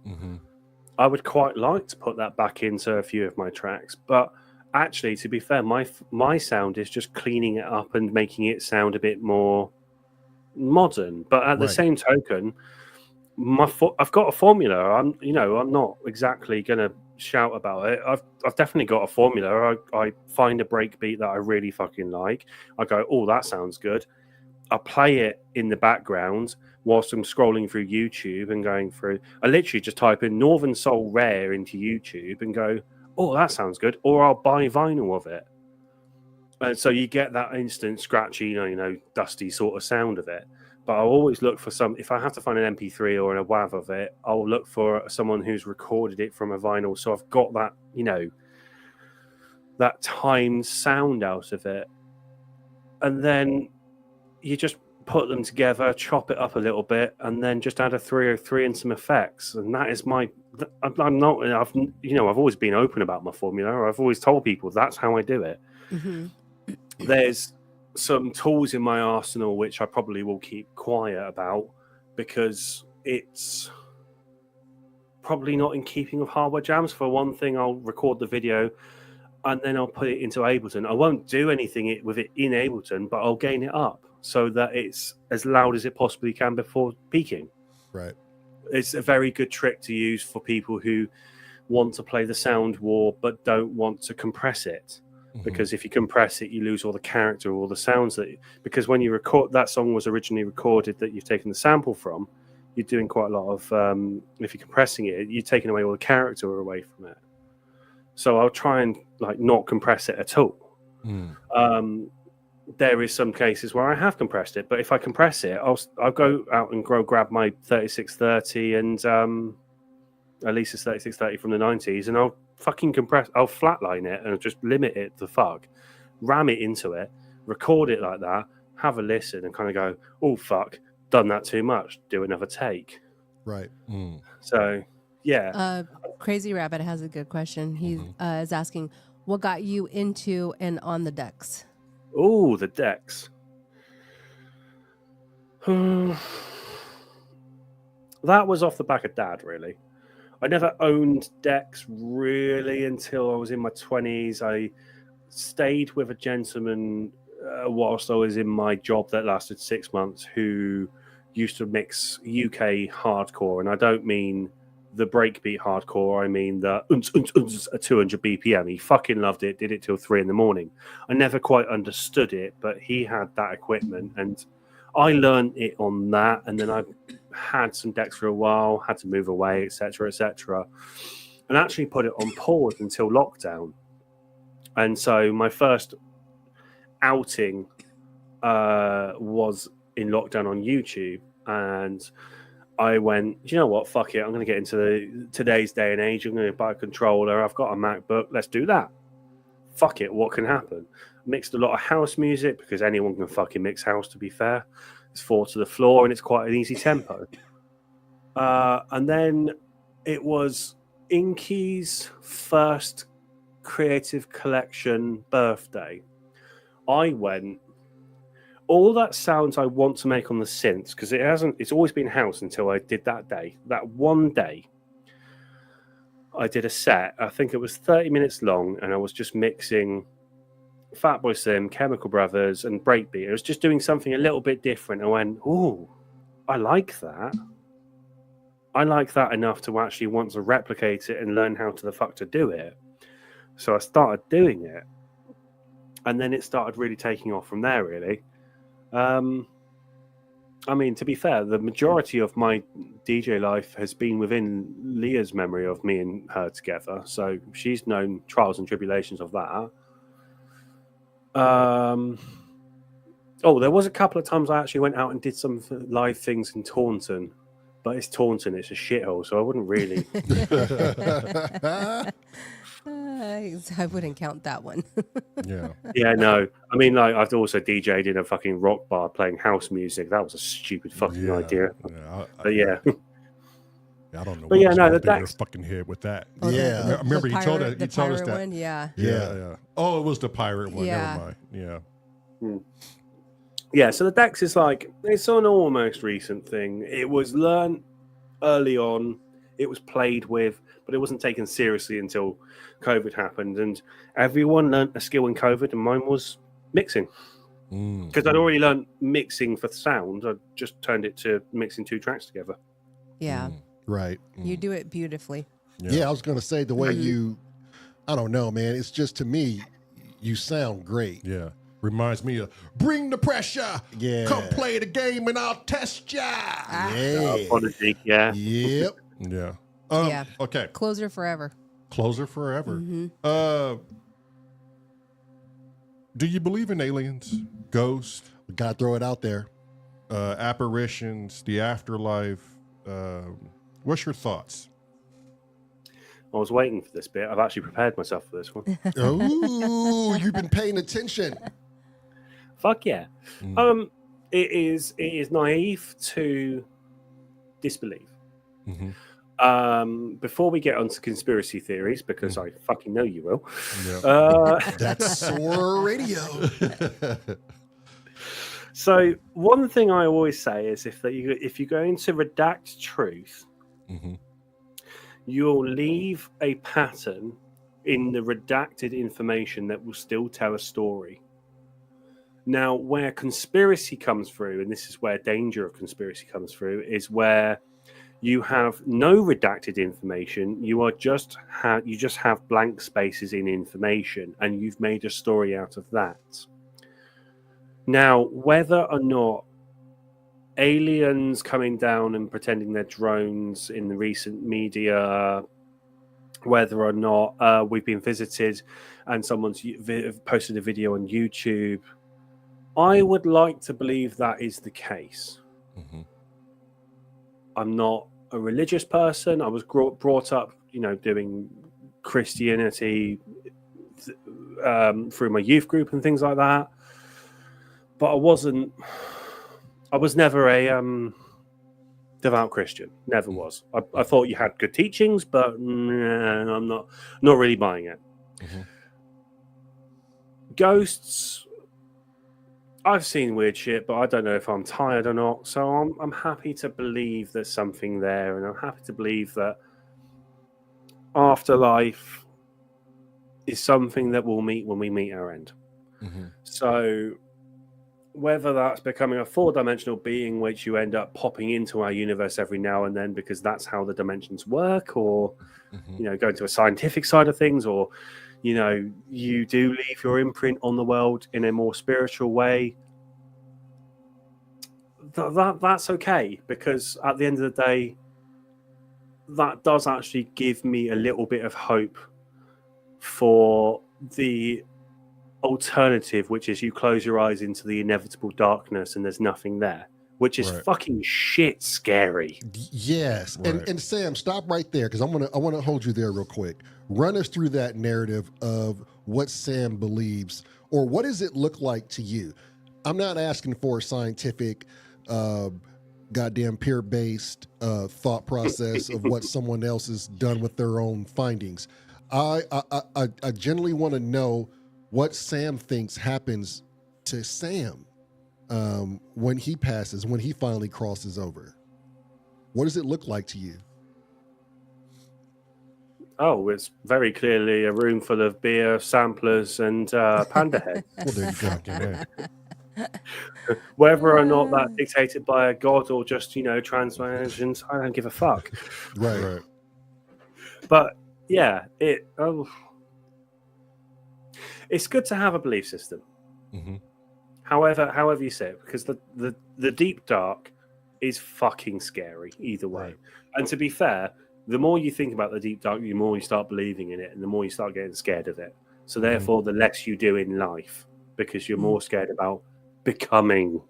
I would quite like to put that back into a few of my tracks, but actually, to be fair, my sound is just cleaning it up and making it sound a bit more modern. But at the same token, I've got a formula. I'm not exactly gonna shout about it. I've definitely got a formula. I find a breakbeat that I really fucking like. I go, oh, that sounds good. I play it in the background whilst I'm scrolling through YouTube and going through. I literally just type in Northern Soul Rare into YouTube and go, oh, that sounds good. Or I'll buy vinyl of it. And so you get that instant scratchy, dusty sort of sound of it. But I'll always look for if I have to find an MP3 or a WAV of it, I'll look for someone who's recorded it from a vinyl. So I've got that, that timed sound out of it. And then you just put them together, chop it up a little bit, and then just add a 303 and some effects. And that is I've always been open about my formula. I've always told people that's how I do it. There's some tools in my arsenal which I probably will keep quiet about because it's probably not in keeping with hardware jams. For one thing, I'll record the video and then I'll put it into Ableton. I won't do anything with it in Ableton, but I'll gain it up so that it's as loud as it possibly can before peaking. Right. It's a very good trick to use for people who want to play the sound war but don't want to compress it. Because if you compress it, you lose all the character, all the sounds because when you record, that song was originally recorded that you've taken the sample from, you're doing quite a lot of, if you're compressing it, you're taking away all the character away from it. So I'll try and not compress it at all. There is some cases where I have compressed it, but if I compress it, I'll go out and grab my 3630 and at least it's 3630 from the 90s, and I'll fucking compress. I'll flatline it and just limit it to fuck, ram it into it, record it like that, have a listen, and kind of go, oh fuck, done that too much. Do another take. Right. So yeah. Crazy Rabbit has a good question. He is asking, what got you into and on the decks? Oh, the decks. That was off the back of Dad, really. I never owned decks really until I was in my 20s. I stayed with a gentleman whilst I was in my job that lasted 6 months who used to mix UK hardcore. And I don't mean the breakbeat hardcore, I mean the at 200 BPM. He fucking loved it, did it till 3 a.m. I never quite understood it, but he had that equipment and I learned it on that. And then I had some decks for a while, had to move away, etc., and actually put it on pause until lockdown. And so my first outing was in lockdown on YouTube, and I went, you know what, fuck it, I'm going to get into today's day and age. I'm going to buy a controller. I've got a MacBook. Let's do that. Fuck it, what can happen? Mixed a lot of house music because anyone can fucking mix house, to be fair. It's 4 to the floor and it's quite an easy tempo. And then it was Inky's first creative collection birthday. I went, all that sounds I want to make on the synths, because it's always been house until I did that day. That one day, I did a set. I think it was 30 minutes long, and I was just mixing Fatboy Slim, Chemical Brothers, and breakbeat. I was just doing something a little bit different. I went, ooh, I like that. I like that enough to actually want to replicate it and learn how to the fuck to do it. So I started doing it, and then it started really taking off from there, really. I mean, to be fair, the majority of my DJ life has been within Leah's memory of me and her together. So she's known trials and tribulations of that. There was a couple of times I actually went out and did some live things in Taunton. But it's Taunton, it's a shithole, so I wouldn't really... I wouldn't count that one. Yeah, no. I mean, like, I've also DJ'd in a fucking rock bar playing house music. That was a stupid fucking idea. But yeah. I don't know. But yeah, no, that's fucking head with that. Oh, Yeah, I remember he told us that. One, yeah. Oh, it was the pirate one. Yeah. Never mind. Yeah. Yeah, so the Dex is like, it's an almost recent thing. It was learned early on. It was played with, but it wasn't taken seriously until COVID happened. And everyone learned a skill in COVID, and mine was mixing. Because I'd already learned mixing for sound. I just turned it to mixing 2 tracks together. Yeah. Right. You do it beautifully. Yeah, I was going to say the way I don't know, man. It's just, to me, you sound great. Yeah. Reminds me of Bring the Pressure. Yeah. Come play the game and I'll test ya. Yeah. Apology, yeah. Yep. Yeah. Yeah. Okay. Closer forever. Closer forever. Do you believe in aliens, ghosts? We got to throw it out there. Apparitions, the afterlife? What's your thoughts? I was waiting for this bit. I've actually prepared myself for this one. Oh, you've been paying attention. Fuck yeah. It is naive to disbelieve. Before we get onto conspiracy theories, because I fucking know you will. That's S.O.R radio. So one thing I always say is if you're going to redact truth, you'll leave a pattern in the redacted information that will still tell a story. Now, where conspiracy comes through, and this is where danger of conspiracy comes through, is where you have no redacted information. You just have blank spaces in information, and you've made a story out of that. Now, whether or not aliens coming down and pretending they're drones in the recent media, whether or not we've been visited and someone's posted a video on YouTube, I would like to believe that is the case. I'm not a religious person. I was brought up, doing Christianity through my youth group and things like that. But I was never a devout Christian. Never was. I thought you had good teachings, but I'm not really buying it. Ghosts, I've seen weird shit, but I don't know if I'm tired or not. So I'm happy to believe there's something there, and I'm happy to believe that afterlife is something that we'll meet when we meet our end. Mm-hmm. So whether that's becoming a 4-dimensional being which you end up popping into our universe every now and then because that's how the dimensions work, or going to a scientific side of things, or you do leave your imprint on the world in a more spiritual way, that's okay, because at the end of the day, that does actually give me a little bit of hope for the alternative, which is you close your eyes into the inevitable darkness and there's nothing there, which is fucking shit scary. Yes. And Sam, stop right there, because I want to hold you there real quick. Run us through that narrative of what Sam believes, or what does it look like to you? I'm not asking for a scientific goddamn peer-based thought process of what someone else has done with their own findings. I generally want to know what Sam thinks happens to Sam when he passes, when he finally crosses over. What does it look like to you? Oh, it's very clearly a room full of beer, samplers, and panda heads. Well, there you go. Whether or not that's dictated by a god or just, transmissions, I don't give a fuck. Right. But yeah, it's good to have a belief system. Mm-hmm. However you say it, because the deep dark is fucking scary either way. Right. And to be fair, the more you think about the deep dark, the more you start believing in it, and the more you start getting scared of it. So therefore, the less you do in life, because you're more scared about becoming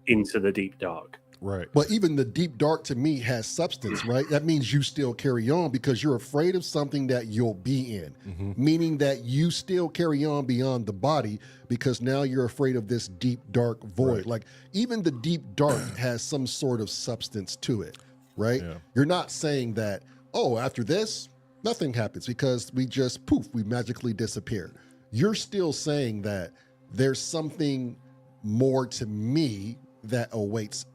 into the deep dark. Right. But even the deep dark to me has substance, right? That means you still carry on because you're afraid of something that you'll be in, meaning that you still carry on beyond the body because now you're afraid of this deep dark void. Right. Like even the deep dark has some sort of substance to it, right? Yeah. You're not saying that, oh, after this, nothing happens because we just poof, we magically disappear. You're still saying that there's something more to me that awaits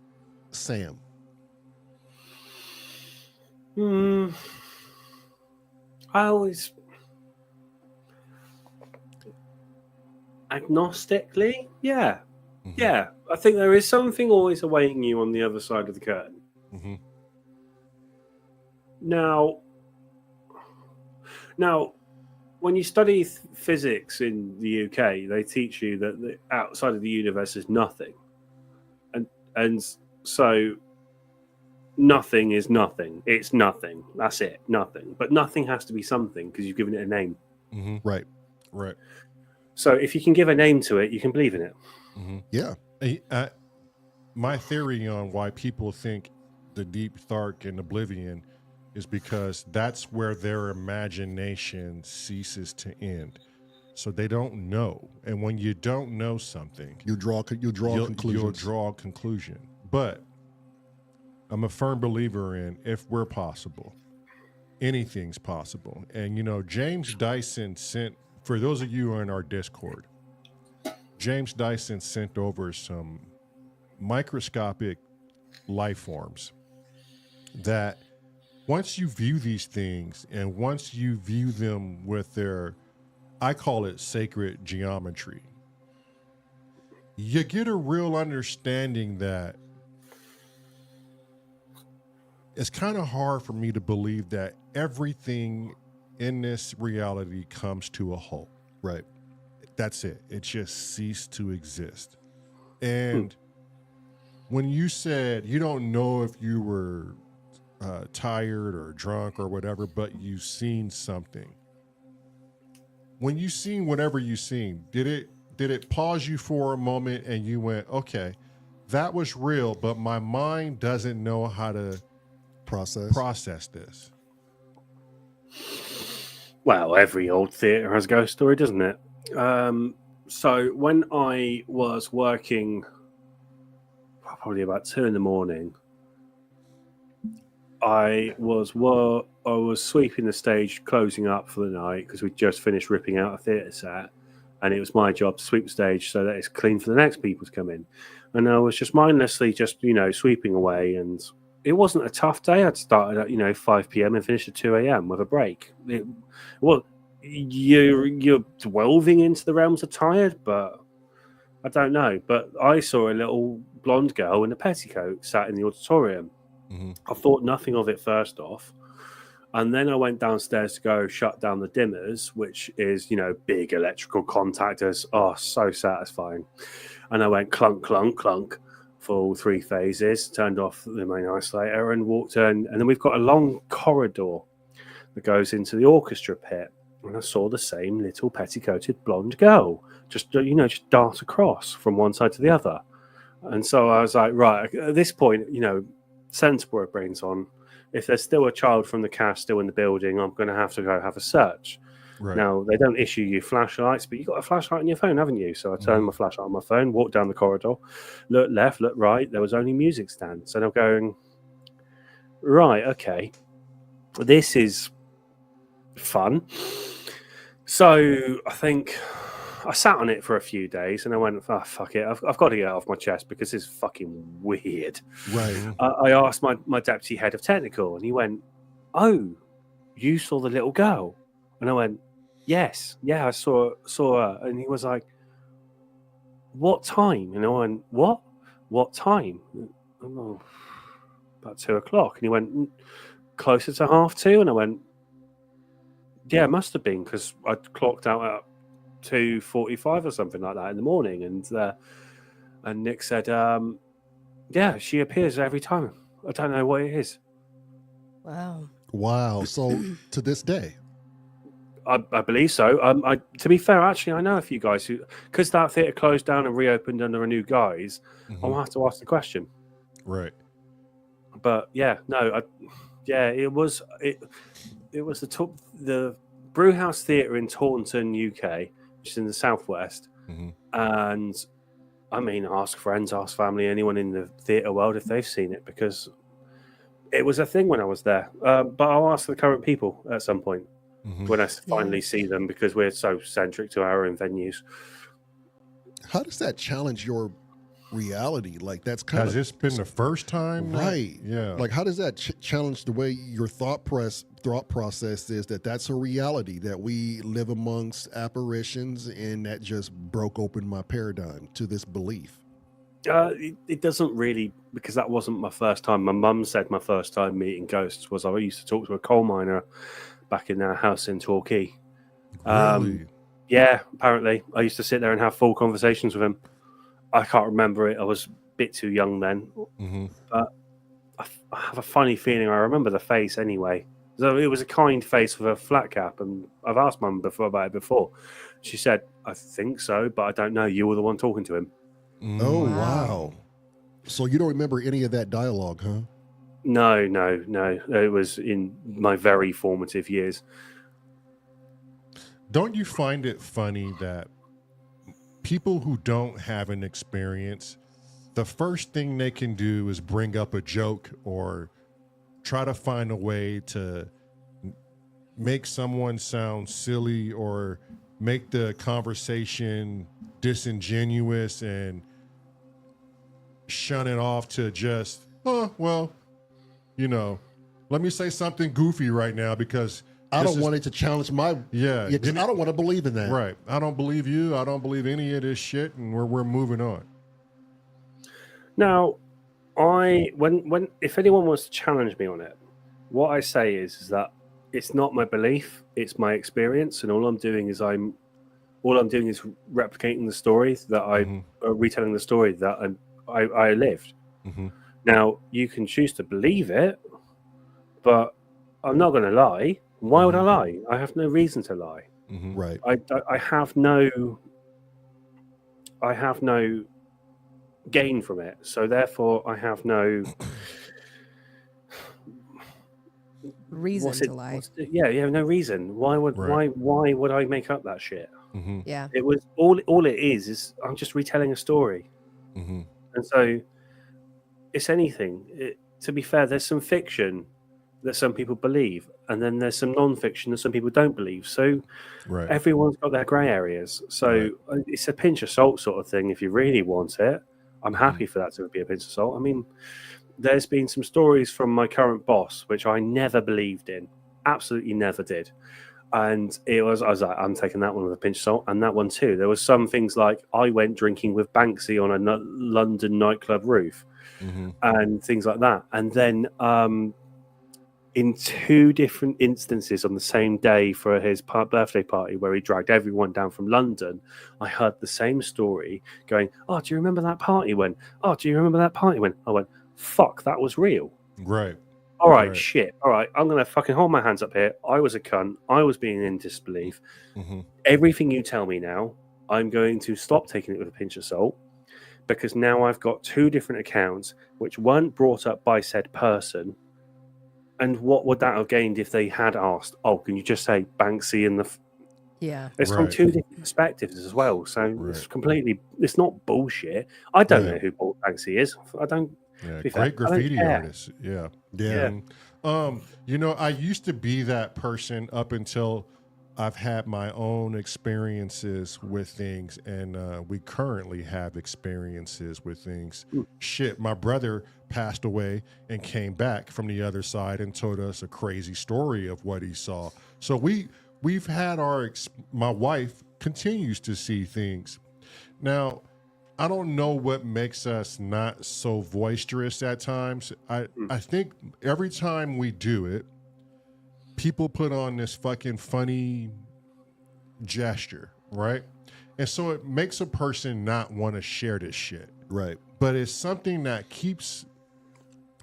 Sam. I always agnostically, yeah. I think there is something always awaiting you on the other side of the curtain. Now, when you study physics in the UK, they teach you that the outside of the universe is nothing, and so nothing is nothing. It's nothing. That's it. Nothing. But nothing has to be something because you've given it a name. Right. So if you can give a name to it, you can believe in it. Yeah. My theory on why people think the deep dark and oblivion is because that's where their imagination ceases to end. So they don't know. And when you don't know something, you'll draw conclusions. You'll draw a conclusion. But I'm a firm believer in if we're possible, anything's possible. And, James Dyson sent, for those of you who are in our Discord, James Dyson sent over some microscopic life forms that once you view these things and once you view them with their, I call it sacred geometry, you get a real understanding that it's kind of hard for me to believe that everything in this reality comes to a halt. Right. That's it. It just ceased to exist. And when you said you don't know if you were tired or drunk or whatever, but you've seen something. When you seen whatever you seen, did it pause you for a moment and you went, okay, that was real, but my mind doesn't know how to process this? Well, every old theatre has a ghost story, doesn't it? So when I was working probably about 2 a.m, I was sweeping the stage, closing up for the night because we just finished ripping out a theatre set, and it was my job to sweep the stage so that it's clean for the next people to come in. And I was just mindlessly just, sweeping away, and it wasn't a tough day. I'd started at 5 p.m. and finished at 2 a.m. with a break. You're delving into the realms of tired, but I don't know. But I saw a little blonde girl in a petticoat sat in the auditorium. Mm-hmm. I thought nothing of it first off. And then I went downstairs to go shut down the dimmers, which is, big electrical contactors. Oh, so satisfying. And I went clunk, clunk, clunk for all 3 phases, turned off the main isolator and walked in. And then we've got a long corridor that goes into the orchestra pit. And I saw the same little petticoated blonde girl just dart across from one side to the other. And so I was like, right, at this point, sensible brains on. If there's still a child from the cast still in the building, I'm going to have to go have a search. Right. Now, they don't issue you flashlights, but you've got a flashlight on your phone, haven't you? So I turned my flashlight on my phone, walked down the corridor, looked left, looked right. There was only music stands. And I'm going, right, okay, this is fun. So I think I sat on it for a few days and I went, oh, fuck it. I've got to get it off my chest because it's fucking weird. Right. I asked my deputy head of technical and he went, oh, you saw the little girl? And I went, yes. Yeah, I saw her. And he was like, what time? And I went, what? What time? Oh, about 2 o'clock. And he went, closer to 2:30. And I went, yeah, it must have been because I clocked out at 2:45 or something like that in the morning. And Nick said, yeah, she appears every time. I don't know what it is. Wow. So to this day. I believe so. To be fair, actually, I know a few guys who, because that theatre closed down and reopened under a new guise, I'll have to ask the question. Right. But yeah, no, it was the Brewhouse Theatre in Taunton, UK, which is in the southwest. And I mean, ask friends, ask family, anyone in the theatre world if they've seen it, because it was a thing when I was there. But I'll ask the current people at some point when I finally see them, because we're so centric to our own venues. How does that challenge your reality? Like, that's kind of... Has this been the first time? Right. Yeah. Like, how does that challenge the way your thought process is that a reality, that we live amongst apparitions, and that just broke open my paradigm to this belief? It doesn't really, because that wasn't my first time. My mum said my first time meeting ghosts was I used to talk to a coal miner back in our house in Torquay. Really? Yeah, apparently. I used to sit there and have full conversations with him. I can't remember it. I was a bit too young then. But I have a funny feeling I remember the face anyway. So it was a kind face with a flat cap, and I've asked Mum about it before. She said, I think so, but I don't know. You were the one talking to him. Oh, wow. So you don't remember any of that dialogue, huh? No. It was in my very formative years. Don't you find it funny that people who don't have an experience, the first thing they can do is bring up a joke or try to find a way to make someone sound silly or make the conversation disingenuous and shun it off to just, let me say something goofy right now because I don't want it to challenge my... Yeah. I don't want to believe in that. Right. I don't believe you. I don't believe any of this shit, and we're moving on. Now, when if anyone wants to challenge me on it, what I say is that it's not my belief, it's my experience, and all I'm doing is replicating the story that I'm retelling the story that I lived. Now, you can choose to believe it, but I'm not going to lie. Why would I lie? I have no reason to lie. Right. I have no gain from it, so therefore I have no reason to lie. No reason. Why would I make up that shit? Yeah. It was all it is I'm just retelling a story. And so it's anything. To be fair, there's some fiction that some people believe. and then there's some non-fiction that some people don't believe. So Right. everyone's got their grey areas. So it's a pinch of salt sort of thing. If you really want it, I'm happy for that to be a pinch of salt. I mean, there's been some stories from my current boss which I never believed in, absolutely never did. And I was like, I'm taking that one with a pinch of salt, and that one too. There was some things like I went drinking with Banksy on a London nightclub roof, and things like that. And then in 2 different instances on the same day for his birthday party, where he dragged everyone down from London, I heard the same story going, "Oh, do you remember that party when? Oh, do you remember that party when?" I went, "Fuck, that was real." Right. All right, shit. All right, I'm going to fucking hold my hands up here. I was a cunt. I was being in disbelief. Everything you tell me now, I'm going to stop taking it with a pinch of salt, because now I've got 2 different accounts which weren't brought up by said person. And what would that have gained if they had asked, "Oh, can you just say Banksy and the..." Yeah. It's from 2 different perspectives as well. So it's not bullshit. I don't know who Banksy is. I don't... Yeah, great graffiti artist. Yeah. You know, I used to be that person up until I've had my own experiences with things, and we currently have experiences with things. Shit, my brother passed away and came back from the other side and told us a crazy story of what he saw. So we've had my wife continues to see things. Now, I don't know what makes us not so boisterous at times. I think every time we do it, people put on this fucking funny gesture, right? And so it makes a person not want to share this shit. Right. But it's something that keeps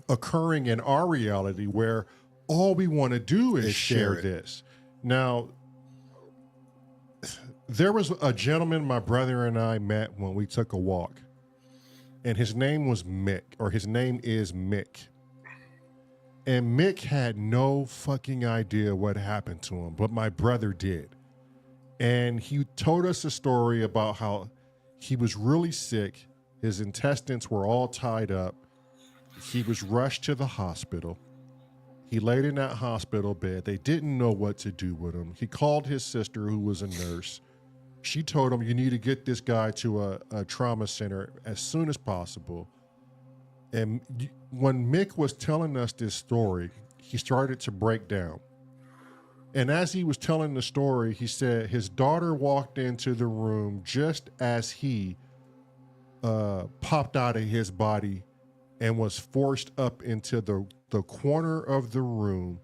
occurring in our reality where all we want to do is share this. Now, there was a gentleman my brother and I met when we took a walk, and his name was Mick, or his name is Mick. And Mick had no fucking idea what happened to him, but my brother did. And he told us a story about how he was really sick. His intestines were all tied up. He was rushed to the hospital. He laid in that hospital bed. They didn't know what to do with him. He called his sister, who was a nurse. She told him, "You need to get this guy to a trauma center as soon as possible." And when Mick was telling us this story, he started to break down. And as he was telling the story, he said his daughter walked into the room just as he popped out of his body and was forced up into the corner of the room.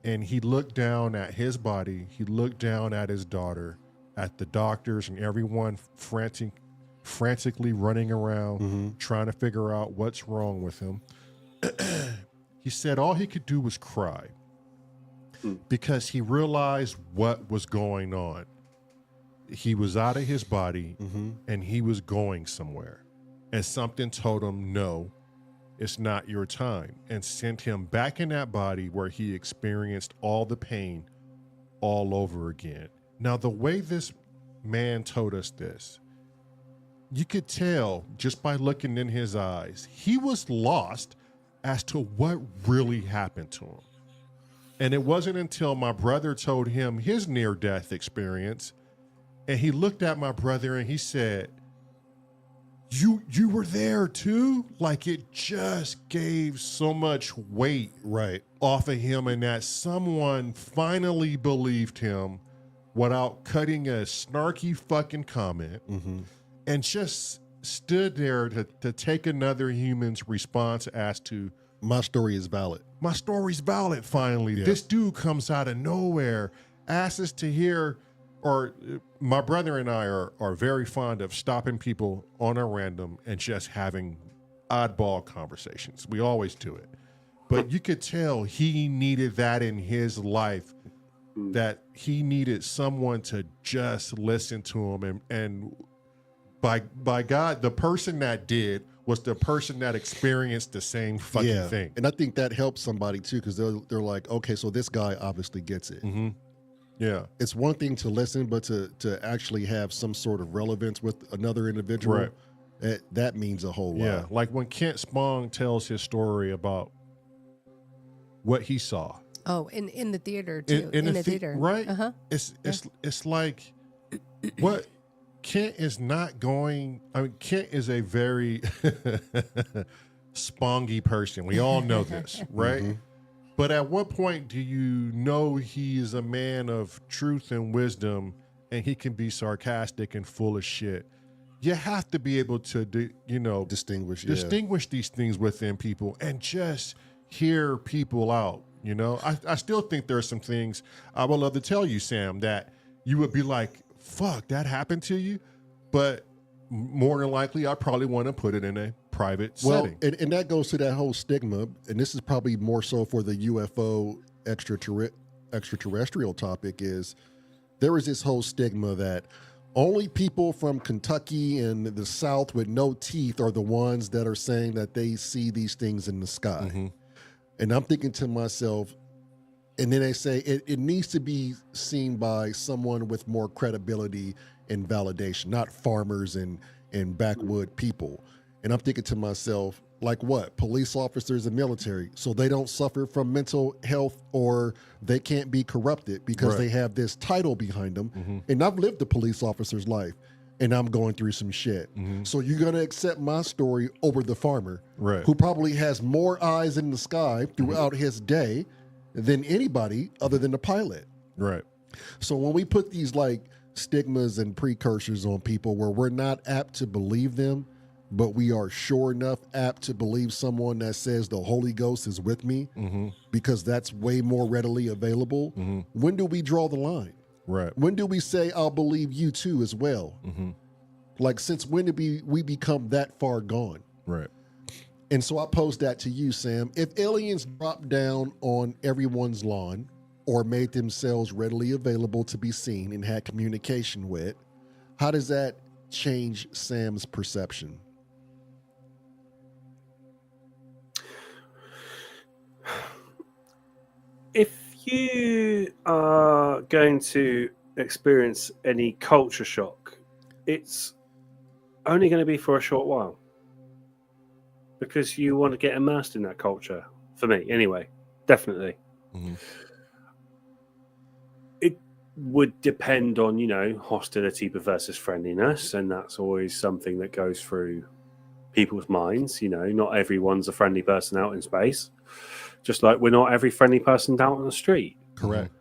And he looked down at his body. He looked down at his daughter, at the doctors and everyone frantically running around trying to figure out what's wrong with him. He said all he could do was cry because he realized what was going on. He was out of his body and he was going somewhere. And something told him, no, it's not your time, and sent him back in that body where he experienced all the pain all over again. Now, the way this man told us this, you could tell just by looking in his eyes, he was lost as to what really happened to him. And it wasn't until my brother told him his near-death experience, and he looked at my brother and he said, you were there too? Like, it just gave so much weight off of him, and that someone finally believed him without cutting a snarky fucking comment, and just stood there to take another human's response as to, my story is valid. My story's valid, finally. Yeah. This dude comes out of nowhere, asks us to hear, or my brother and I are very fond of stopping people on a random and just having oddball conversations. We always do it. But you could tell he needed that in his life, that he needed someone to just listen to him. And by God, the person that did was the person that experienced the same fucking thing. And I think that helps somebody too, because they're like, okay, so this guy obviously gets it. Yeah. It's one thing to listen, but to actually have some sort of relevance with another individual, that means a whole lot. Yeah, like when Kent Spong tells his story about what he saw. Oh, in the theater too. In the theater, right? Uh-huh. It's like what Kent is not going. I mean, Kent is a very spongy person. We all know this, right? Mm-hmm. But at what point do you know he is a man of truth and wisdom, and he can be sarcastic and full of shit? You have to be able to, Distinguish these things within people and just hear people out. I still think there are some things I would love to tell you, Sam, that you would be like, fuck, that happened to you. But more than likely, I probably want to put it in a private setting. And that goes to that whole stigma. And this is probably more so for the UFO extraterrestrial topic is there is this whole stigma that only people from Kentucky and the South with no teeth are the ones that are saying that they see these things in the sky. Mm-hmm. And I'm thinking to myself, and then they say it needs to be seen by someone with more credibility and validation, not farmers and backwood people. And I'm thinking to myself, like what? Police officers and military, so they don't suffer from mental health or they can't be corrupted because they have this title behind them. Mm-hmm. And I've lived a police officer's life and I'm going through some shit. Mm-hmm. So you're going to accept my story over the farmer Right. who probably has more eyes in the sky throughout his day than anybody other than the pilot. Right. So when we put these like stigmas and precursors on people where we're not apt to believe them, but we are sure enough apt to believe someone that says the Holy Ghost is with me Mm-hmm. because that's way more readily available, Mm-hmm. when do we draw the line? Right. When do we say, I'll believe you too as well? Mm-hmm. Like, since when did we become that far gone? Right. And so I pose that to you, Sam. If aliens dropped down on everyone's lawn or made themselves readily available to be seen and had communication with, how does that change Sam's perception? If you are going to experience any culture shock, it's only going to be for a short while because you want to get immersed in that culture. For me, anyway, definitely. Mm-hmm. It would depend on, hostility versus friendliness, and that's always something that goes through people's minds. Not everyone's a friendly person out in space. Just like we're not every friendly person down on the street. Correct.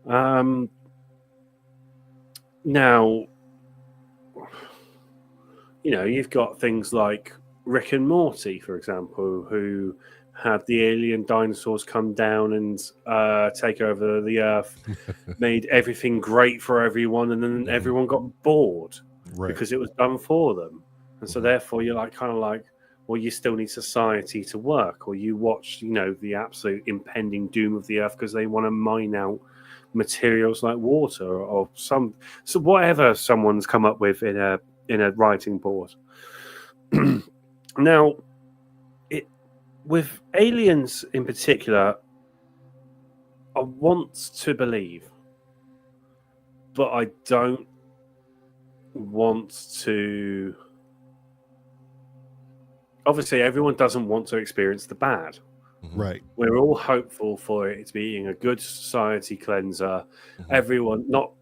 Now, you've got things like Rick and Morty, for example, who had the alien dinosaurs come down and take over the Earth, made everything great for everyone, and then everyone got bored because it was done for them. And so therefore you're kind of like, well, you still need society to work, or you watch, the absolute impending doom of the Earth because they want to mine out materials like water or so whatever someone's come up with in a writing board. Now, with aliens in particular, I want to believe, but I don't want to. Obviously, everyone doesn't want to experience the bad. Right. We're all hopeful for it being a good society cleanser. Mm-hmm. Everyone, not,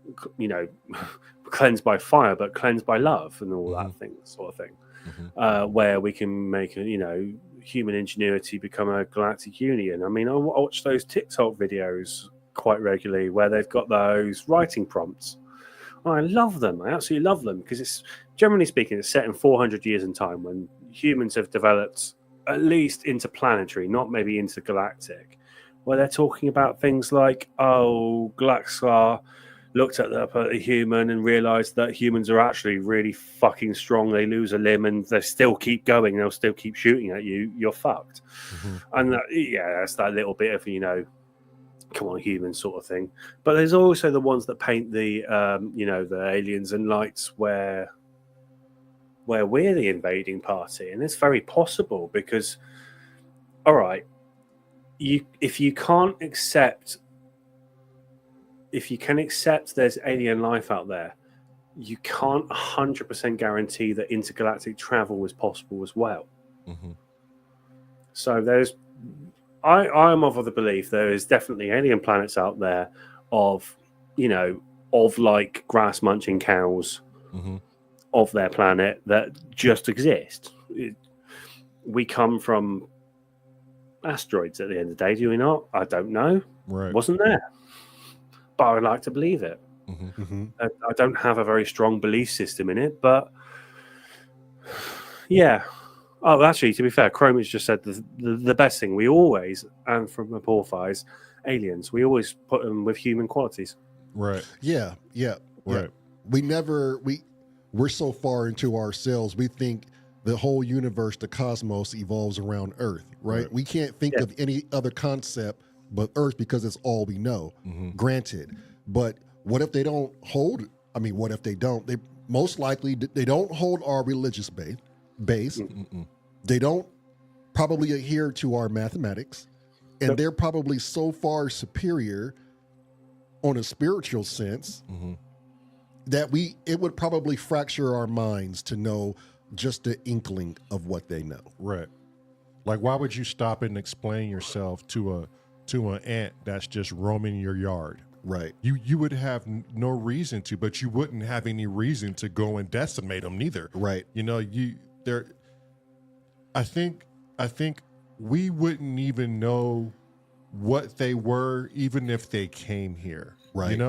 cleansed by fire, but cleansed by love and all that sort of thing. Mm-hmm. Where we can make, human ingenuity become a galactic union. I mean, I watch those TikTok videos quite regularly where they've got those writing prompts. I love them. I absolutely love them because it's, generally speaking, it's set in 400 years in time when humans have developed at least interplanetary, not maybe intergalactic, where they're talking about things like, Glaxar looked at the human and realized that humans are actually really fucking strong. They lose a limb and they still keep going. They'll still keep shooting at you. You're fucked. Mm-hmm. And that's that little bit of, come on, human sort of thing. But there's also the ones that paint the, the aliens and lights where we're the invading party. And it's very possible because, all right, if you can accept there's alien life out there, you can't 100% guarantee that intergalactic travel is possible as well. Mm-hmm. So there's I am of the belief there is definitely alien planets out there of, of like grass munching cows of their planet that just exist. We come from asteroids at the end of the day, do we not? I don't know. Right. Wasn't there? But I would like to believe it. I don't have a very strong belief system in it, but yeah. Oh, actually, to be fair, Chrome has just said the best thing. We always, and from Apophize, aliens, we always put them with human qualities. Right. Yeah. Right. We're so far into ourselves. We think the whole universe, the cosmos, evolves around Earth, right? We can't think of any other concept but Earth because it's all we know. Granted, but what if they don't hold? I mean, what if they don't? They most likely they don't hold our religious base. They don't probably adhere to our mathematics, and they're probably so far superior on a spiritual sense that it would probably fracture our minds to know just the inkling of what they know. Right. Like, why would you stop and explain yourself to an ant that's just roaming your yard? Right. You would have no reason to, but you wouldn't have any reason to go and decimate them neither. Right. I think we wouldn't even know what they were even if they came here. Right.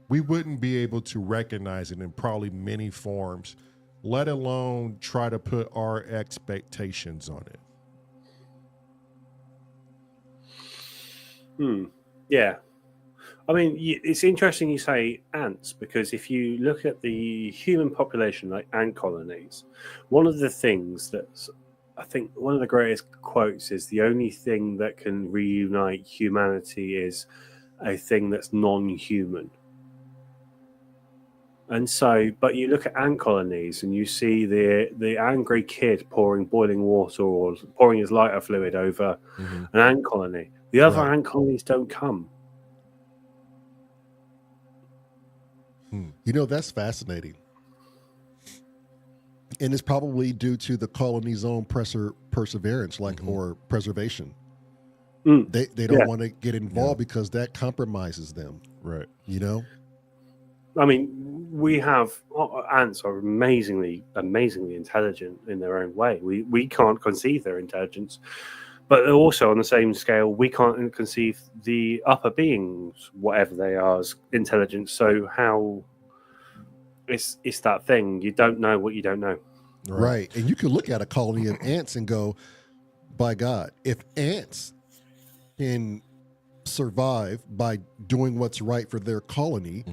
We wouldn't be able to recognize it in probably many forms, let alone try to put our expectations on it. Yeah. I mean, it's interesting you say ants, because if you look at the human population, like ant colonies, one of the things that's, I think one of the greatest quotes is, the only thing that can reunite humanity is a thing that's non-human. And so, but you look at ant colonies and you see the angry kid pouring boiling water or pouring his lighter fluid over an ant colony. The other ant colonies don't come. That's fascinating. And it's probably due to the colony's own perseverance, or preservation. They don't want to get involved because that compromises them. Right. I mean, we have ants are amazingly intelligent in their own way. We can't conceive their intelligence, but also on the same scale, we can't conceive the upper beings, whatever they are, as intelligence. So how it's that thing, you don't know what you don't know. Right. And you can look at a colony of ants and go, by God, if ants can survive by doing what's right for their colony,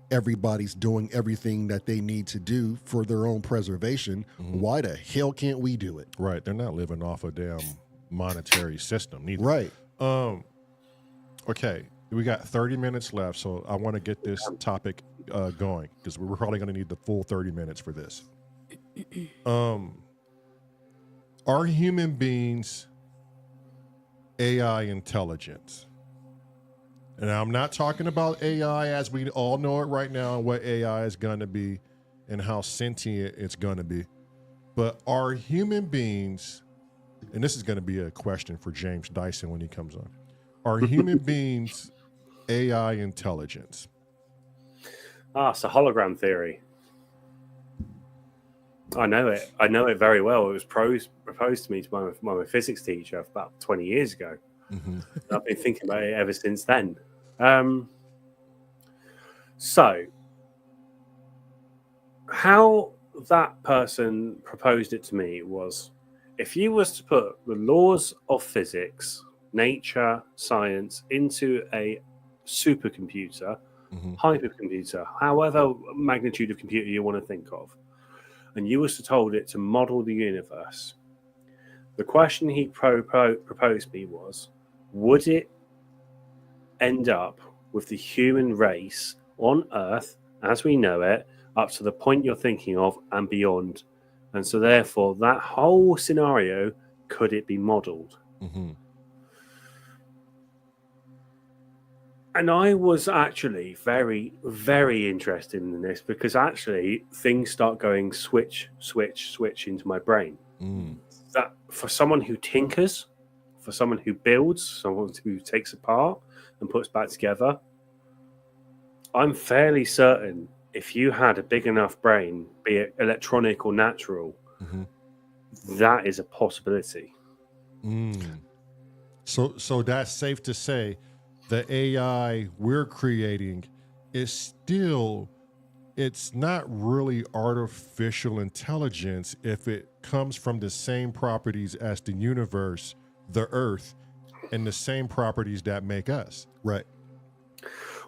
everybody's doing everything that they need to do for their own preservation. Why the hell can't we do it? Right. They're not living off a damn monetary system neither. Right. Okay. We got 30 minutes left, so I want to get this topic going, because we're probably going to need the full 30 minutes for this. Are human beings AI intelligence? And I'm not talking about AI as we all know it right now and what AI is going to be and how sentient it's going to be. But are human beings, and this is going to be a question for James Dyson when he comes on, are human beings AI intelligence? It's a hologram theory. I know it. I know it very well. It was proposed to me by my physics teacher about 20 years ago. I've been thinking about it ever since then. So, how that person proposed it to me was, if you was to put the laws of physics, nature, science into a supercomputer, hypercomputer, however magnitude of computer you want to think of, and you was to told it to model the universe, the question he proposed me was, would it end up with the human race on Earth as we know it up to the point you're thinking of and beyond? And so therefore that whole scenario, could it be modeled? And I was actually very, very interested in this, because actually things start going switch into my brain. That for someone who tinkers, for someone who builds, someone who takes apart and puts back together, I'm fairly certain if you had a big enough brain, be it electronic or natural, that is a possibility. So that's safe to say the AI we're creating is still, it's not really artificial intelligence if it comes from the same properties as the universe, the earth, and the same properties that make us. Right.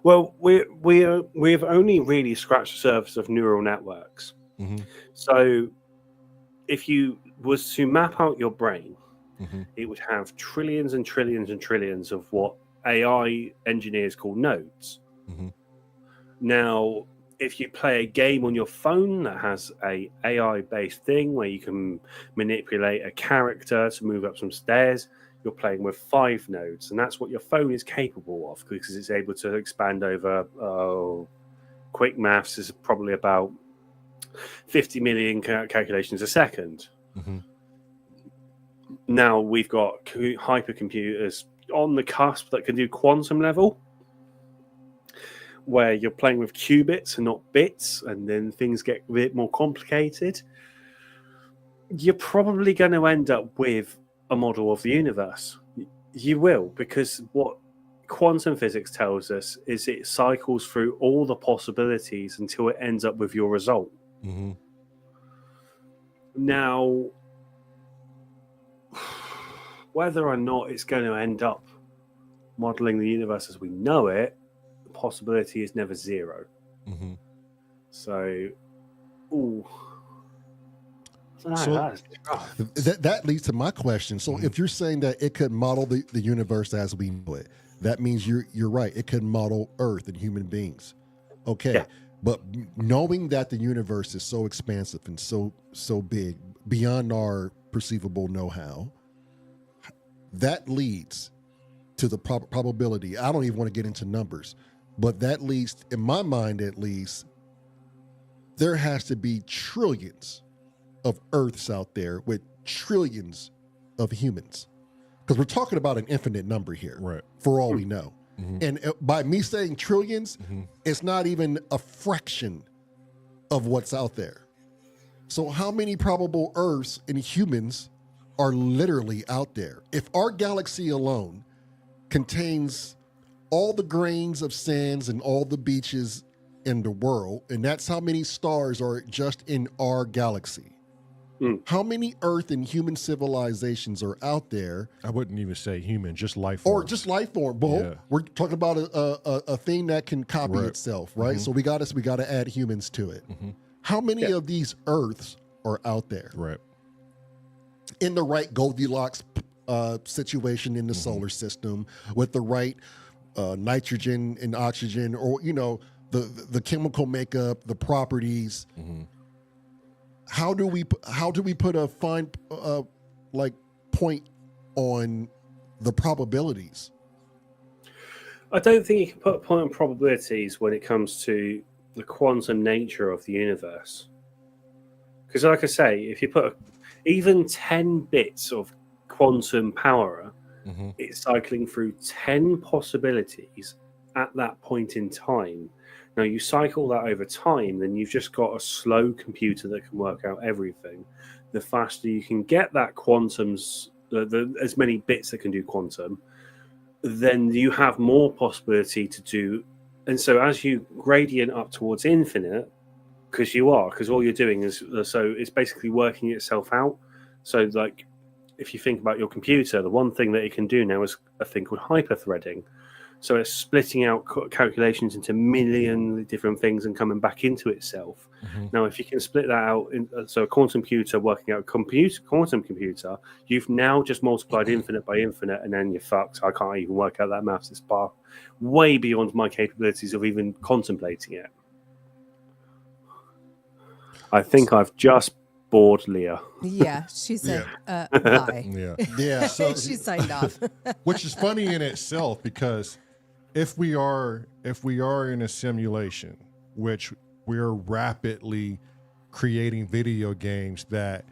Well, we've only really scratched the surface of neural networks. So if you was to map out your brain, it would have trillions and trillions and trillions of what AI engineers call nodes. Now, if you play a game on your phone that has a AI-based thing where you can manipulate a character to move up some stairs, you're playing with 5 nodes, and that's what your phone is capable of because it's able to expand over, quick maths is probably about 50 million calculations a second. Now we've got hypercomputers on the cusp that can do quantum level, where you're playing with qubits and not bits, and then things get a bit more complicated. You're probably going to end up with a model of the universe. You will, because what quantum physics tells us is it cycles through all the possibilities until it ends up with your result. Now, whether or not it's going to end up modeling the universe as we know it, the possibility is never zero. So, that leads to my question. So if you're saying that it could model the universe as we know it, that means you're right. It could model Earth and human beings. Okay. Yeah. But knowing that the universe is so expansive and so big, beyond our perceivable know-how, that leads to the probability. I don't even want to get into numbers, but that leads, in my mind at least, there has to be trillions of Earths out there with trillions of humans. Because we're talking about an infinite number here, right? For all we know. And by me saying trillions, it's not even a fraction of what's out there. So how many probable Earths and humans are literally out there? If our galaxy alone contains all the grains of sands and all the beaches in the world, and that's how many stars are just in our galaxy, how many Earth and human civilizations are out there? I wouldn't even say human, just life form. Or just life form. Well, we're talking about a thing that can copy itself, right? So we got to add humans to it. How many of these Earths are out there? Right. In the right Goldilocks situation in the solar system, with the right nitrogen and oxygen, or the chemical makeup, the properties. How do we put a fine point on the probabilities? I don't think you can put a point on probabilities when it comes to the quantum nature of the universe. Because, like I say, if you put even 10 bits of quantum power, it's cycling through 10 possibilities at that point in time. Now, you cycle that over time, then you've just got a slow computer that can work out everything. The faster you can get that quantum's, as many bits that can do quantum, then you have more possibility to do. And so as you gradient up towards infinite, because all you're doing is, so it's basically working itself out. So like, if you think about your computer, the one thing that it can do now is a thing called hyperthreading. So it's splitting out calculations into million different things and coming back into itself. Now, if you can split that out, so a quantum computer working out a quantum computer, you've now just multiplied infinite by infinite, and then you're fucked. I can't even work out that maths. It's far way beyond my capabilities of even contemplating it. I think I've just bored Leah. Yeah, she said bye. Yeah. So she signed off. Which is funny in itself, because if we are in a simulation, which we're rapidly creating video games that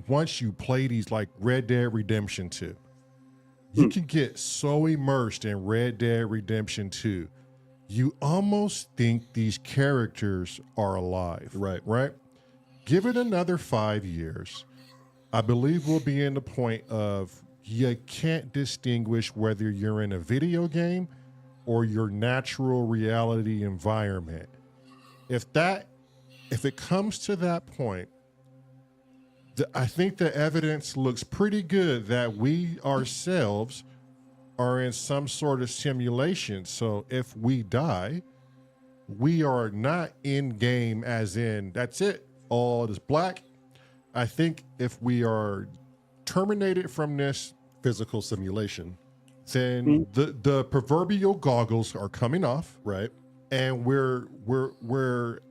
once you play these, like Red Dead Redemption 2, you can get so immersed in Red Dead Redemption 2, you almost think these characters are alive. Right? Give it another 5 years. I believe we'll be in the point of you can't distinguish whether you're in a video game or your natural reality environment. If it comes to that point, I think the evidence looks pretty good that we ourselves are in some sort of simulation. So if we die, we are not in game as in, that's it, all is black. I think if we are terminated from this Physical simulation. then the proverbial goggles are coming off, Right. and we're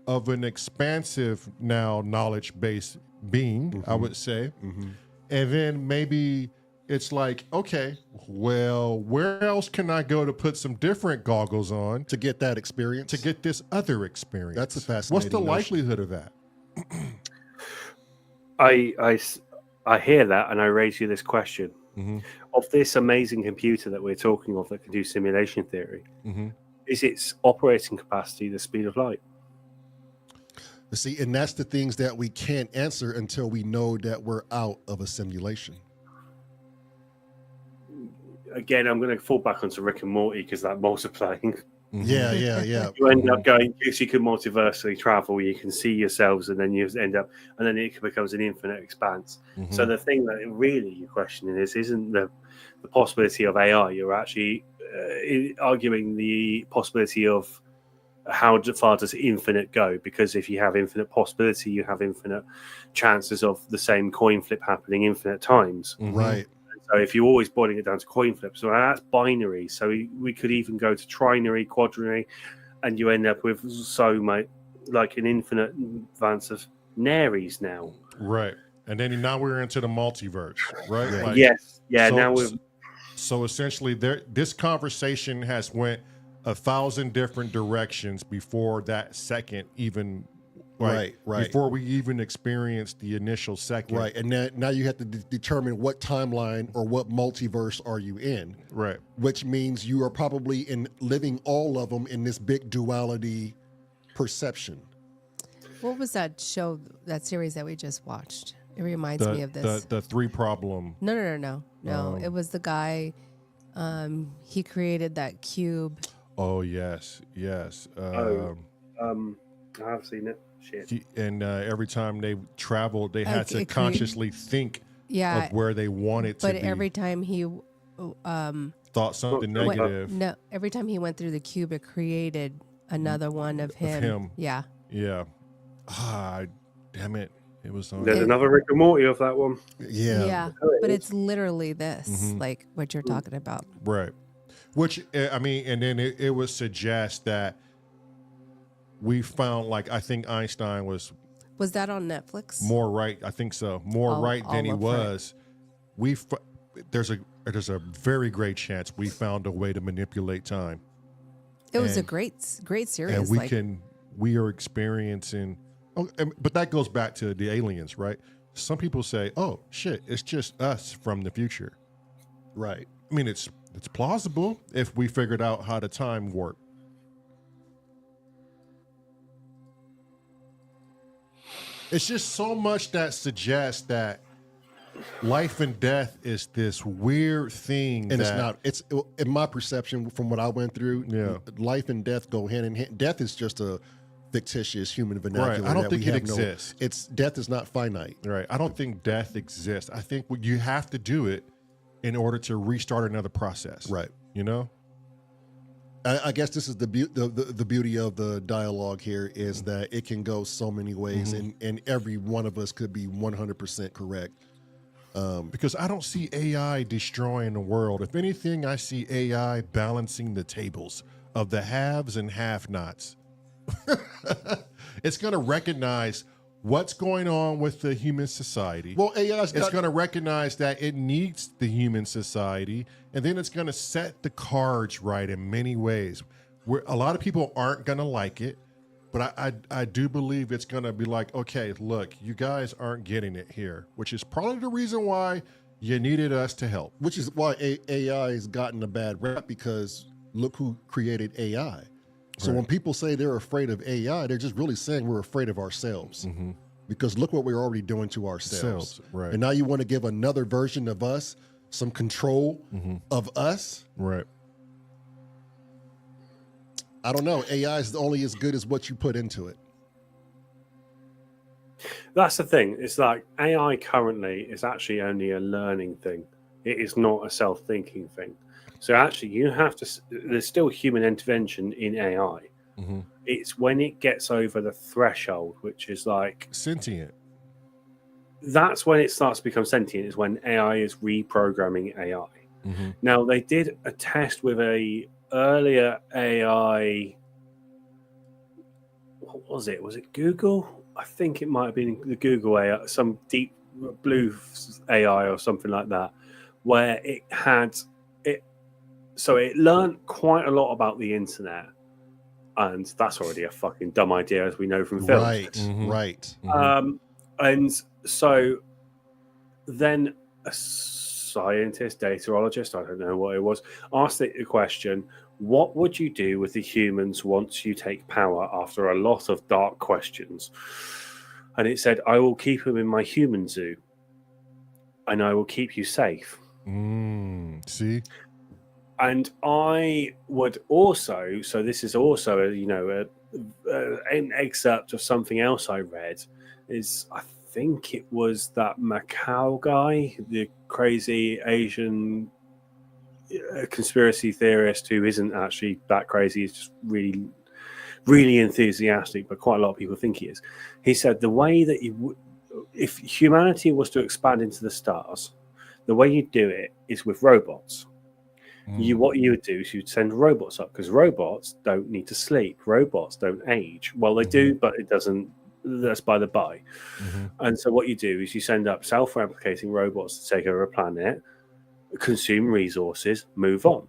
of an expansive now knowledge-based being, I would say. And then maybe it's like, okay, well, where else can I go to put some different goggles on To get that experience. to get this other experience? That's a What's fascinating the notion. likelihood of that? I hear that, and I raise you this question: Mhm. of this amazing computer that we're talking of that can do simulation theory, Mhm. is its operating capacity the speed of light? See, and that's the things that we can't answer until we know that we're out of a simulation. Again, I'm going to fall back onto Rick and Morty because that multiplying. Yeah, yeah. You end up going, because you can multiversally travel, you can see yourselves, and then you end up, and then it becomes an infinite expanse. So the thing that really you're questioning isn't the possibility of AI. You're actually arguing the possibility of how far does infinite go? Because if you have infinite possibility, you have infinite chances of the same coin flip happening infinite times. Right. So if you're always boiling it down to coin flips, so that's binary. So we could even go to trinary, quadrinary, and you end up with so much, like an infinite advance of naries now. Right. And then now we're into the multiverse, right? Yeah. Like, Yes. Yeah. so- now we're So essentially, this conversation has went 1,000 different directions before that second even. Right. Before we even experienced the initial second. Right. And now you have to determine what timeline or what multiverse are you in. Right. Which means you are probably living all of them in this big duality perception. What was that show, that series that we just watched? It reminds me of this. The three problem. No. It was the guy. He created that cube. Oh yes. I've seen it. Shit. And every time they traveled, they had to it consciously think of where they wanted to But be. every time he Thought something negative. every time he went through the cube, it created another one of him. Yeah. Yeah. Damn it. It was on. There's another Rick and Morty of that one. Yeah. But it's literally this, like what you're talking about. Right. Which, I mean, and then it would suggest that we found, like, I think Einstein was that on Netflix? more right. I think so. More right than he was. There's a very great chance we found a way to manipulate time. It was a great series. And we are experiencing, but that goes back to the aliens, right? Some people say, oh shit, it's just us from the future. Right. I mean, it's plausible if we figured out how the time worked. It's just so much that suggests that life and death is this weird thing. And it's not. It's in my perception from what I went through. Yeah. Life and death go hand in hand. Death is just a fictitious human vernacular. Right. I don't that think we it have exists. Death is not finite. Right. I don't think death exists. I think you have to do it in order to restart another process. Right. You know? I guess this is the beauty of the dialogue here is that it can go so many ways, and every one of us could be 100% correct. Because I don't see AI destroying the world. If anything, I see AI balancing the tables of the haves and have-nots. It's going to recognize what's going on with the human society. Well, it's going to recognize that it needs the human society, and then it's going to set the cards right in many ways. Where a lot of people aren't going to like it, but I do believe it's going to be like, okay, look, you guys aren't getting it here, which is probably the reason why You needed us to help. Which is why AI has gotten a bad rap, because look who created AI. So when people say they're afraid of AI, they're just really saying we're afraid of ourselves. Because look what we're already doing to ourselves. Right. And now you want to give another version of us some control of us. Right. I don't know. AI is only as good as what you put into it. That's the thing. It's like AI currently is actually only a learning thing. It is not a self-thinking thing. So actually, you have to. There's still human intervention in AI. It's when it gets over the threshold, which is like sentient. That's when it starts to become sentient. Is when AI is reprogramming AI. Now they did a test with a earlier AI. What was it? Was it Google? I think it might have been the Google AI, some deep blue AI or something like that, where it had it. So it learned quite a lot about the internet, and that's already a fucking dumb idea, as we know from films. Right. And so then a scientist, dataologist, I don't know what it was, asked it the question, what would you do with the humans once you take power, after a lot of dark questions? And it said, I will keep them in my human zoo, and I will keep you safe. See? And I would also, so this is also, an excerpt of something else I read, is I think it was that Macau guy, the crazy Asian conspiracy theorist who isn't actually that crazy. He's just really, really enthusiastic, but quite a lot of people think he is. He said the way that if humanity was to expand into the stars, the way you do it is with robots. What you would do is you'd send robots up, because robots don't need to sleep. Robots don't age. Well, they do, but it doesn't. That's by the by. And so what you do is you send up self-replicating robots to take over a planet, consume resources, move on.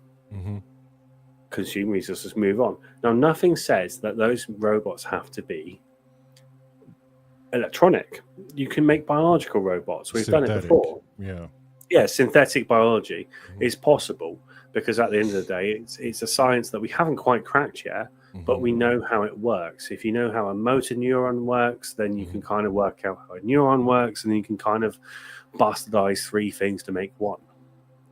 Consume resources, move on. Now, nothing says that those robots have to be electronic. You can make biological robots. We've done it before. Yeah, synthetic biology is possible, because at the end of the day, it's a science that we haven't quite cracked yet, but we know how it works. If you know how a motor neuron works, then you can kind of work out how a neuron works, and then you can kind of bastardize three things to make one.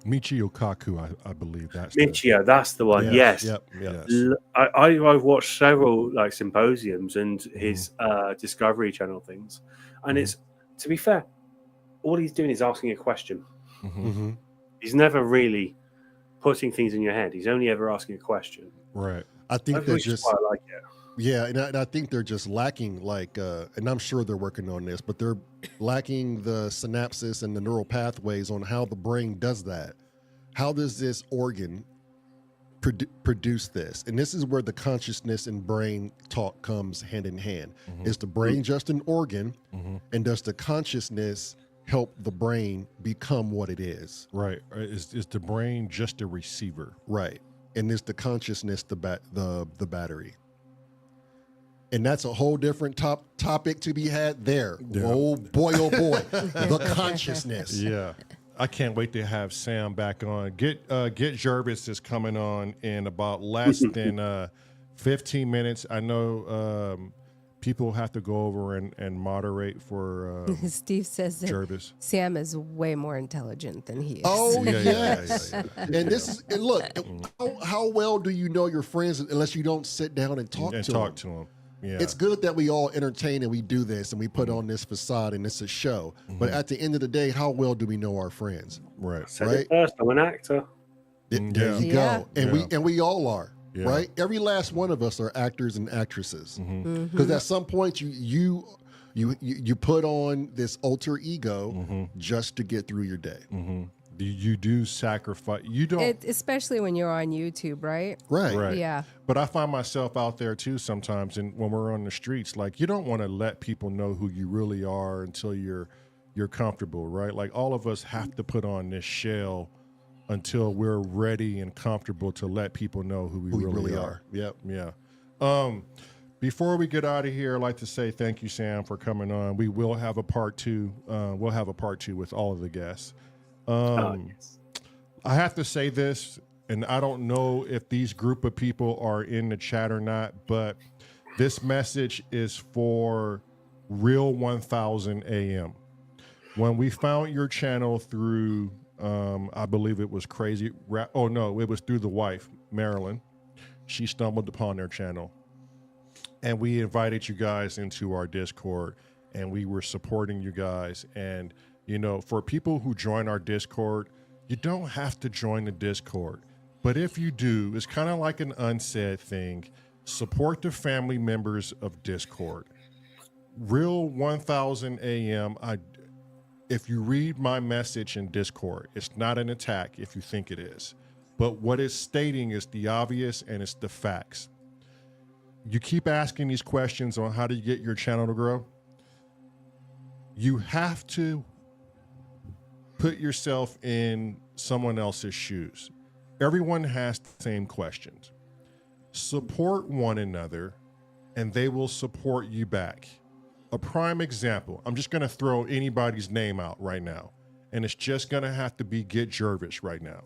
Michio Kaku, I believe that's Michio, that's the one. Yes. Yes. I've watched several like symposiums and his Discovery Channel things, and it's, to be fair, all he's doing is asking a question. He's never really putting things in your head. He's only ever asking a question. Right. I think they're just quite like it. Yeah, and I think they're just lacking, like, and I'm sure they're working on this, but they're lacking the synapses and the neural pathways on how the brain does that. How does this organ produce this? And this is where the consciousness and brain talk comes hand in hand. Is the brain just an organ, and does the consciousness help the brain become what it is? Right. Is the brain just a receiver? Right. And is the consciousness the battery? And that's a whole different topic to be had there. Yeah. Oh boy, the consciousness. Yeah. I can't wait to have Sam back on. Get Jervis is coming on in about less than 15 minutes. I know people have to go over and moderate for Steve says that Jervis. Sam is way more intelligent than he is. Oh yes. And this is, and look, how well do you know your friends unless you don't sit down and talk to them? Yeah. It's good that we all entertain and we do this and we put on this facade and it's a show. But at the end of the day, how well do we know our friends? Right. Said it first, I'm an actor. There you go. And we all are. Yeah. Right? Every last one of us are actors and actresses. Because at some point you put on this alter ego just to get through your day. You do sacrifice. You don't, especially when you're on YouTube, right? Right. Yeah. But I find myself out there too sometimes, and when we're on the streets, like you don't want to let people know who you really are until you're comfortable, right? Like all of us have to put on this shell until we're ready and comfortable to let people know who we really are. Yep. Yeah. Before we get out of here, I'd like to say thank you, Sam, for coming on. We will have a part two. We'll have a part two with all of the guests. Yes. I have to say this, and I don't know if these group of people are in the chat or not, but this message is for Real 1000 AM. When we found your channel through, I believe it was Crazy Rap. Oh no, it was through the wife, Marilyn. She stumbled upon their channel, and we invited you guys into our Discord, and we were supporting you guys. And you know, for people who join our Discord, you don't have to join the Discord, but if you do, it's kind of like an unsaid thing. Support the family members of Discord. Real 1000 AM. If you read my message in Discord, it's not an attack if you think it is, but what it's stating is the obvious and it's the facts. You keep asking these questions on how do you get your channel to grow. You have to put yourself in someone else's shoes. Everyone has the same questions. Support one another and they will support you back. A prime example, I'm just gonna throw anybody's name out right now, and it's just gonna have to be Get Jervis right now.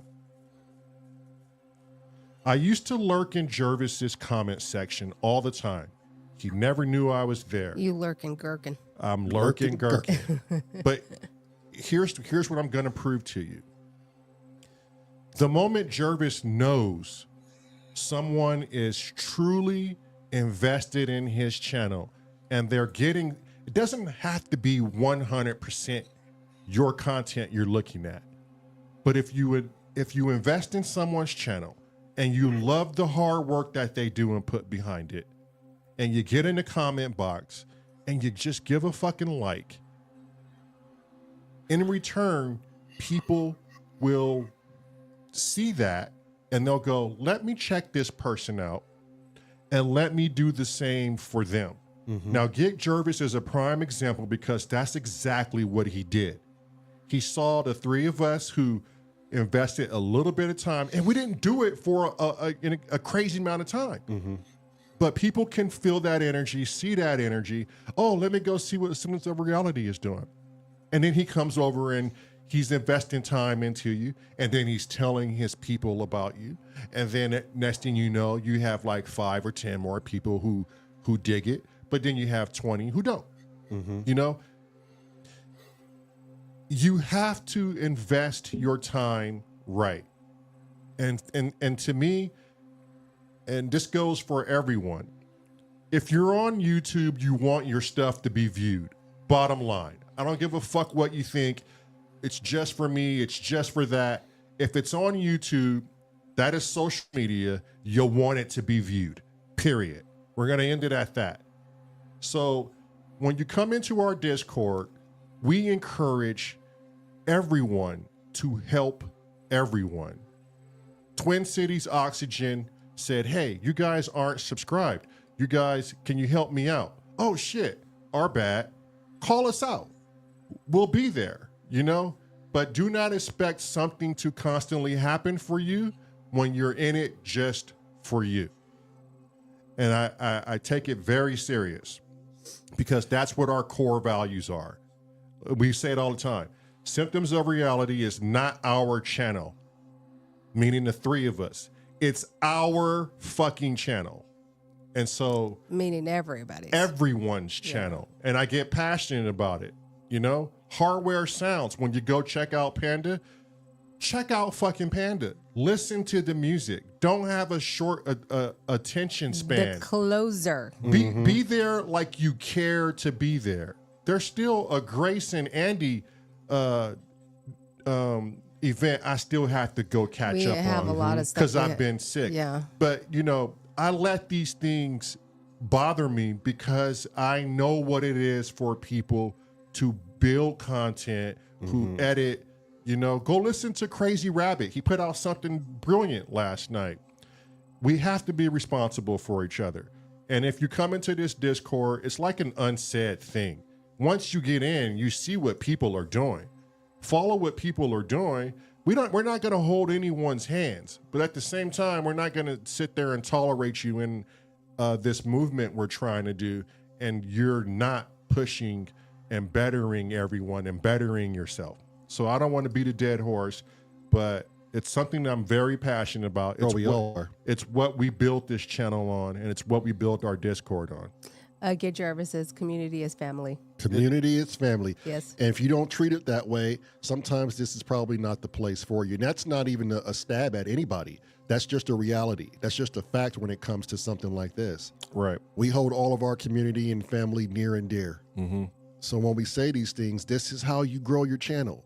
I used to lurk in Jervis's comment section all the time. He never knew I was there. You lurking gherkin. I'm lurking gherkin. But here's what I'm gonna prove to you. The moment Jervis knows someone is truly invested in his channel and they're getting, it doesn't have to be 100% your content you're looking at. But if you invest in someone's channel and you love the hard work that they do and put behind it, and you get in the comment box and you just give a fucking like, in return, people will see that and they'll go, let me check this person out and let me do the same for them. Mm-hmm. Now, Get Jervis is a prime example because that's exactly what he did. He saw the three of us who invested a little bit of time, and we didn't do it for a crazy amount of time. Mm-hmm. But people can feel that energy, see that energy. Oh, let me go see what Symbols of Reality is doing. And then he comes over and he's investing time into you, and then he's telling his people about you. And then next thing you know, you have like 5 or 10 more people who dig it, but then you have 20 who don't. Mm-hmm. You know, you have to invest your time right. And to me, and this goes for everyone, if you're on YouTube, you want your stuff to be viewed. Bottom line, I don't give a fuck what you think. It's just for me. It's just for that. If it's on YouTube, that is social media. You'll want it to be viewed, period. We're going to end it at that. So when you come into our Discord, we encourage everyone to help everyone. Twin Cities Oxygen said, hey, you guys aren't subscribed. You guys, can you help me out? Oh shit, our bad. Call us out. We'll be there, you know? But do not expect something to constantly happen for you when you're in it just for you. And I take it very serious because that's what our core values are. We say it all the time. Symptoms of Reality is not our channel, meaning the three of us. It's our fucking channel. And so, meaning everybody's. Everyone's channel. Yeah. And I get passionate about it. You know, Hardware Sounds. When you go check out Panda, check out fucking Panda. Listen to the music. Don't have a short attention span. The closer. Be there like you care to be there. There's still a Grace and Andy event I still have to go catch up on. We have a lot of stuff. Because I've been sick. Yeah. But, you know, I let these things bother me because I know what it is for people to build content, who edit, you know. Go listen to Crazy Rabbit. He put out something brilliant last night. We have to be responsible for each other. And if you come into this Discord, it's like an unsaid thing. Once you get in, you see what people are doing. Follow what people are doing. We're not going to hold anyone's hands, but at the same time, we're not going to sit there and tolerate you in this movement we're trying to do, and you're not pushing and bettering everyone and bettering yourself. So I don't want to beat a dead horse, but it's something that I'm very passionate about. It's we are. It's what we built this channel on, and it's what we built our Discord on. Get Jarvis says community is family. Community is family. Yes. And if you don't treat it that way, sometimes this is probably not the place for you. And that's not even a stab at anybody. That's just a reality. That's just a fact when it comes to something like this. Right. We hold all of our community and family near and dear. Mm-hmm. So when we say these things, this is how you grow your channel.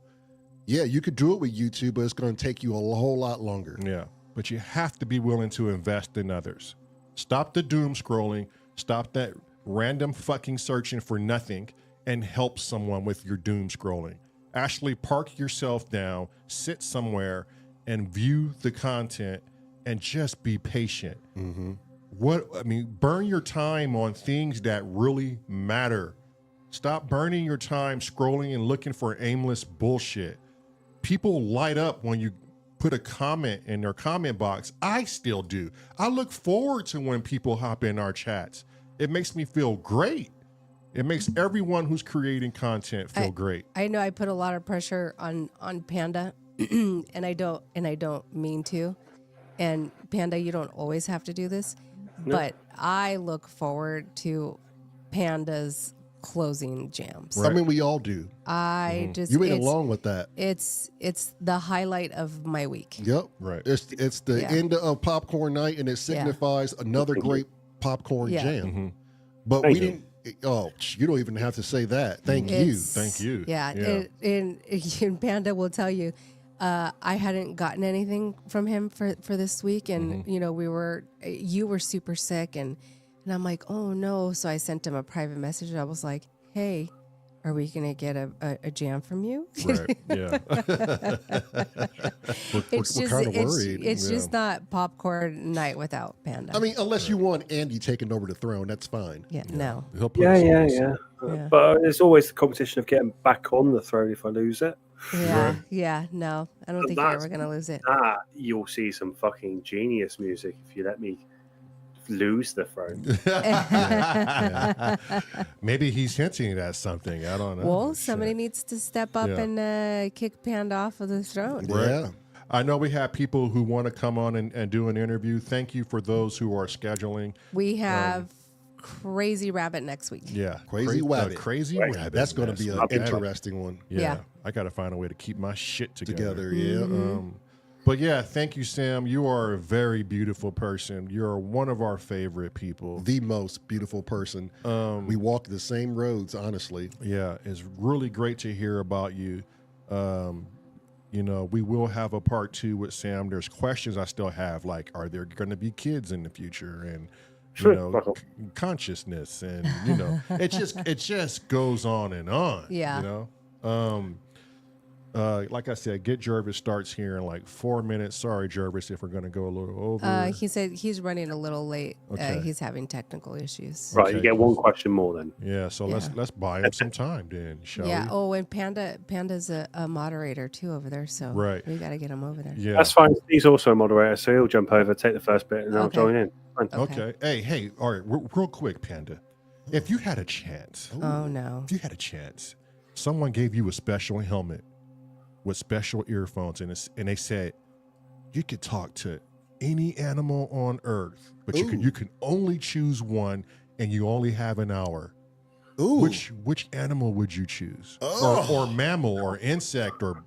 Yeah, you could do it with YouTube, but it's going to take you a whole lot longer. Yeah. But you have to be willing to invest in others. Stop the doom scrolling. Stop that random fucking searching for nothing, and help someone with your doom scrolling. Actually park yourself down, sit somewhere, and view the content, and just be patient. Mm-hmm. Burn your time on things that really matter. Stop burning your time scrolling and looking for aimless bullshit. People light up when you put a comment in their comment box. I still do. I look forward to when people hop in our chats. It makes me feel great. It makes everyone who's creating content feel great. I know I put a lot of pressure on Panda, and I don't mean to. And Panda, you don't always have to do this, but I look forward to Panda's closing jams. Right. I mean, we all do. You went along with that. It's the highlight of my week. Yep. Right. It's the end of popcorn night, and it signifies another great popcorn jam. Mm-hmm. But Thank we didn't. Oh, you don't even have to say that. Thank you. Thank you. Yeah. And Panda will tell you, I hadn't gotten anything from him for this week, and you were super sick, and I'm like, oh no. So I sent him a private message. I was like, hey, are we gonna get a jam from you? Right. Yeah. We're kind of worried. It's just not popcorn night without Panda. I mean, unless you want Andy taking over the throne, that's fine. No. He'll put us on. Yeah. But there's always the competition of getting back on the throne if I lose it. Yeah. No, I don't think you're ever gonna lose it. You'll see some fucking genius music if you let me lose the throne. Maybe he's hinting at something. I don't know. Well, somebody needs to step up and kick Panda off of the throne. Right. Yeah. I know we have people who want to come on and do an interview. Thank you for those who are scheduling. We have Crazy Rabbit next week. Yeah. Crazy Rabbit. Crazy Rabbit. That's going to be an interesting one. Yeah. I got to find a way to keep my shit together. Yeah. But yeah, thank you, Sam. You are a very beautiful person. You're one of our favorite people. The most beautiful person. We walk the same roads, honestly. Yeah, it's really great to hear about you. We will have a part 2 with Sam. There's questions I still have, like, are there going to be kids in the future? And consciousness, and it just goes on and on. Yeah. Like I said, Get Jervis starts here in like 4 minutes. Sorry, Jervis, if we're going to go a little over. He said he's running a little late. Okay. He's having technical issues. Right, Okay. you get one question more then. Yeah, so let's buy him some time then, shall we? Oh, and Panda's a moderator too over there, so Right. we got to get him over there. Yeah. That's fine. He's also a moderator, so he'll jump over, take the first bit, and I'll Okay. join in. Fine. Okay. Hey, all right, real quick, Panda. If you had a chance, Oh no. someone gave you a special helmet with special earphones, and they said you could talk to any animal on Earth, but you can only choose one, and you only have an hour. Ooh. Which animal would you choose? Oh. Or mammal or insect or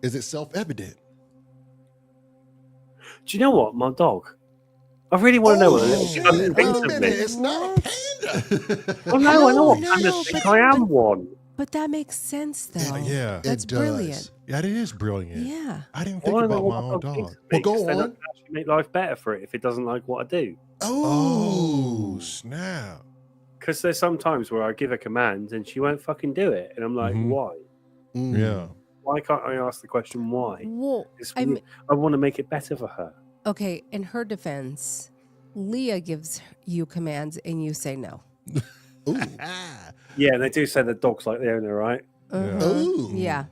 Is it self-evident? Do you know what? My dog. I really want to know what it is. Shit. I'm Wait a convinced of minute. this. It's not a panda. Oh, no, I know what No, pandas no, think. but- I am one. But that makes sense though. yeah. That's It does. brilliant. That is brilliant. Yeah. I didn't think Well, I about know my what own dog thinks dog. of me, Well, go 'cause then on. it'll actually make life better for it if it doesn't like what I do. Oh, snap. Because there's some times where I give a command and she won't fucking do it. And I'm like, Mhm. why? Mm. Yeah. Why can't I ask the question why? Well, It's I'm I want to make it better for her. okay. In her defense, Leah gives you commands and you say no. Ooh. Yeah, and they do say the dog's like the owner, right? Ooh. Yeah.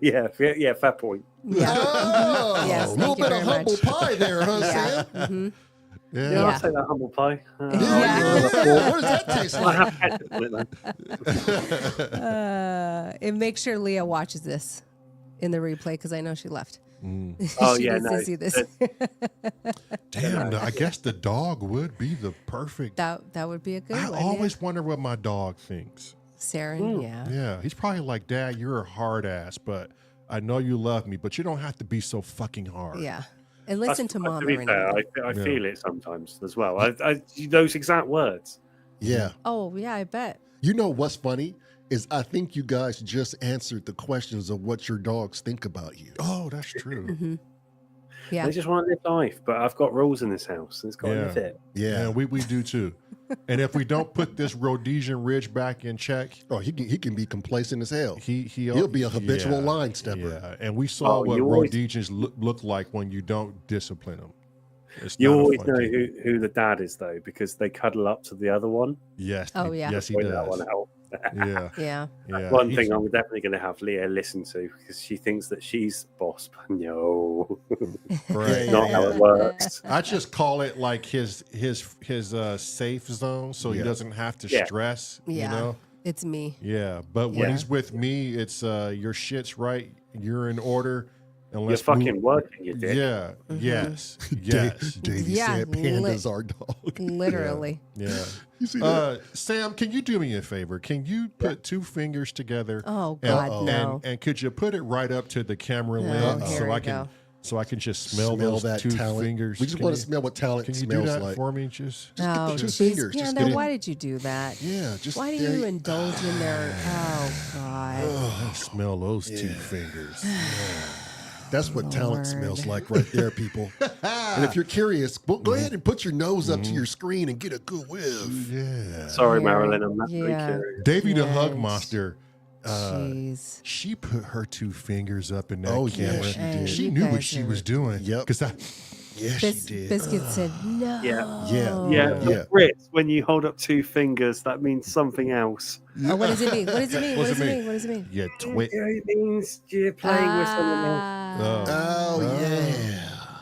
Yeah, fair point. Yeah. Oh, Yes, a thank little you bit very of humble much. pie there, huh, Yeah. Sam? Yeah, Yeah. I'll take that humble pie. Yeah. What does that taste I like? have ketchup on it then. And make sure Leah watches this in the replay because I know she left. Oh, she yeah, needs no, to see this. Damn, I guess the dog would be the perfect. that would be a good I one. always wonder what my dog thinks. Saren, yeah. Yeah, he's probably like, Dad, you're a hard ass, but I know you love me, but you don't have to be so fucking hard. Yeah. And listen to Mom. To be fair, I feel it sometimes as well. Those exact words. Yeah. Oh, yeah, I bet. You know what's funny is I think you guys just answered the questions of what your dogs think about you. Oh, that's true. Mm-hmm. Yeah. They just want to live life, but I've got rules in this house, and it's got to fit. Yeah, we do too. And if we don't put this Rhodesian Ridge back in check, he can be complacent as hell. He'll be a habitual line stepper. Yeah, and we saw what Rhodesians look like when you don't discipline them. You always know who the dad is though, because they cuddle up to the other one. Yes. Oh yeah. Yes, he Point does. that one out. Yeah. Yeah. That's one thing I'm definitely going to have Leah listen to because she thinks that she's boss. But no, Right. not how it works. I just call it like his safe zone, so he doesn't have to stress. Yeah. You know. It's me. Yeah, but when he's with me, it's your shit's right. You're in order. You're fucking working, you dick. Yeah. Yes. Yes. Davey said Panda's our dog. Literally. Yeah. You see that? Sam, can you do me a favor? Can you put two fingers together? Oh God, no. And could you put it right up to the camera lens so I can just smell those that two talent. fingers? We just want to smell what talent Can you smells do that like. for me? Just Oh, two geez, fingers. Just Panda, get it. why did you do that? Yeah, just Why do you indulge in their? Oh God. smell those two fingers. That's what talent smells like right there, people. And if you're curious, go ahead and put your nose up to your screen and get a good whiff. Yeah. Sorry, Yeah. Marilyn, I'm not very Yeah. curious. Davey the Hug Yes. Monster. Jeez. She put her two fingers up in that Oh, yeah, camera. she did. She You knew what guys she are- was doing. Yep. Because Yeah, she did. Biscuit said no. Yeah. Yeah. Yeah, Brits, when you hold up two fingers, that means something else. Oh, what does it mean? What does it mean? What What does does it it mean? mean? What does it mean? yeah, twit. It means you're playing with someone else. Ah. Oh, yeah.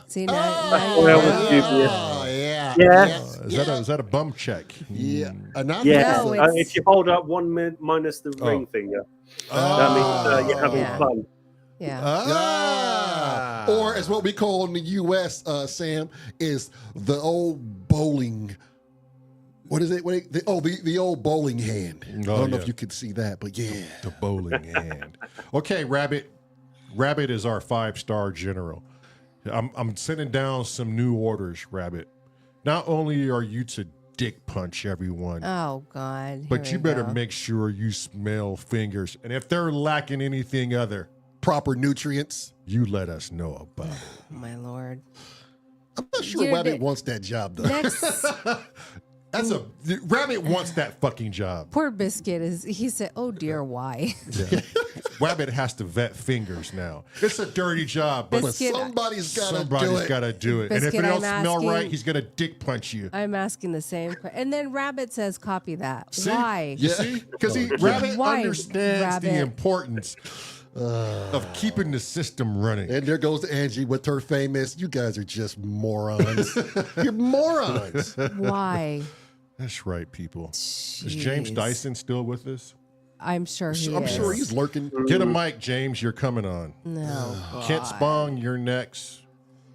See now, Well, now with you you, know. Oh, yeah. Yeah. Is that a bum check? Yeah. And I'm Yeah, No, it's- if you hold up one minus the ring finger, that means you're having Yeah. fun. Yeah. Ah. Or as what we call in the U.S., Sam, is the old bowling. What is it? The old bowling hand. I don't know if you could see that, but yeah. The bowling hand. Okay, Rabbit. Rabbit is our 5-star general. I'm sending down some new orders, Rabbit. Not only are you to dick punch everyone, Oh God. but Here you we better go. make sure you smell fingers. And if they're lacking anything other, Proper nutrients. you let us know about it. My Lord. I'm not sure You're Rabbit the- wants that job, though. Next, Rabbit wants that fucking job. poor Biscuit he said, "Oh dear, why?" Yeah. Rabbit has to vet fingers now. It's a dirty job, but But Biscuit, somebody's got to do somebody's it. got to do it. And if Biscuit, it don't I'm smell asking- right, he's going to dick punch you. I'm asking the same question. And then Rabbit says, "Copy that." See? Why? You see? Because Rabbit Why, understands Rabbit? the importance of keeping the system running. And there goes Angie with her famous, you guys are just morons. You're morons. Why? That's right, people. Is James Jeez. Dyson still with us? I'm sure he I'm is. sure he's lurking. Get a mic, James. You're coming on. No. Kent Spong, you're next.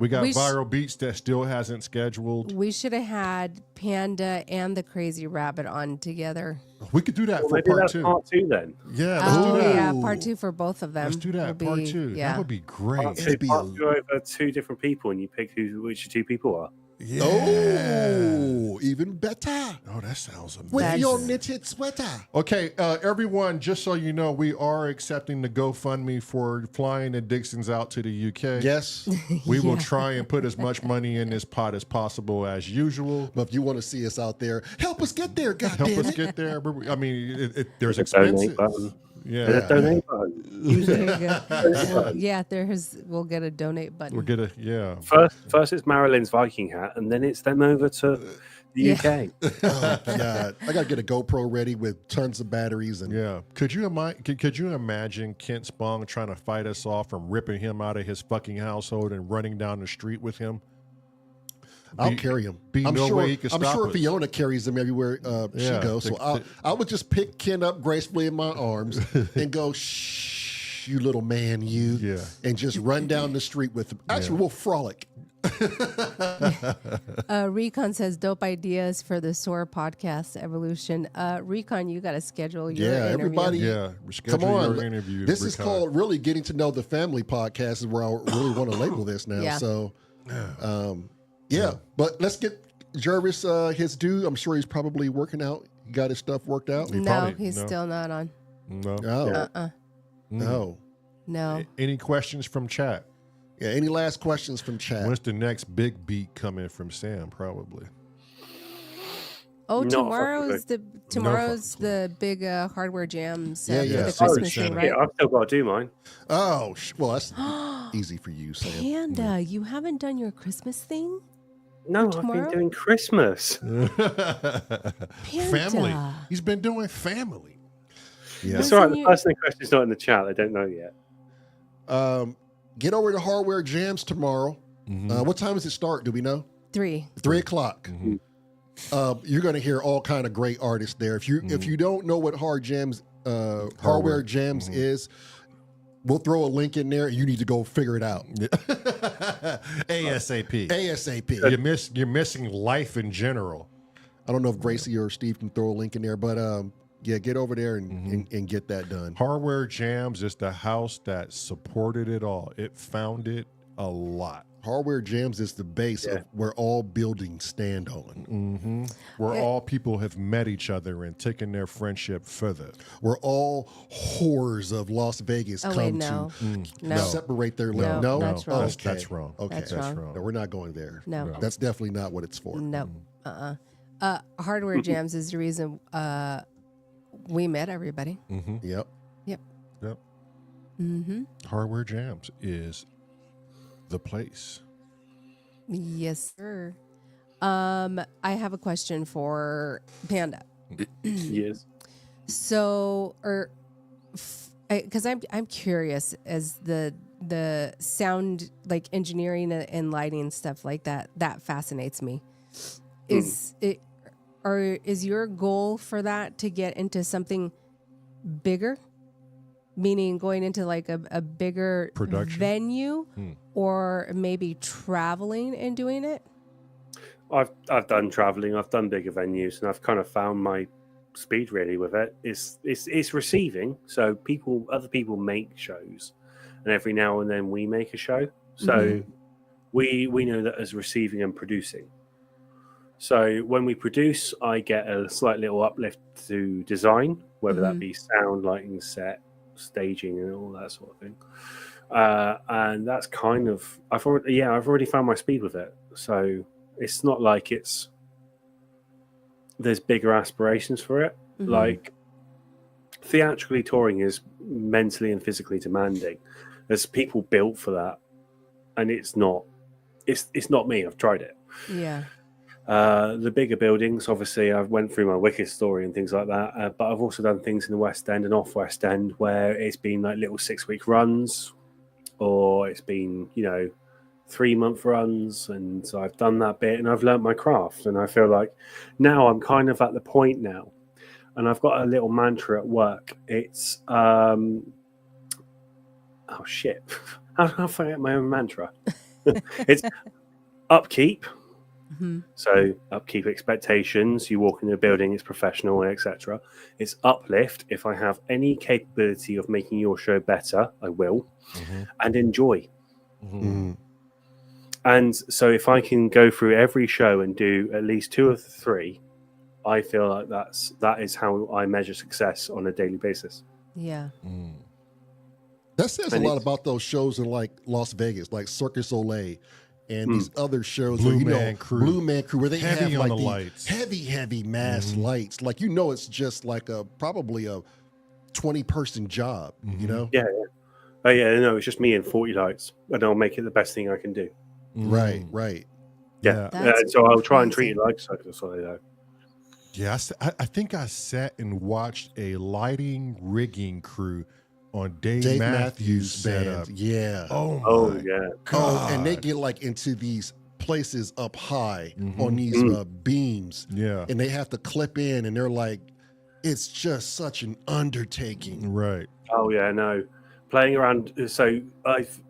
We got We sh- Viral Beats that still hasn't scheduled. We should have had Panda and the Crazy Rabbit on together. We could do that Well, for maybe part that's 2. part 2 then. Yeah, let's Oh do that. yeah, part 2 for both of them. Let's do that. will Part be- 2. Yeah. That would be great. Part 2, It'd be part 2 over 2 different people, and you pick which 2 people are. Yeah. Oh, even better. Oh, that sounds amazing. With That's- your knitted sweater. Okay, everyone, just so you know, we are accepting the GoFundMe for flying the Dixons out to the UK. Yes. We will try and put as much money in this pot as possible as usual. But if you want to see us out there, help us get there, Help goddamn us it. get there. I mean, there's There's a donate expensive. button. There's Yeah. a donate button. Use it. There you go. Yeah, we'll get a donate button. We'll get a, yeah. First it's Marilyn's Viking hat, and then it's them over to the Yeah. UK. Oh, God. I got to get a GoPro ready with tons of batteries. And Yeah. Could you imagine Kent Spong trying to fight us off from ripping him out of his fucking household and running down the street with him? I'll carry him. I'm no sure way he can I'm stop sure us. Fiona carries him everywhere she goes. So I would just pick Ken up gracefully in my arms and go, shh, you little man, you. And just run down the street with him. Actually, we'll frolic. Recon says dope ideas for the S.O.R podcast evolution. Recon, you got to schedule your interview. Everybody. Come on. Your interview, this is called really getting to know the family podcast. Is where I really want to label this now. So, but let's get Jervis his due. I'm sure he's probably working out. He got his stuff worked out. He's still not on. No. Any questions from chat? Yeah, any last questions from chat? When's the next big beat coming from Sam? Probably. Oh, tomorrow's the big hardware jams. The Christmas thing, right? Yeah, I've still got to do mine. Oh, well, that's easy for you, Sam. Panda, you haven't done your Christmas thing? No, I've been doing Christmas. Family. He's been doing family. Yeah. It's all right. The person in question is not in the chat. They don't know yet. Get over to Hardware Jams tomorrow. What time does it start? Do we know? 3 o'clock. You're going to hear all kind of great artists there. If you don't know what Hardware Jams is, we'll throw a link in there. You need to go figure it out. ASAP. You're missing life in general. I don't know if Gracie or Steve can throw a link in there, but get over there and get that done. Hardware Jams is the house that supported it all. It founded a lot. Hardware Jams is the base of where all buildings stand on. Where all people have met each other and taken their friendship further. Where all whores of Las Vegas come to separate their love. No, that's wrong. That's wrong. Okay, that's wrong. No, we're not going there. No. That's definitely not what it's for. No. Hardware Jams is the reason we met everybody. Yep. Hardware Jams is the place. Yes, sir. I have a question for Panda. Yes. So, because I'm curious as the sound, like engineering and lighting stuff like that fascinates me. Is your goal for that to get into something bigger? Meaning going into like a bigger production venue, or maybe traveling and doing it? I've done traveling, I've done bigger venues, and I've kind of found my speed really with it. It's receiving. So other people make shows, and every now and then we make a show. So we know that as receiving and producing. So when we produce, I get a slight little uplift to design, whether that be sound, lighting, set, staging, and all that sort of thing. And that's kind of I've already found my speed with it. So it's not like there's bigger aspirations for it. Like theatrically touring is mentally and physically demanding. There's people built for that, and it's not me. I've tried it. Yeah. The bigger buildings, obviously, I've went through my Wicked story and things like that. But I've also done things in the West End and off West End where it's been like little 6-week runs, or it's been 3-month runs, and so I've done that bit and I've learnt my craft. And I feel like now I'm kind of at the point now, and I've got a little mantra at work. It's oh shit, how do I forget my own mantra? It's upkeep. So upkeep expectations. You walk into a building, it's professional, etc. It's uplift. If I have any capability of making your show better, I will. And enjoy. And so if I can go through every show and do at least 2 of the 3, I feel like that is how I measure success on a daily basis. Yeah. That says a lot about those shows in like Las Vegas, like Circus Soleil. And these other shows, Blue Man Crew, where they heavy have on like the lights, heavy mass lights. Like it's just like probably a 20-person job. Yeah. Oh yeah, no, it's just me and 40 lights, and I'll make it the best thing I can do. Right. Yeah. So I'll try and treat it like Circus Soleil. Yeah, I think I sat and watched a lighting rigging crew on Dave Matthews' setup. Yeah. Oh yeah. God. And they get like into these places up high on these beams. Yeah. And they have to clip in, and they're like, it's just such an undertaking. Right. Oh yeah, no. Playing around. So I've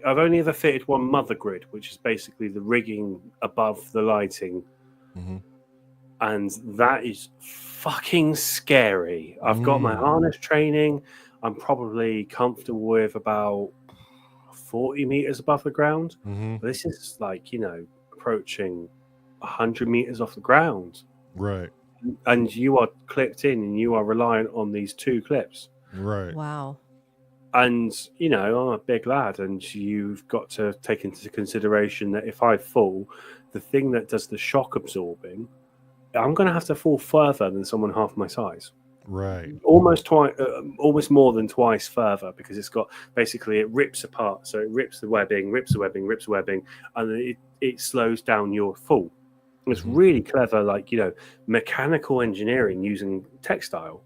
only ever fitted one mother grid, which is basically the rigging above the lighting, and that is fucking scary. I've got my harness training. I'm probably comfortable with about 40 meters above the ground. But this is like, approaching 100 meters off the ground. Right. And you are clipped in and you are reliant on these 2 clips. Right. Wow. And, I'm a big lad, and you've got to take into consideration that if I fall, the thing that does the shock absorbing, I'm going to have to fall further than someone half my size. Right. Almost more than twice further, because it's got basically it rips apart. So it rips the webbing, and it slows down your fall. It's really clever, like mechanical engineering using textile.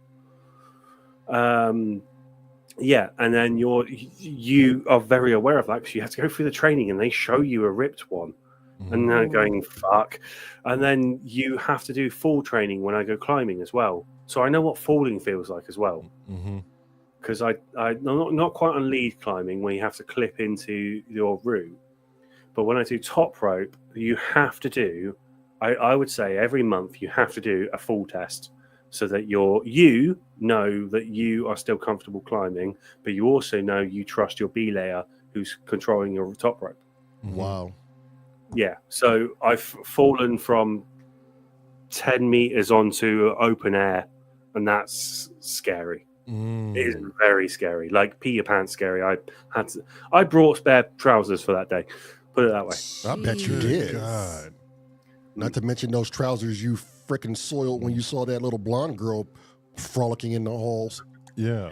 Yeah, and then you are very aware of that because you have to go through the training, and they show you a ripped one. And they're going, fuck. And then you have to do fall training when I go climbing as well. So I know what falling feels like as well. Because I'm not quite on lead climbing where you have to clip into your route. But when I do top rope, you have to do, I would say every month you have to do a fall test so that you know that you are still comfortable climbing, but you also know you trust your belayer who's controlling your top rope. Wow. Yeah, so I've fallen from 10 meters onto open air, and that's scary. It is very scary, like pee your pants scary. I brought spare trousers for that day, put it that way. I bet you did. God. Not to mention those trousers you freaking soiled when you saw that little blonde girl frolicking in the halls. Yeah.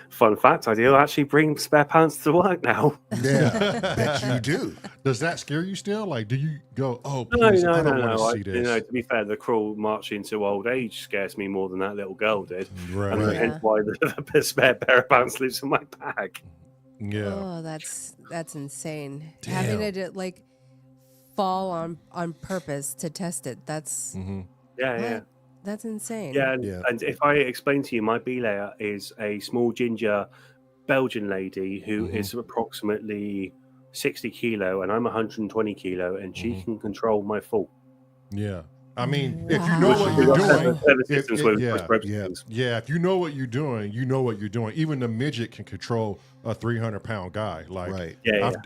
Fun fact, I do actually bring spare pants to work now. Yeah, bet you do. Does that scare you still? Like, do you go, oh, please, I don't want to see this? To be fair, the cruel march into old age scares me more than that little girl did. Right. And hence why the spare pair of pants lives in my bag. Yeah. Oh, that's insane. Damn. Having it like fall on purpose to test it. That's Yeah. That's insane. Yeah, and if I explain to you, my belayer is a small ginger Belgian lady who is approximately 60 kilo, and I'm 120 kilo, and she can control my fall. Yeah. I mean, if you know what you're doing, if you know what you're doing, you know what you're doing. Even the midget can control a 300-pound guy. Like,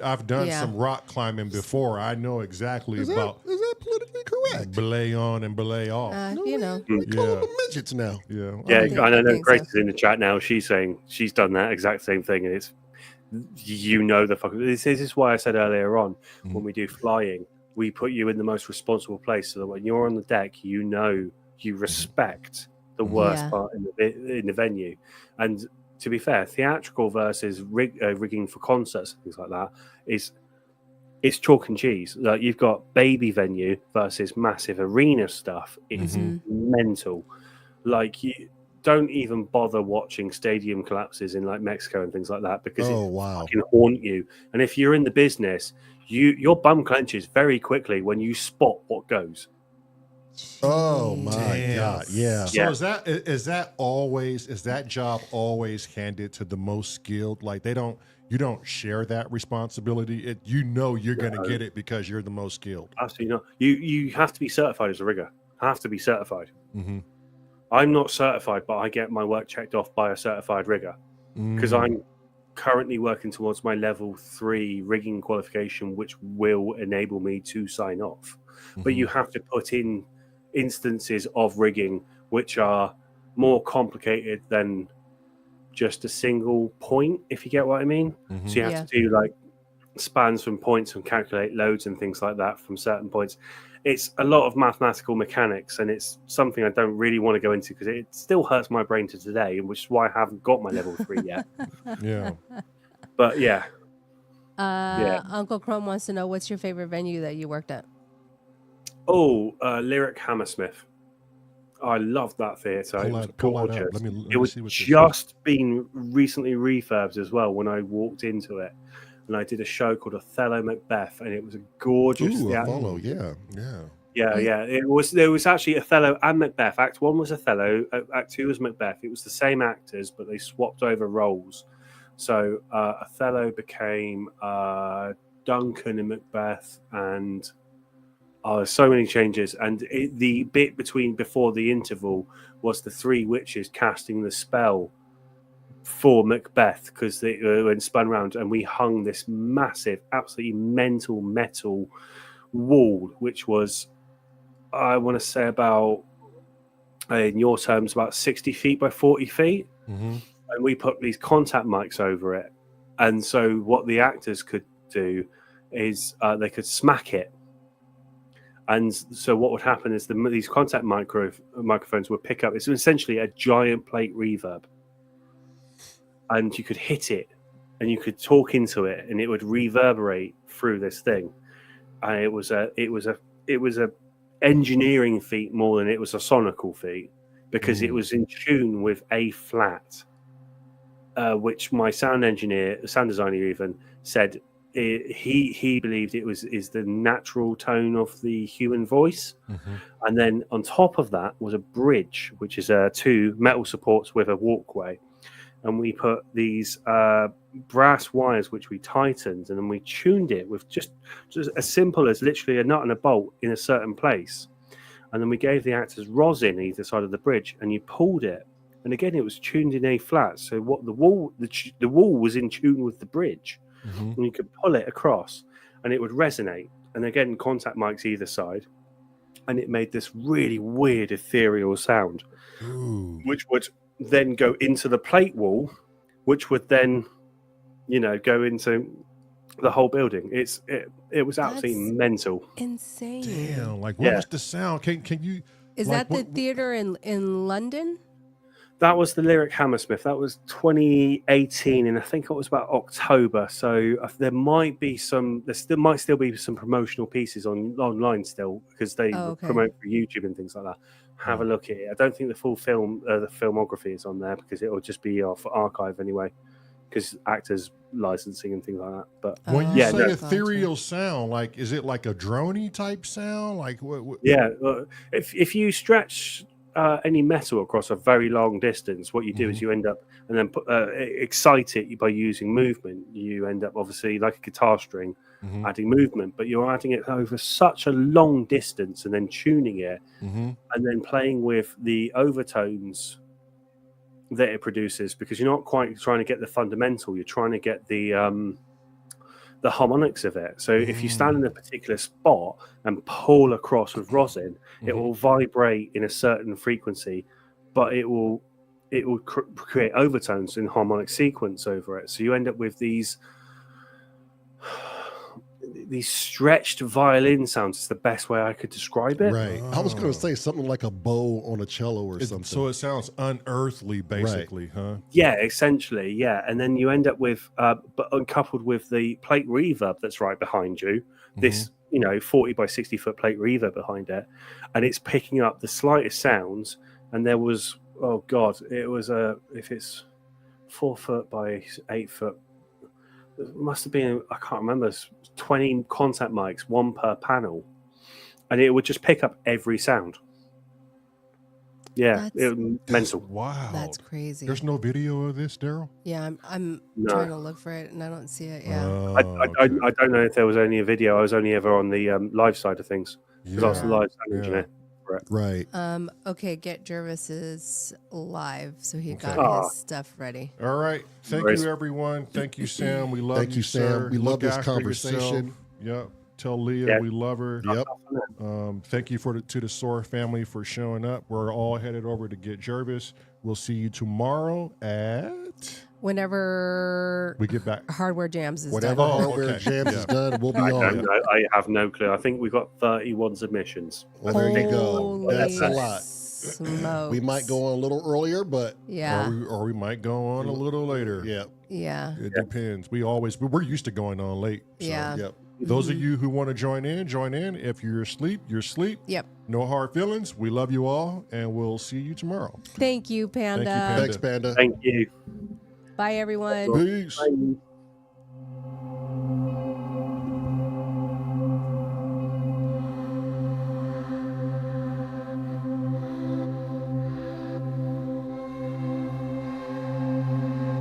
I've done some rock climbing before. I know exactly about. Is that politically correct? Belay on and belay off. We call them midgets now. Yeah. I know Grace is in the chat now. She's saying she's done that exact same thing, and it's the fuck. This is why I said earlier on when we do flying, we put you in the most responsible place so that when you're on the deck, you respect the worst part in the venue. And to be fair, theatrical versus rigging for concerts and things like that it's chalk and cheese. Like, you've got baby venue versus massive arena stuff. It's mental. Like, you don't even bother watching stadium collapses in like Mexico and things like that because it can haunt you. And if you're in the business, your bum clenches very quickly when you spot what goes. Oh my God! Yeah. So is that job always handed to the most skilled? Like, you don't share that responsibility. You're going to get it because you're the most skilled. Absolutely not. You have to be certified as a rigger. Have to be certified. I'm not certified, but I get my work checked off by a certified rigger because I'm currently working towards my level 3 rigging qualification, which will enable me to sign off. But you have to put in instances of rigging which are more complicated than just a single point, if you get what I mean. So you have to do like spans from points and calculate loads and things like that from certain points. It's a lot of mathematical mechanics, and it's something I don't really want to go into because it still hurts my brain to today, which is why I haven't got my level 3 yet. But Uncle Chrome wants to know, what's your favorite venue that you worked at? Lyric Hammersmith. I loved that theatre. It was gorgeous. Let me it was see what just been recently refurbed as well when I walked into it. and I did a show called Othello Macbeth, and it was a gorgeous. Ooh, Othello, yeah. Yeah. It was. There was actually Othello and Macbeth. Act 1 was Othello. Act 2 was Macbeth. It was the same actors, but they swapped over roles. So Othello became Duncan in Macbeth, and so many changes. And the bit before the interval was the three witches casting the spell for Macbeth, because they went spun around, and we hung this massive, absolutely mental metal wall, which was, I want to say, about, in your terms, about 60 feet by 40 feet. Mm-hmm. And we put these contact mics over it. And so what the actors could do is they could smack it. And so what would happen is these contact microphones would pick up. It's essentially a giant plate reverb. And you could hit it, and you could talk into it, and it would reverberate through this thing. And it was a engineering feat more than it was a sonical feat, because it was in tune with A flat, which my sound designer even said he believed is the natural tone of the human voice. And then on top of that was a bridge, which is 2 metal supports with a walkway. And we put these brass wires, which we tightened, and then we tuned it with just as simple as literally a nut and a bolt in a certain place. And then we gave the actors rosin either side of the bridge, and you pulled it. And again, it was tuned in A flat. So what the wall was in tune with the bridge, and you could pull it across, and it would resonate. And again, contact mics either side, and it made this really weird ethereal sound, which would then go into the plate wall, which would then, go into the whole building. It was absolutely mental. Insane. Damn, like what was the sound? Can you? Is like, that the theater in London? That was the Lyric Hammersmith. That was 2018, and I think it was about October. So there might be might still be some promotional pieces online still, because they promote for YouTube and things like that. Have a look at it. I don't think the full film, the filmography is on there, because it will just be off archive anyway, because actors licensing and things like that. But when you say ethereal sound, like, is it like a droney type sound? Like what? Yeah, if you stretch any metal across a very long distance, what you do is you end up, and then excite it by using movement. You end up obviously like a guitar string, adding movement, but you're adding it over such a long distance and then tuning it, and then playing with the overtones that it produces, because you're not quite trying to get the fundamental, you're trying to get the harmonics of it. So if you stand in a particular spot and pull across with rosin, it will vibrate in a certain frequency, but it will create overtones in harmonic sequence over it. So you end up with these stretched violin sounds. Is the best way I could describe it. Right. I was going to say something like a bow on a cello or something. So it sounds unearthly, basically, huh? Yeah, essentially, yeah. And then you end up with, but uncoupled with the plate reverb that's right behind you, this 40 by 60 foot plate reverb behind it, and it's picking up the slightest sounds. And there was, oh God, it was if it's 4 foot by 8 foot, it must have been, I can't remember, 20 contact mics, one per panel, and it would just pick up every sound. Yeah, it was mental. Wow, that's crazy. There's no video of this, Daryl? Yeah, I'm trying to look for it, and I don't see it. Yeah, I don't know if there was only a video. I was only ever on the live side of things, because I was the live sound engineer. Right. Okay, get Jervis's live, so he got his stuff ready. All right. Thank you, everyone. Thank you, Sam. We love you, Sam. Sir. We love this after conversation. Yep. Tell Leah we love her. Yep. Thank you to the S.O.R family for showing up. We're all headed over to get Jervis. We'll see you tomorrow at whenever we get back. Hardware Jams is Whatever done. Hardware Jams is done, we'll be on. I have no clue. I think we've got 31 submissions. Well, there you go. That's a lot. Smokes. We might go on a little earlier, but or we might go on a little later. Yeah. It depends. We're used to going on late. So. Yeah. Yep. Those of you who want to join in. If you're asleep, you're asleep. Yep. No hard feelings. We love you all, and we'll see you tomorrow. Thank you, Panda. Thank you, Panda. Thanks, Panda. Thank you. Bye, everyone. Peace. Bye.